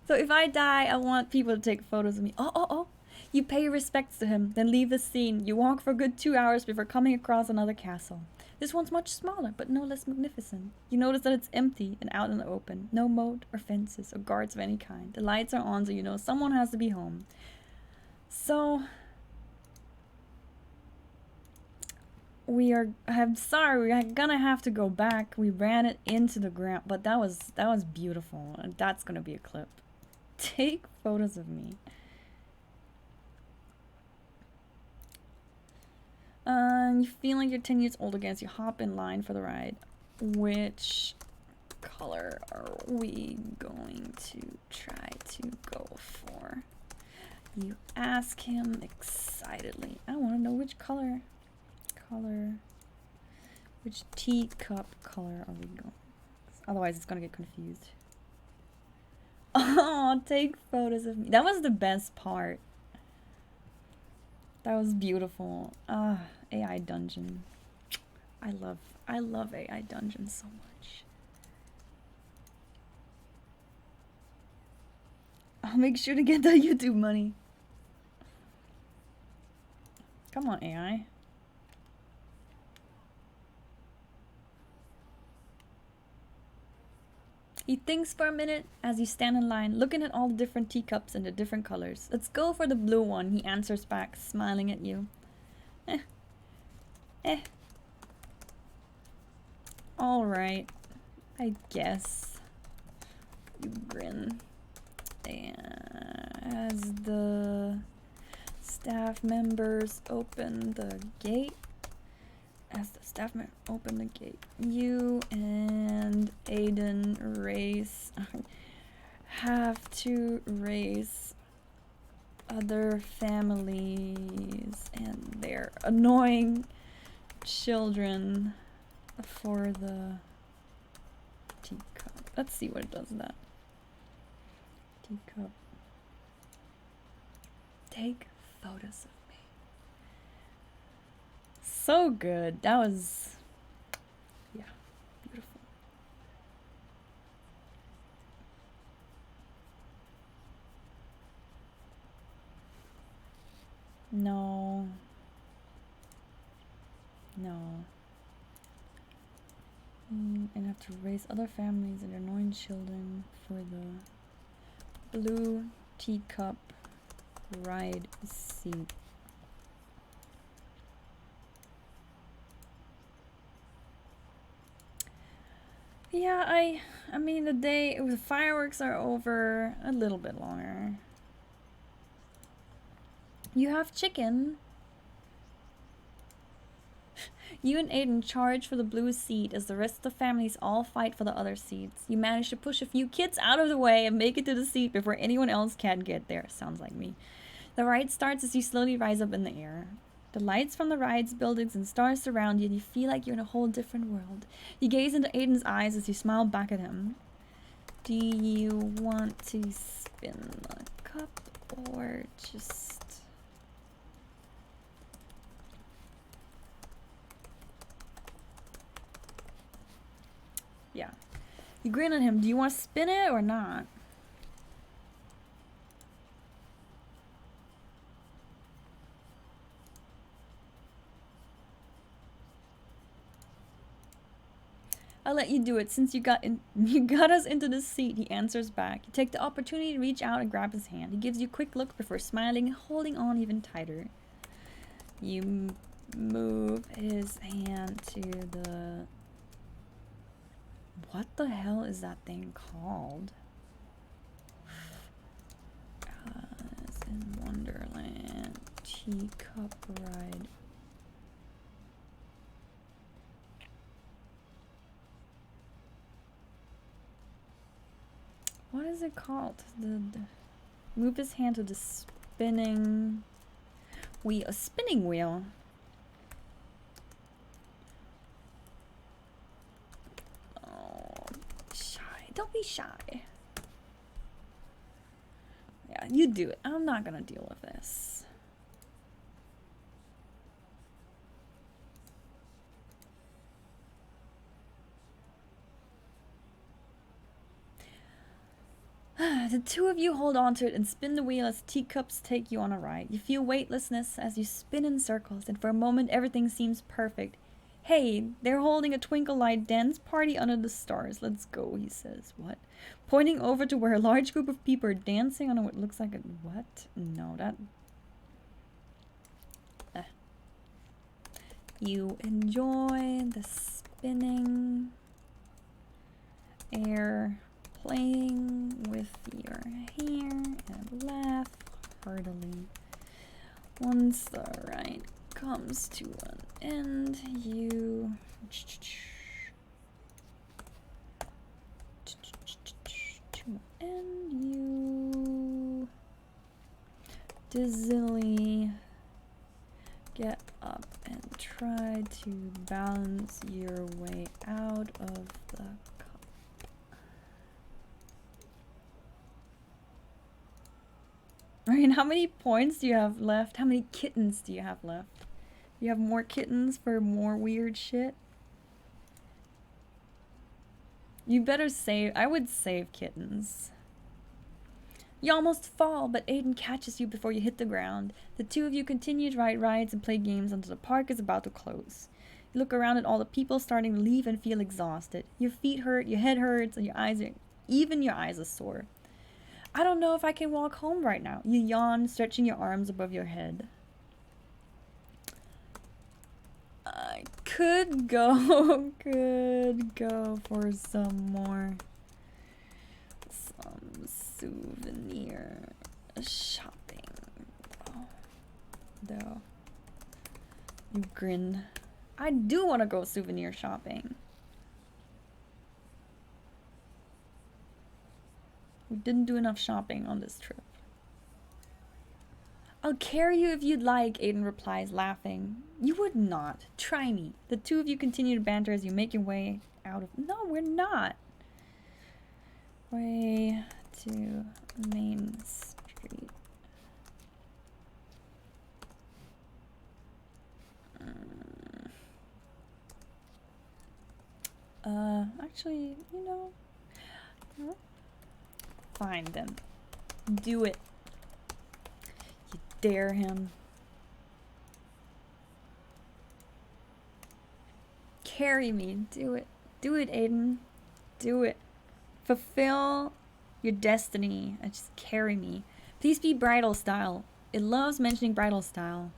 So if I die, I want people to take photos of me. Oh. You pay your respects to him, then leave the scene. You walk for a good 2 hours before coming across another castle. This one's much smaller, but no less magnificent. You notice that it's empty and out in the open. No moat or fences or guards of any kind. The lights are on, so you know someone has to be home. So I'm sorry, we're gonna have to go back. We ran it into the ground, but that was beautiful, and that's gonna be a clip. Take photos of me. You feel like you're 10 years old again, so you hop in line for the ride. Which color are we going to try to go for? You ask him excitedly. I want to know which color. Which teacup color are we going? Otherwise, it's going to get confused. Oh, take photos of me. That was the best part. That was beautiful. AIDungeon. I love AIDungeon so much. I'll make sure to get that YouTube money. Come on, AI. He thinks for a minute as you stand in line, looking at all the different teacups and the different colors. Let's go for the blue one, he answers back, smiling at you. Alright, I guess. You grin. And as the staff members open the gate, you and Aiden have to race other families and their annoying children for the teacup. Let's see what it does that. Teacup. Take photos of me. So good. That was, yeah, beautiful. No. And have to raise other families and annoying children for the blue teacup ride seat. Yeah, I mean the fireworks are over a little bit longer. You have chicken. You and Aiden charge for the blue seat as the rest of the families all fight for the other seats. You manage to push a few kids out of the way and make it to the seat before anyone else can get there. Sounds like me. The ride starts as you slowly rise up in the air. The lights from the rides, buildings, and stars surround you, and you feel like you're in a whole different world. You gaze into Aiden's eyes as you smile back at him. Do you want to spin the cup or just... Yeah. You grin at him. Do you want to spin it or not? I'll let you do it since you got us into the seat, he answers back. You take the opportunity to reach out and grab his hand. He gives you a quick look before smiling and holding on even tighter. You move his hand to the... What the hell is that thing called? Alice in Wonderland teacup ride. What is it called? Move his hand to the spinning wheel. A spinning wheel. Oh, shy. Don't be shy. Yeah, you do it. I'm not gonna deal with this. The two of you hold on to it and spin the wheel as teacups take you on a ride. You feel weightlessness as you spin in circles, and for a moment everything seems perfect. Hey, they're holding a twinkle light dance party under the stars. Let's go, he says. What? Pointing over to where a large group of people are dancing on what looks like a... What? No, that... You enjoy the spinning air, playing with your hair, and laugh heartily. Once the ride comes to an end, you... And you dizzily get up and try to balance your way out of the cup. Right, how many points do you have left? How many kittens do you have left? You have more kittens for more weird shit? You better save. I would save kittens. You almost fall, but Aiden catches you before you hit the ground. The two of you continue to ride rides and play games until the park is about to close. You look around at all the people starting to leave and feel exhausted. Your feet hurt, your head hurts, and even your eyes are sore. I don't know if I can walk home right now. You yawn, stretching your arms above your head. I could go for some more. Some souvenir shopping. Though. You grin. I do want to go souvenir shopping. We didn't do enough shopping on this trip. I'll carry you if you'd like, Aiden replies, laughing. You would not. Try me. The two of you continue to banter as you make your way out of... No, we're not. Way to Main Street. Actually, you know... Fine, then. Do it. You dare him. Carry me. Do it. Do it, Aiden. Do it. Fulfill your destiny and just carry me. Please be bridal style. It loves mentioning bridal style.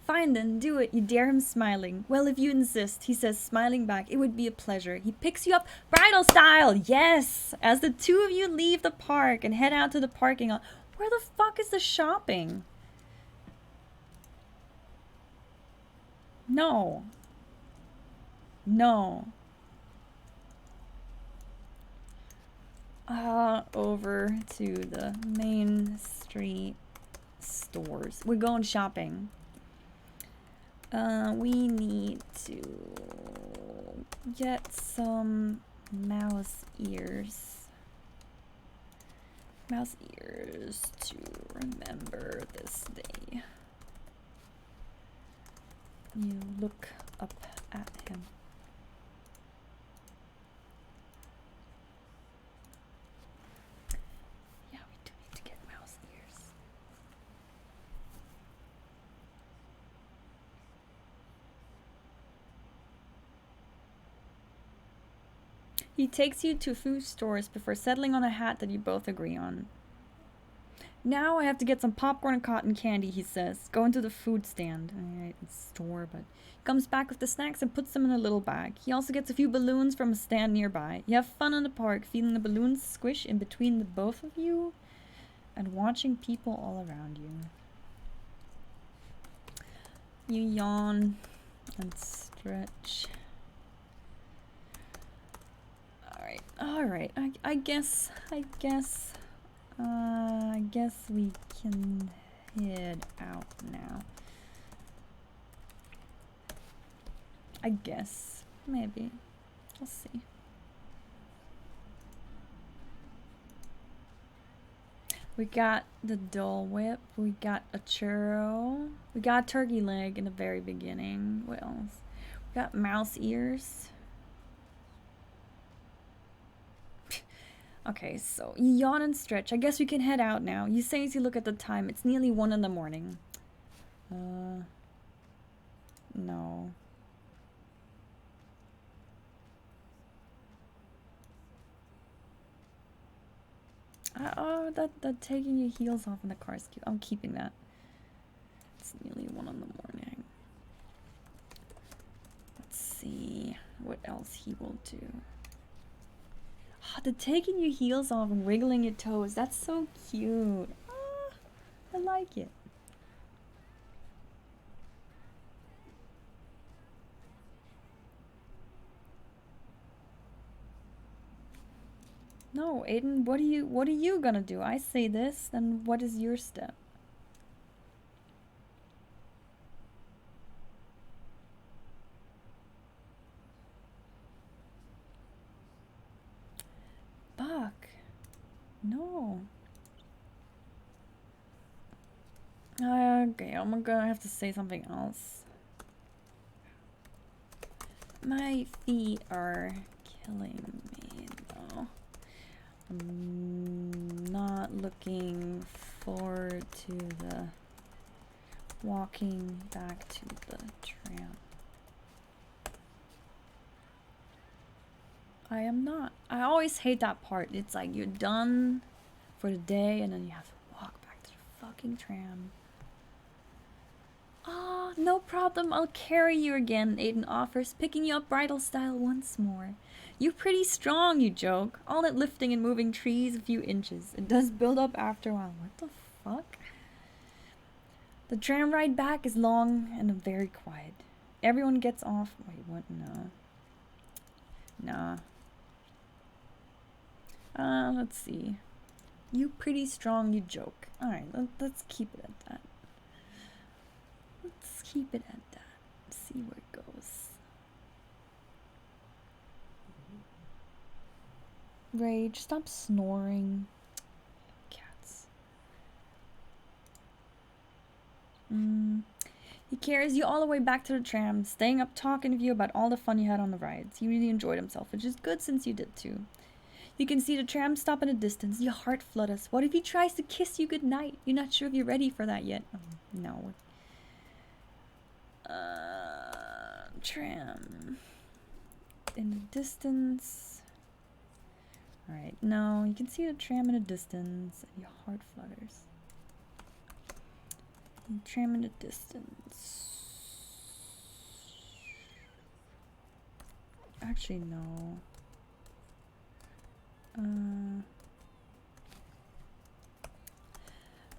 Fine then, do it. You dare him, smiling. Well, if you insist, he says, smiling back. It would be a pleasure. He picks you up bridal style. Yes! As the two of you leave the park and head out to the parking lot. Where the fuck is the shopping? No. No. Over to the Main Street stores. We're going shopping. We need to get some mouse ears. Mouse ears to remember this day. You look up at him. Yeah, we do need to get mouse ears. He takes you to food stores before settling on a hat that you both agree on. Now I have to get some popcorn and cotton candy, he says. Go into the food stand. Alright, store, but... He comes back with the snacks and puts them in a little bag. He also gets a few balloons from a stand nearby. You have fun in the park, feeling the balloons squish in between the both of you and watching people all around you. You yawn and stretch. Alright, I guess we can head out now. I guess. Maybe. We'll see. We got the Dole Whip. We got a churro. We got turkey leg in the very beginning. What else? We got mouse ears. Okay, so you yawn and stretch. I guess we can head out now. You say as you look at the time. It's nearly 1 in the morning. No. Oh, that taking your heels off in the car is cute. I'm keeping that. It's nearly 1 in the morning. Let's see what else he will do. Oh, the taking your heels off and wiggling your toes. That's so cute. Oh, I like it. No, Aiden, what are you gonna do? I say this, then what is your step? Buck. No. Okay, I'm gonna have to say something else. My feet are killing me, though. I'm not looking forward to the walking back to the tram. I am not. I always hate that part. It's like you're done for the day and then you have to walk back to the fucking tram. Ah, no problem. I'll carry you again, Aiden offers, picking you up bridal style once more. You're pretty strong, you joke. All that lifting and moving trees a few inches. It does build up after a while. What the fuck? The tram ride back is long and very quiet. Everyone gets off. Wait, what? No. Nah. Let's see. You pretty strong, you joke. Alright, let's keep it at that. Let's keep it at that. See where it goes. Rage, stop snoring. Cats. He carries you all the way back to the tram, staying up talking to you about all the fun you had on the rides. He really enjoyed himself, which is good since you did too. You can see the tram stop in the distance. Your heart flutters. What if he tries to kiss you goodnight? You're not sure if you're ready for that yet. Oh, no. Tram. In the distance. Alright, no, you can see the tram in the distance and your heart flutters. And tram in the distance. Actually, no.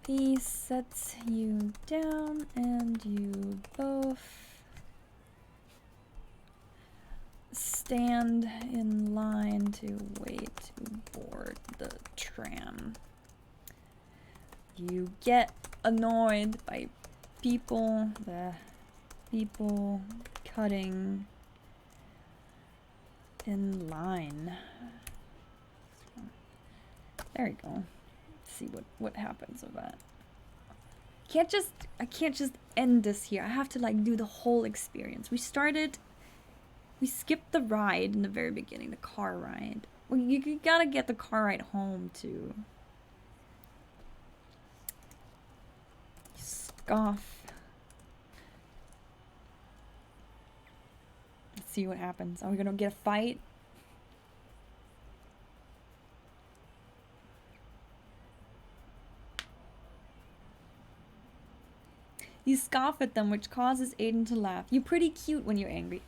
He sets you down and you both stand in line to wait to board the tram. You get annoyed by people cutting in line. There we go. Let's see what happens with that. I can't just end this here. I have to like do the whole experience. We skipped the ride in the very beginning, the car ride. Well, you gotta get the car ride home too. Scoff. Let's see what happens. Are we gonna get a fight? You scoff at them, which causes Aiden to laugh. You're pretty cute when you're angry.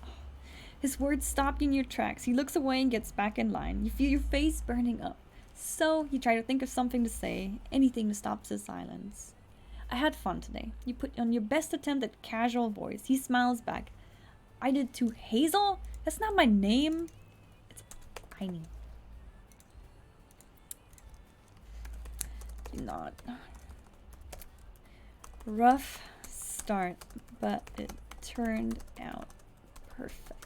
His words stop you in your tracks. He looks away and gets back in line. You feel your face burning up. So, you try to think of something to say, anything to stop the silence. I had fun today. You put on your best attempt at casual voice. He smiles back. I did too. Hazel? That's not my name. It's Tiny. Do not. Rough start, but it turned out perfect.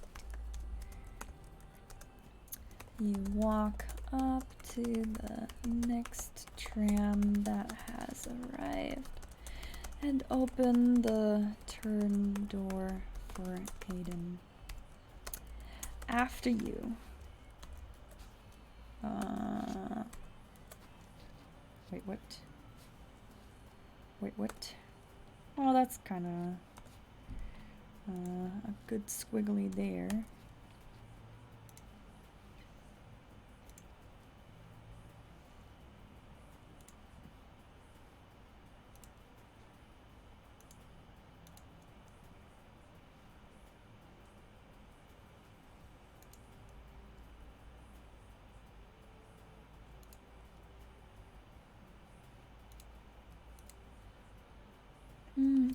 You walk up to the next tram that has arrived and open the turn door for Aiden. After you. Wait, what? Wait, what? Oh, that's kind of a good squiggly there.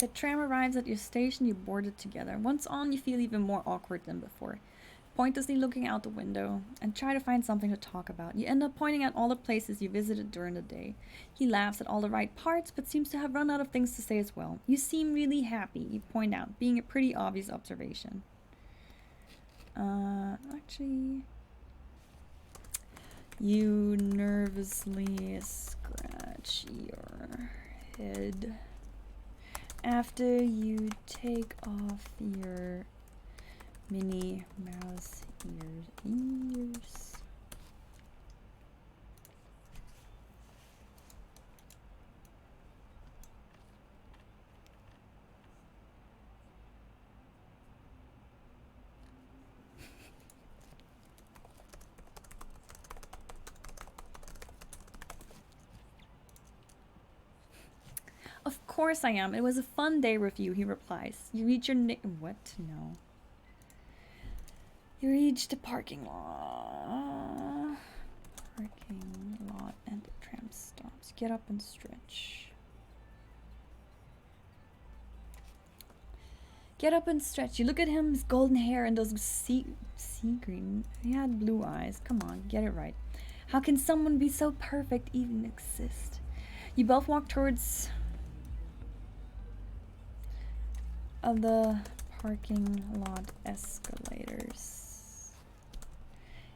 The tram arrives at your station, you board it together. Once on, you feel even more awkward than before. Pointlessly looking out the window and try to find something to talk about. You end up pointing at all the places you visited during the day. He laughs at all the right parts, but seems to have run out of things to say as well. You seem really happy, you point out, being a pretty obvious observation. Actually... You nervously scratch your head after you take off your Minnie Mouse ears. Of course I am. It was a fun day with you, he replies. You reach your what? No. You reach the parking lot. And the tram stops. Get up and stretch. Get up and stretch. You look at him, his golden hair and those sea green. He had blue eyes. Come on, get it right. How can someone be so perfect even exist? You both walk towards the parking lot escalators.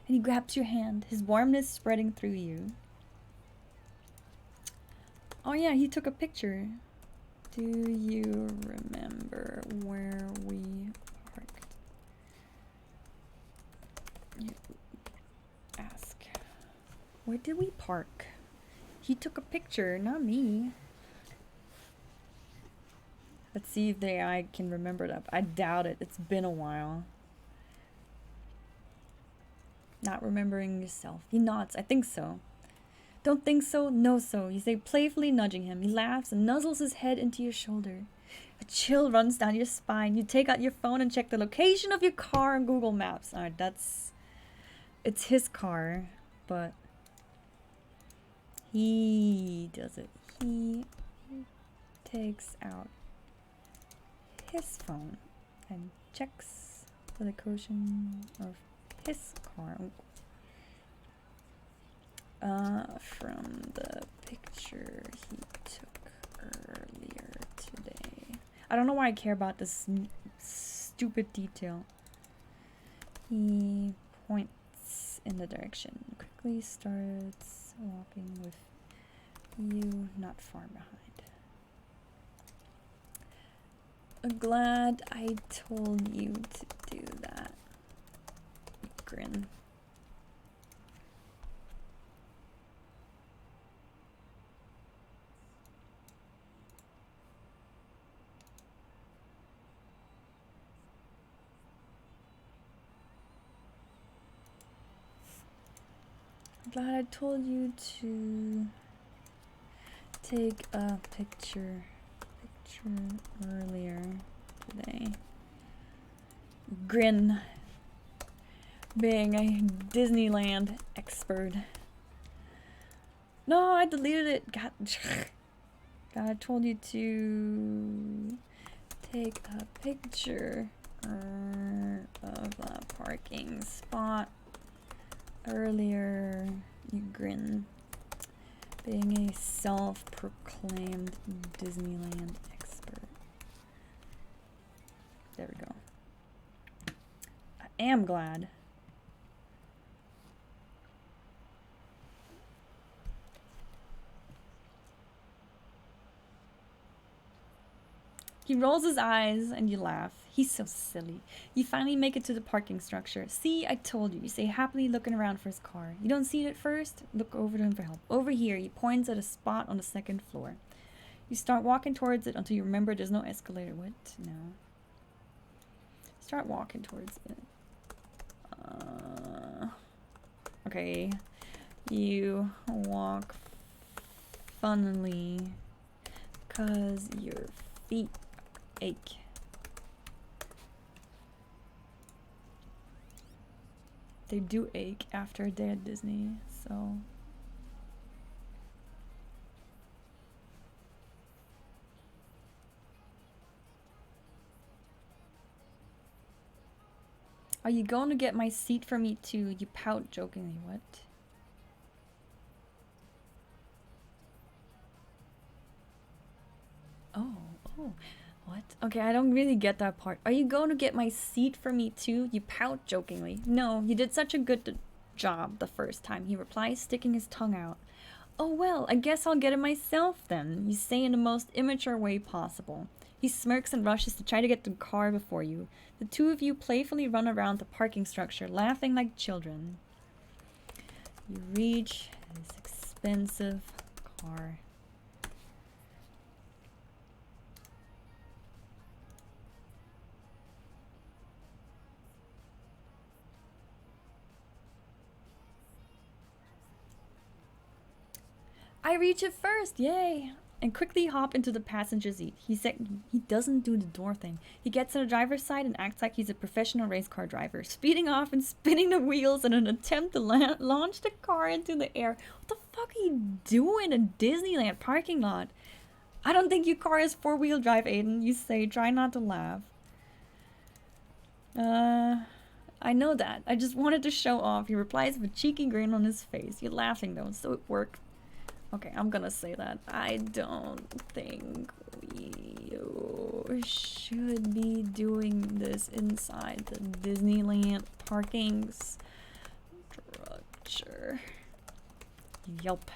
And he grabs your hand, his warmness spreading through you. Oh yeah, he took a picture. Do you remember where we parked? You ask. Where did we park? He took a picture, not me. Let's see if the AI can remember that. I doubt it. It's been a while. Not remembering yourself. He nods. I think so. Don't think so? No so. You say, playfully nudging him. He laughs and nuzzles his head into your shoulder. A chill runs down your spine. You take out your phone and check the location of your car on Google Maps. Alright, that's... It's his car, but... He does it. He takes out his phone and checks the location of his car. From the picture he took earlier today. I don't know why I care about this stupid detail. He points in the direction. Quickly starts walking with you not far behind. I'm glad I told you to do that. Grin. I'm glad I told you to take a picture earlier today. Grin. Being a Disneyland expert. No, I deleted it. God, I told you to take a picture of a parking spot earlier. You grin. Being a self-proclaimed Disneyland expert. There we go. I am glad. He rolls his eyes and you laugh. He's so silly. You finally make it to the parking structure. See, I told you. You say, happily looking around for his car. You don't see it at first? Look over to him for help. Over here, he points at a spot on the second floor. You start walking towards it until you remember there's no escalator. What? No. Start walking towards it. Okay. You walk funnily because your feet ache. They do ache after a day at Disney, so... Are you going to get my seat for me too? You pout jokingly. What? Oh, what? Okay, I don't really get that part. Are you going to get my seat for me too? You pout jokingly. No, you did such a good job the first time, he replies, sticking his tongue out. Oh well, I guess I'll get it myself then, you say in the most immature way possible. He smirks and rushes to try to get the car before you. The two of you playfully run around the parking structure, laughing like children. You reach his expensive car. I reach it first, yay! And quickly hop into the passenger seat. He doesn't do the door thing. He gets on the driver's side and acts like he's a professional race car driver, speeding off and spinning the wheels in an attempt to launch the car into the air. What the fuck are you doing in a Disneyland parking lot? I don't think your car is four-wheel drive, Aiden. You say, try not to laugh. I know that. I just wanted to show off. He replies with a cheeky grin on his face. You're laughing though, so it worked. Okay, I'm gonna say that. I don't think we should be doing this inside the Disneyland parking structure. Yelp.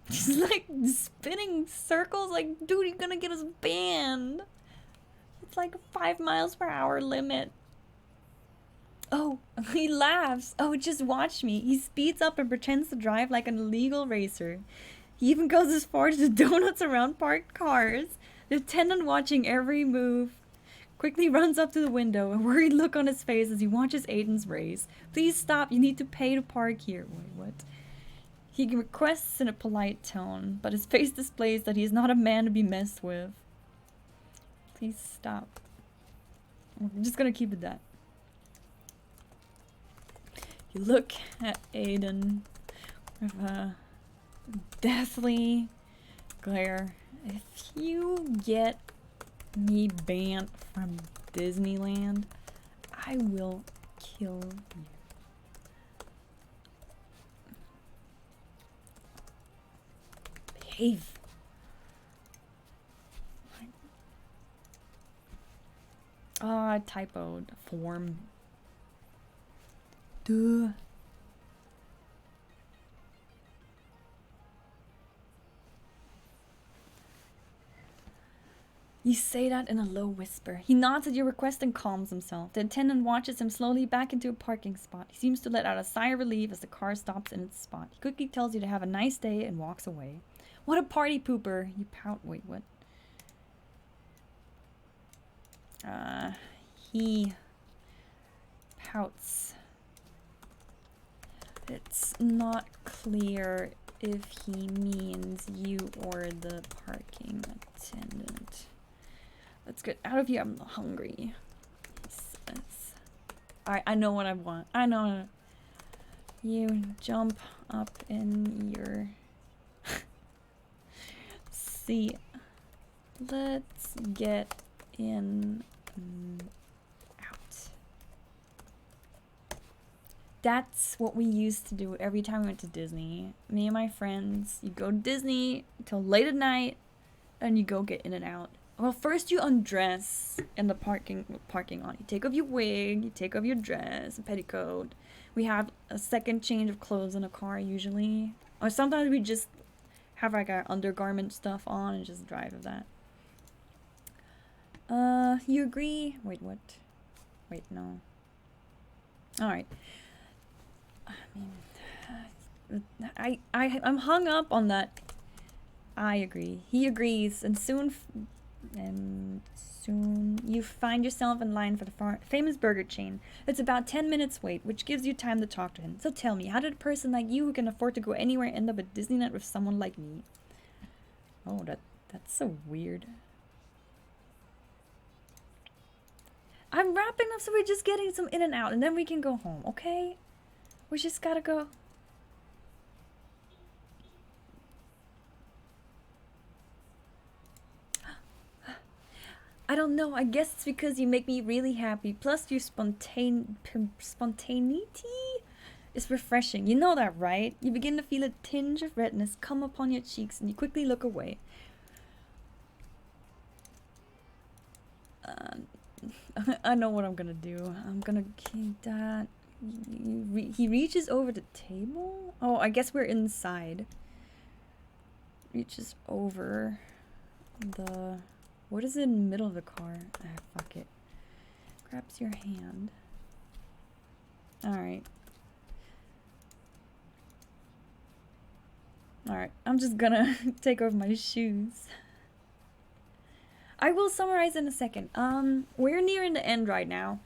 He's like spinning circles like, dude, you're gonna get us banned. It's like a 5 miles per hour limit. Oh, he laughs. Oh, just watch me. He speeds up and pretends to drive like an illegal racer. He even goes as far as to donuts around parked cars. The attendant, watching every move, quickly runs up to the window, a worried look on his face as he watches Aiden's race. Please stop. You need to pay to park here. Wait, what? He requests in a polite tone, but his face displays that he is not a man to be messed with. Please stop. I'm just gonna keep it that. You look at Aiden with a deathly glare. If you get me banned from Disneyland, I will kill you. Behave. I typoed form. Duh. You say that in a low whisper. He nods at your request and calms himself. The attendant watches him slowly back into a parking spot. He seems to let out a sigh of relief as the car stops in its spot. He quickly tells you to have a nice day and walks away. What a party pooper. You pout. Wait, what? He pouts. It's not clear if he means you or the parking attendant. Let's get out of here. I'm hungry. Alright, I know what I want. I know. You jump up in your seat. Let's get in and out. That's what we used to do every time we went to Disney. Me and my friends, you go to Disney till late at night and you go get in and out. Well, first you undress in the parking lot. You take off your wig, you take off your dress, and petticoat. We have a second change of clothes in a car usually. Or sometimes we just have like our undergarment stuff on and just drive with that. You agree? Wait, what? Wait, no. Alright. I mean, I'm hung up on that. I agree. He agrees, and soon you find yourself in line for the famous burger chain. It's about 10 minutes wait, which gives you time to talk to him. So tell me, how did a person like you who can afford to go anywhere end up at Disneyland with someone like me? Oh, that's so weird. I'm wrapping up, so we're just getting some in and out, and then we can go home, okay? We just gotta go. I don't know. I guess it's because you make me really happy. Plus, your spontaneity is refreshing. You know that, right? You begin to feel a tinge of redness come upon your cheeks and you quickly look away. I know what I'm gonna do. I'm gonna keep that. He reaches over the table? Oh, I guess we're inside. Reaches over the... What is in the middle of the car? Ah, fuck it. Grabs your hand. Alright. Alright, I'm just gonna take off my shoes. I will summarize in a second. We're nearing the end right now.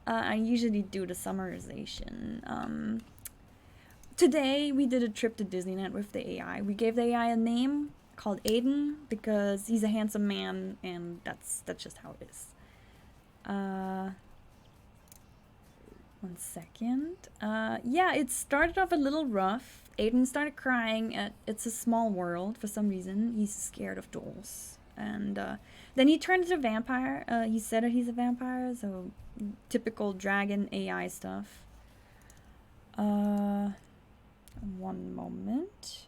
I usually do the summarization. Today we did a trip to Disneyland with the AI. We gave the AI a name called Aiden because he's a handsome man and that's just how it is. 1 second. Yeah, it started off a little rough. Aiden started crying at It's a Small World for some reason. He's scared of dolls. And then he turned into a vampire. He said that he's a vampire, so typical dragon AI stuff. 1 moment.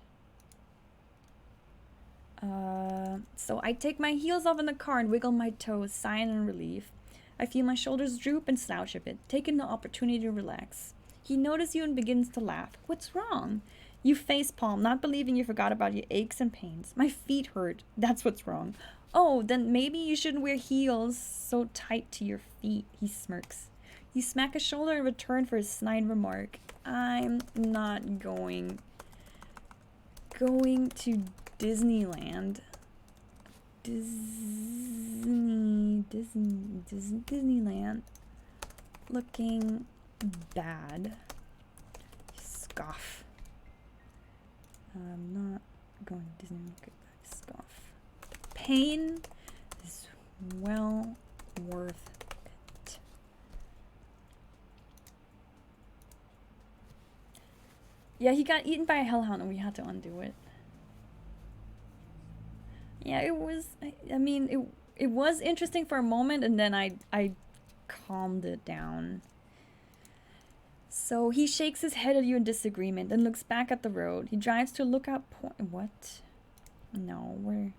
So I take my heels off in the car and wiggle my toes, sighing in relief. I feel my shoulders droop and slouch a bit, taking the opportunity to relax. He notices you and begins to laugh. What's wrong? You facepalm, not believing you forgot about your aches and pains. My feet hurt. That's what's wrong. Oh, then maybe you shouldn't wear heels so tight to your feet, he smirks. You smack a shoulder in return for his snide remark. I'm not going to Disneyland. Disneyland looking bad. Scoff. I'm not going to Disneyland looking bad. Scoff. The pain is well worth it. Yeah, he got eaten by a hellhound and we had to undo it. Yeah, it was, I mean, it was interesting for a moment and then I calmed it down. So he shakes his head at you in disagreement and looks back at the road. He drives to a lookout point. What? No, we're...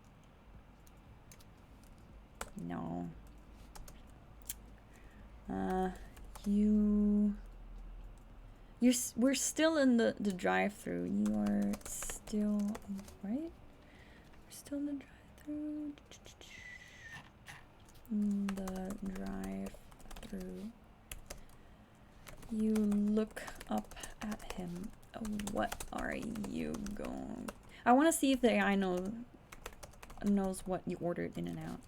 No. We're still in the drive-thru. You are still... Right? We're still in the drive-thru. The drive-thru. You look up at him. What are you going... I want to see if the AI knows what you ordered in and out.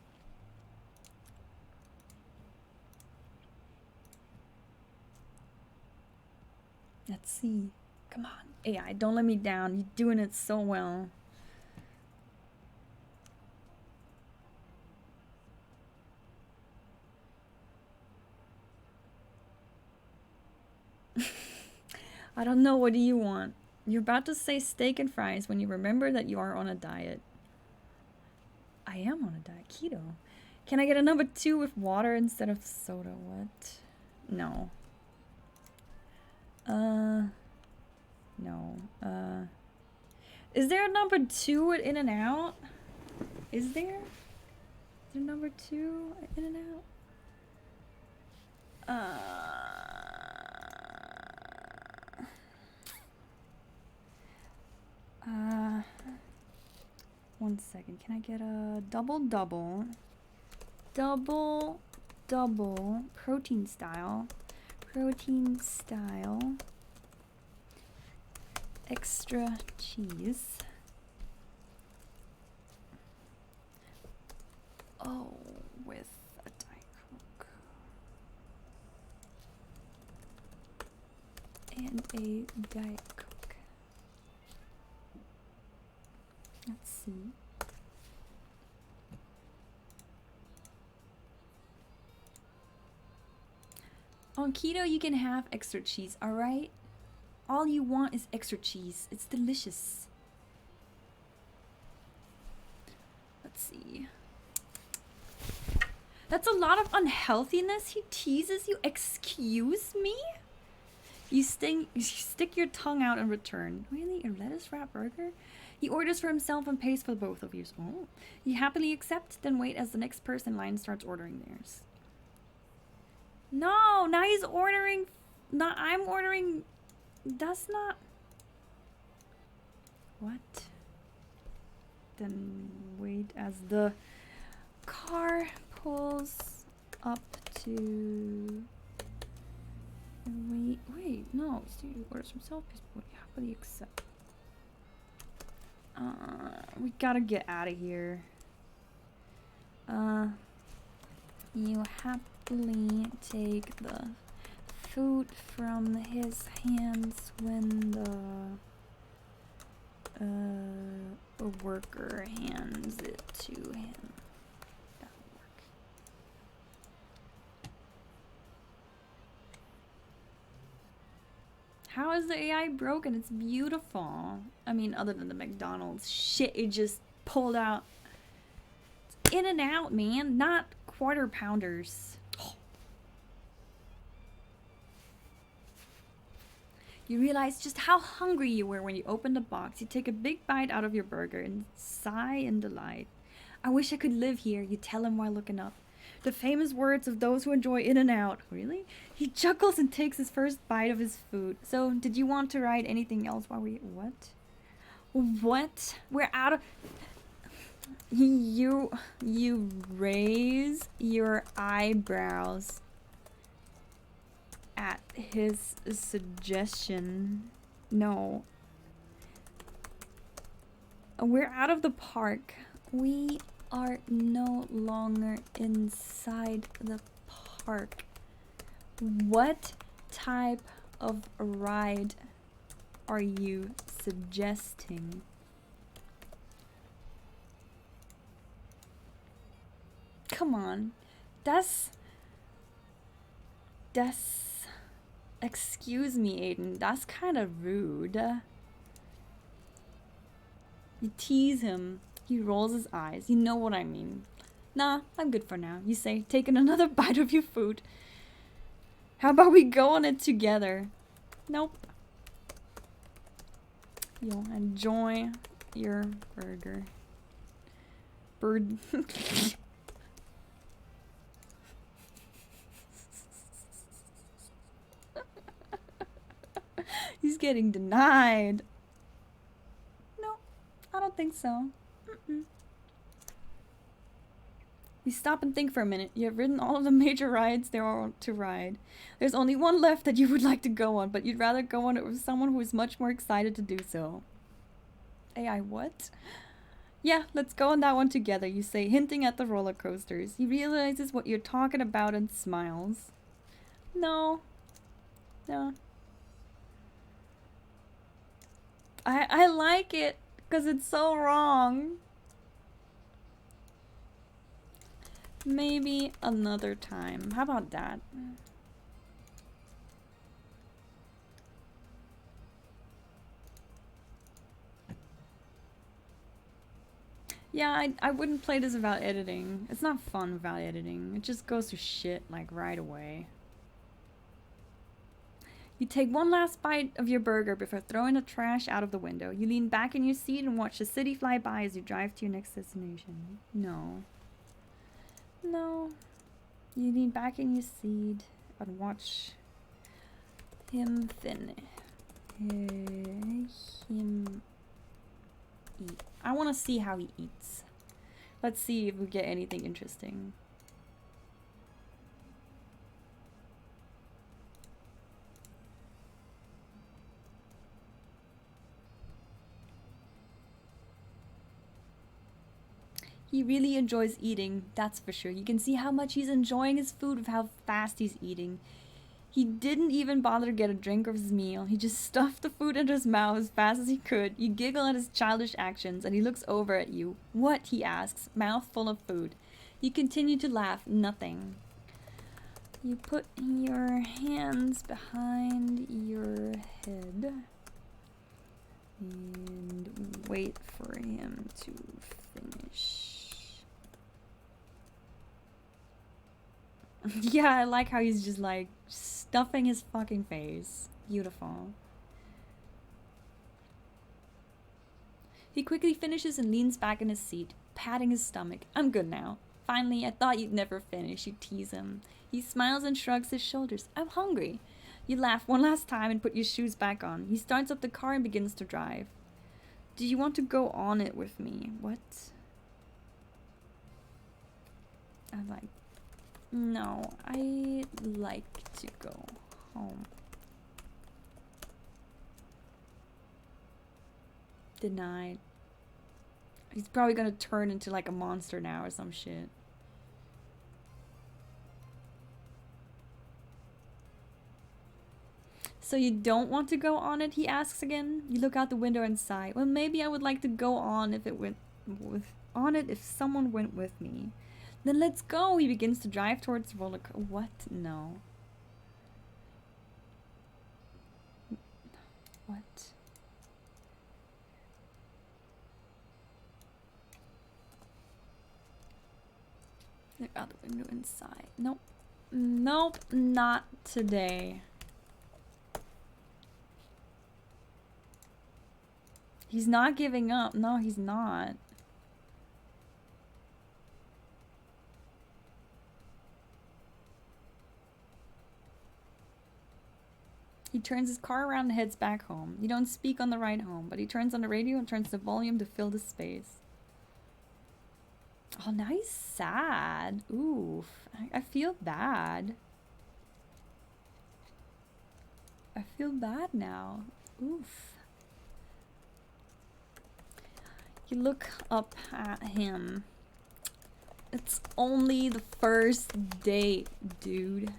Let's see. Come on, AI, don't let me down. You're doing it so well. I don't know, what do you want? You're about to say steak and fries when you remember that you are on a diet. I am on a diet, keto. Can I get a number 2 with water instead of soda? What? No. No. Is there a number 2 at In-N-Out? Is there? Is there number 2 at In-N-Out? 1 second. Can I get a double protein style extra cheese? Oh, with a Diet Coke and a Diet Coke. Let's see. On keto, you can have extra cheese, alright? All you want is extra cheese. It's delicious. Let's see. That's a lot of unhealthiness. He teases you. Excuse me? You stick your tongue out and return. Really? A lettuce wrap burger? He orders for himself and pays for both of you. Oh. You happily accept, then wait as the next person in line starts ordering theirs. No, now he's ordering. Not I'm ordering. That's not. What? Then wait as the car pulls up to. Wait, no. He orders himself. He's happily accept. We gotta get out of here. You happily take the food from his hands when the worker hands it to him. That'll work. How is the AI broken? It's beautiful. I mean, other than the McDonald's shit it just pulled out. It's in and out, man. Not quarter pounders. Oh. You realize just how hungry you were when you opened the box. You take a big bite out of your burger and sigh in delight. I wish I could live here, you tell him while looking up. The famous words of those who enjoy In-N-Out. Really? He chuckles and takes his first bite of his food. So, did you want to write anything else while we... What? What? We're out of... You raise your eyebrows at his suggestion. No. We're out of the park. We are no longer inside the park. What type of ride are you suggesting? Come on. That's... Excuse me, Aiden. That's kind of rude. You tease him. He rolls his eyes. You know what I mean. Nah, I'm good for now. You say, taking another bite of your food. How about we go on it together? Nope. You'll enjoy your burger. Bird. He's getting denied. No, I don't think so. You stop and think for a minute. You have ridden all of the major rides there are to ride. There's only one left that you would like to go on, but you'd rather go on it with someone who is much more excited to do so. AI, what? Yeah, let's go on that one together, you say, hinting at the roller coasters. He realizes what you're talking about and smiles. No. No. I like it because it's so wrong. Maybe another time. How about that? Yeah, I wouldn't play this without editing. It's not fun without editing. It just goes to shit like right away. You take one last bite of your burger before throwing the trash out of the window. You lean back in your seat and watch the city fly by as you drive to your next destination. No. No. You lean back in your seat and watch him him eat. I want to see how he eats. Let's see if we get anything interesting. He really enjoys eating, that's for sure. You can see how much he's enjoying his food with how fast he's eating. He didn't even bother to get a drink of his meal. He just stuffed the food into his mouth as fast as he could. You giggle at his childish actions, and he looks over at you. What? He asks, mouth full of food. You continue to laugh. Nothing. You put your hands behind your head and wait for him to finish. Yeah, I like how he's just like stuffing his fucking face. Beautiful. He quickly finishes and leans back in his seat, patting his stomach. I'm good now. Finally, I thought you'd never finish, you tease him. He smiles and shrugs his shoulders. I'm hungry. You laugh one last time and put your shoes back on. He starts up the car and begins to drive. Do you want to go on it with me? What? I'm like, no, I'd like to go home. Denied. He's probably gonna turn into like a monster now or some shit. So you don't want to go on it? He asks again. You look out the window and sigh. Well, maybe I would like to go on if if someone went with me. Then let's go. He begins to drive towards the roller coaster. What? No. What? Look out the window and sigh. Nope. Nope, not today. He's not giving up. No, he's not. He turns his car around and heads back home. You don't speak on the ride home, but he turns on the radio and turns the volume to fill the space. Oh, now he's sad. Oof. I feel bad. I feel bad now. Oof. You look up at him. It's only the first date, dude.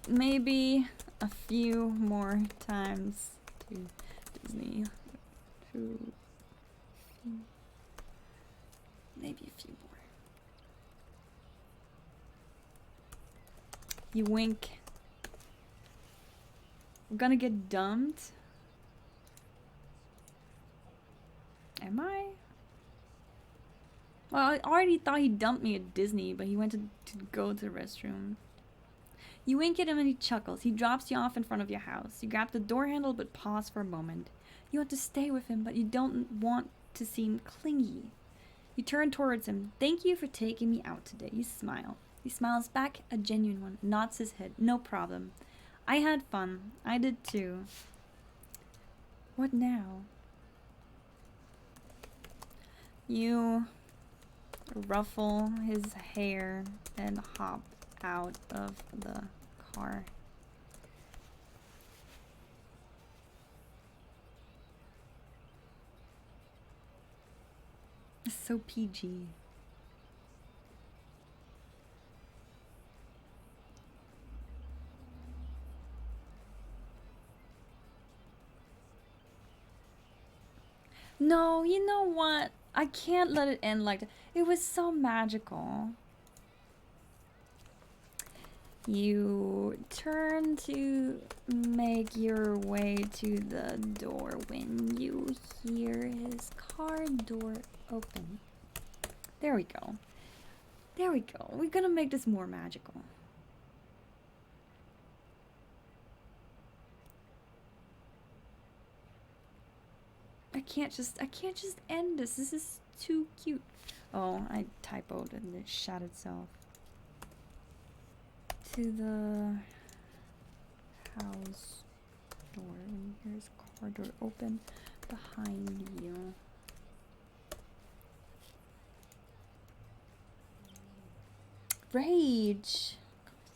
Maybe a few more times to Disney. Maybe a few more. You wink. We're gonna get dumped. Am I? Well, I already thought he dumped me at Disney, but he went to go to the restroom. You wink at him and he chuckles. He drops you off in front of your house. You grab the door handle but pause for a moment. You want to stay with him, but you don't want to seem clingy. You turn towards him. Thank you for taking me out today. You smile. He smiles back, a genuine one, nods his head. No problem. I had fun. I did too. What now? You ruffle his hair and hop out of the car. It's so PG. No, you know what? I can't let it end like that. It was so magical. You turn to make your way to the door when you hear his car door open. There we go. There we go. We're gonna make this more magical. I can't just end this. This is too cute. Oh, I typoed and it shot itself. To the house door. And here's car door open behind you. Rage.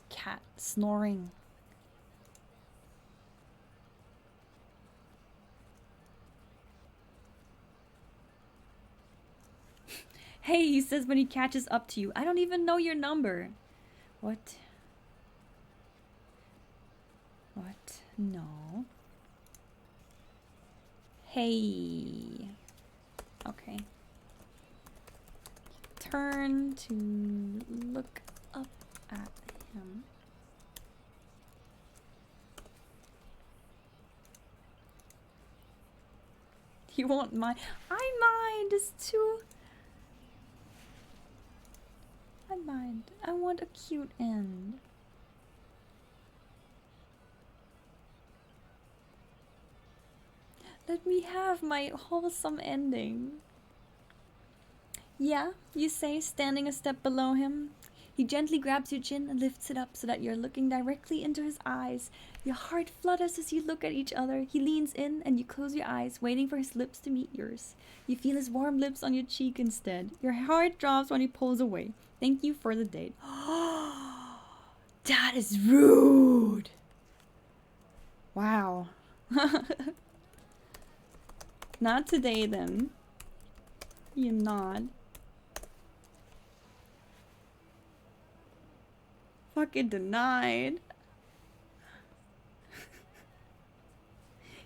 Cat snoring. Hey, he says when he catches up to you. I don't even know your number. What? What? No. Hey. Okay. Turn to look up at him. You won't mind. I mind. It's too... I mind. I want a cute end. Let me have my wholesome ending. Yeah, you say, standing a step below him. He gently grabs your chin and lifts it up so that you're looking directly into his eyes. Your heart flutters as you look at each other. He leans in and you close your eyes, waiting for his lips to meet yours. You feel his warm lips on your cheek instead. Your heart drops when he pulls away. Thank you for the date. That is rude. Wow. Not today then. You nod. Fucking denied.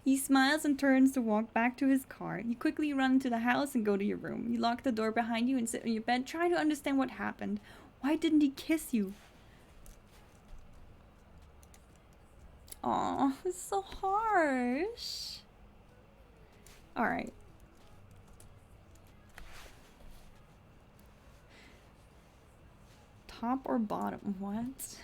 He smiles and turns to walk back to his car. You quickly run into the house and go to your room. You lock the door behind you and sit on your bed, trying to understand what happened. Why didn't he kiss you? Aw, it's so harsh. Alright. Top or bottom? What?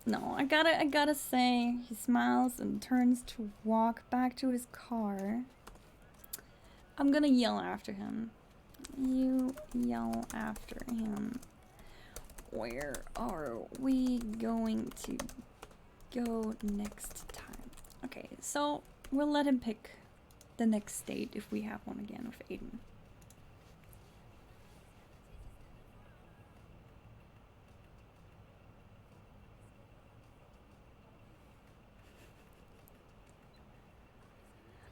No, I gotta say, he smiles and turns to walk back to his car. I'm gonna yell after him. You yell after him. Where are we going to go next time? Okay, so we'll let him pick the next date if we have one again with Aiden.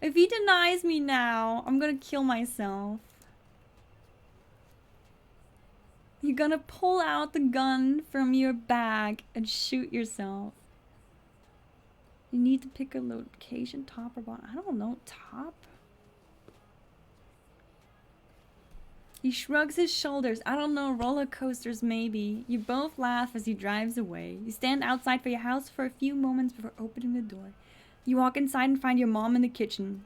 If he denies me now, I'm gonna kill myself. You're gonna pull out the gun from your bag and shoot yourself. You need to pick a location, top or bottom. I don't know, top? He shrugs his shoulders. I don't know, roller coasters maybe. You both laugh as he drives away. You stand outside for your house for a few moments before opening the door. You walk inside and find your mom in the kitchen.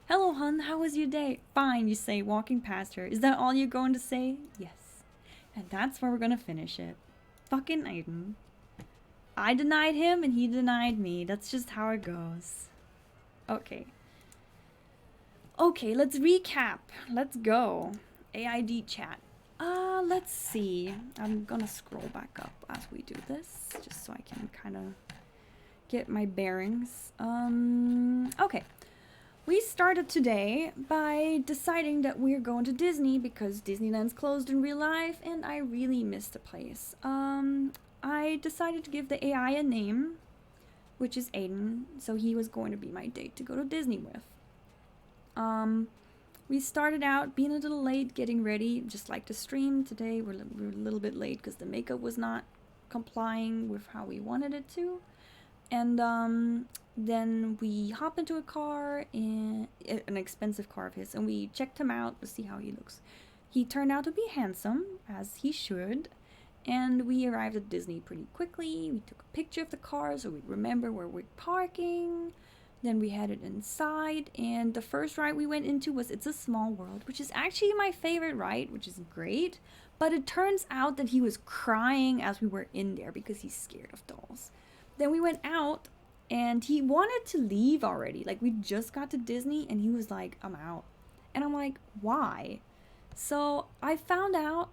Hello, hun, how was your day? Fine, you say, walking past her. Is that all you're going to say? Yes. And that's where we're gonna finish it. Fucking Aiden. I denied him and he denied me. That's just how it goes. Okay. Okay, let's recap. Let's go. AID chat. Let's see. I'm gonna scroll back up as we do this, just so I can kind of get my bearings. Okay. We started today by deciding that we're going to Disney because Disneyland's closed in real life and I really miss the place. I decided to give the AI a name, which is Aiden, so he was going to be my date to go to Disney with. We started out being a little late getting ready, just like the stream today. We're a little bit late because the makeup was not complying with how we wanted it to. And then we hopped into a car, an expensive car of his, and we checked him out to see how he looks. He turned out to be handsome, as he should, and we arrived at Disney pretty quickly. We took a picture of the car so we remember where we're parking. Then we headed inside, and the first ride we went into was It's a Small World, which is actually my favorite ride, which is great. But it turns out that he was crying as we were in there because he's scared of dolls. Then we went out, and he wanted to leave already. Like, we just got to Disney, and he was like, I'm out. And I'm like, why? So I found out,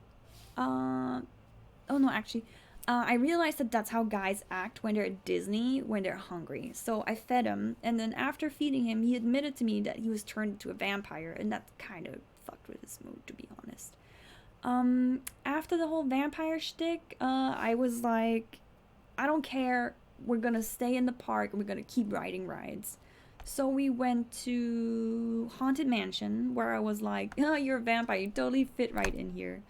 I realized that that's how guys act when they're at Disney, when they're hungry. So I fed him, and then after feeding him, he admitted to me that he was turned into a vampire, and that kind of fucked with his mood, to be honest. After the whole vampire shtick, I was like, I don't care, we're gonna stay in the park, and we're gonna keep riding rides. So we went to Haunted Mansion, where I was like, oh, you're a vampire, you totally fit right in here.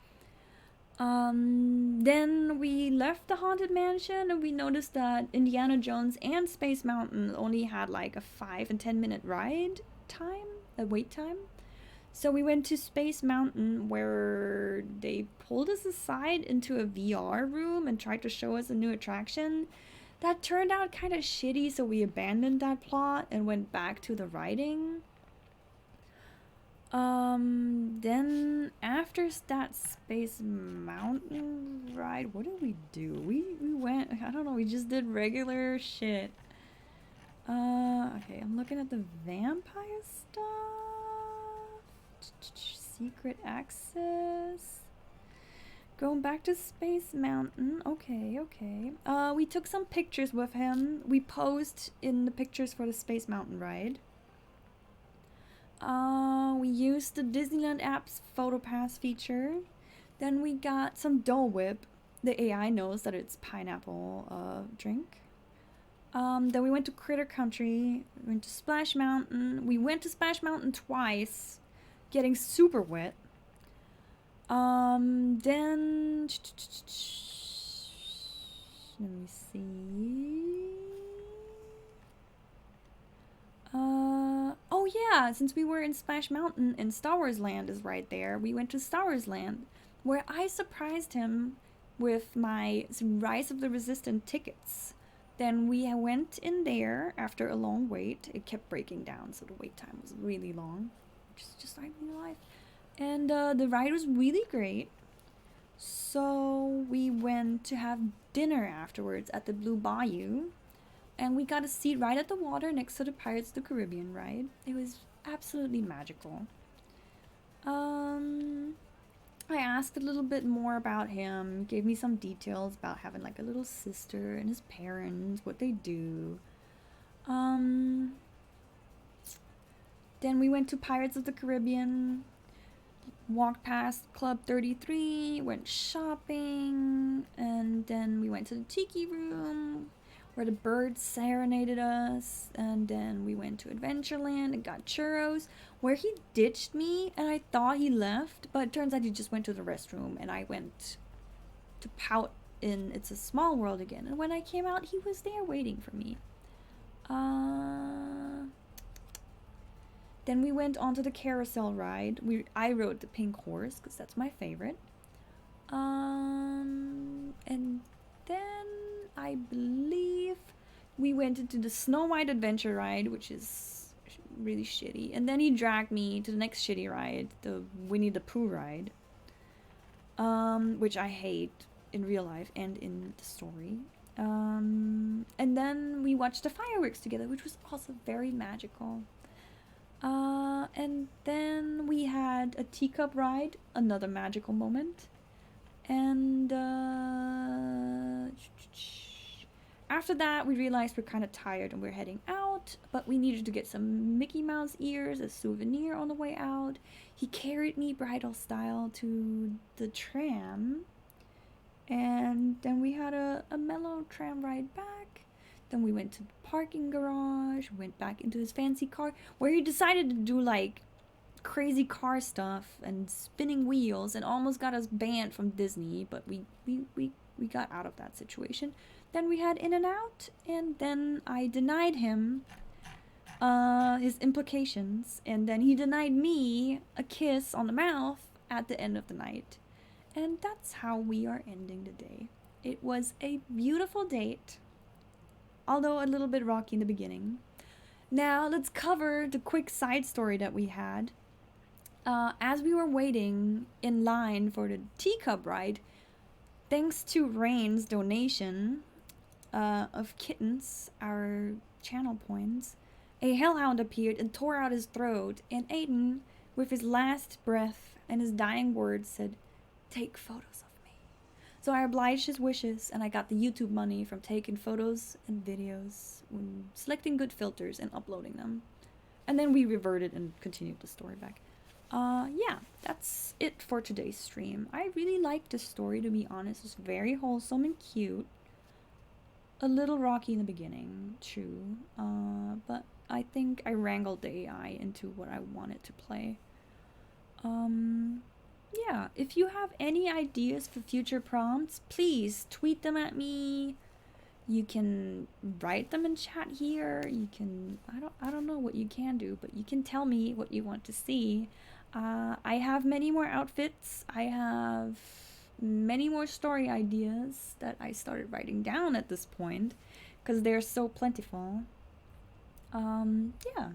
Then we left the Haunted Mansion and we noticed that Indiana Jones and Space Mountain only had like a 5 and 10 minute wait time. So we went to Space Mountain where they pulled us aside into a VR room and tried to show us a new attraction. That turned out kind of shitty, so we abandoned that plot and went back to the riding. Then after that Space Mountain ride, what did we do? We went, I don't know, we just did regular shit. Okay, I'm looking at the vampire stuff. Secret access. Going back to Space Mountain. Okay, okay. We took some pictures with him. We posed in the pictures for the Space Mountain ride. We used the Disneyland app's photo pass feature. Then we got some Dole Whip. The AI knows that it's pineapple drink. Then we went to Critter Country. We went to Splash Mountain. We went to Splash Mountain twice, getting super wet. Then let me see. Oh yeah, since we were in Splash Mountain and Star Wars Land is right there, we went to Star Wars Land, where I surprised him with my Rise of the Resistance tickets. Then we went in there after a long wait. It kept breaking down, so the wait time was really long, which is just like real life. And the ride was really great. So we went to have dinner afterwards at the Blue Bayou. And we got a seat right at the water next to the Pirates of the Caribbean ride. It was absolutely magical. I asked a little bit more about him, gave me some details about having like a little sister and his parents, what they do. Then we went to Pirates of the Caribbean, walked past Club 33, went shopping, and then we went to the Tiki Room, where the birds serenaded us, and then we went to Adventureland and got churros, where he ditched me, and I thought he left, but it turns out he just went to the restroom, and I went to pout in It's a Small World again, and when I came out, he was there waiting for me. Then we went onto the carousel ride. I rode the pink horse, because that's my favorite. And then I believe we went into the Snow White Adventure ride, which is really shitty. And then he dragged me to the next shitty ride, the Winnie the Pooh ride, which I hate in real life and in the story. And then we watched the fireworks together, which was also very magical. And then we had a teacup ride, another magical moment. And after that, we realized we're kind of tired and we're heading out, but we needed to get some Mickey Mouse ears as souvenir on the way out. He carried me bridal style to the tram, and then we had a mellow tram ride back. Then we went to the parking garage, went back into his fancy car, where he decided to do like crazy car stuff and spinning wheels and almost got us banned from Disney, but we got out of that situation. Then we had In-N-Out, and then I denied him his implications, and then he denied me a kiss on the mouth at the end of the night. And that's how we are ending the day. It was a beautiful date, although a little bit rocky in the beginning. Now let's cover the quick side story that we had. As we were waiting in line for the teacup ride, thanks to Rain's donation of kittens, our channel points, a hellhound appeared and tore out his throat, and Aiden, with his last breath and his dying words, said, "Take photos of me." So I obliged his wishes, and I got the YouTube money from taking photos and videos, selecting good filters and uploading them. And then we reverted and continued the story back. Yeah, that's it for today's stream. I really liked this story, to be honest. It's very wholesome and cute. A little rocky in the beginning, true. But I think I wrangled the AI into what I wanted to play. Yeah, if you have any ideas for future prompts, please tweet them at me. You can write them in chat here. You can, I don't know what you can do, but you can tell me what you want to see. I have many more outfits. I have many more story ideas that I started writing down at this point, because they're so plentiful. Yeah.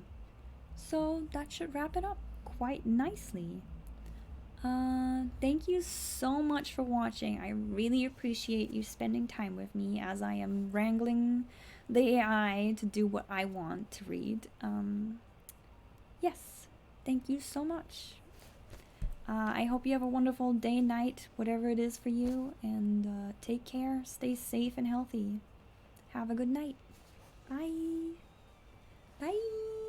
So that should wrap it up. quite nicely. Thank you so much for watching. I really appreciate you spending time with me as I am wrangling the AI to do what I want to read. Yes, thank you so much. I hope you have a wonderful day, night, whatever it is for you, and take care, stay safe and healthy. Have a good night. Bye. Bye.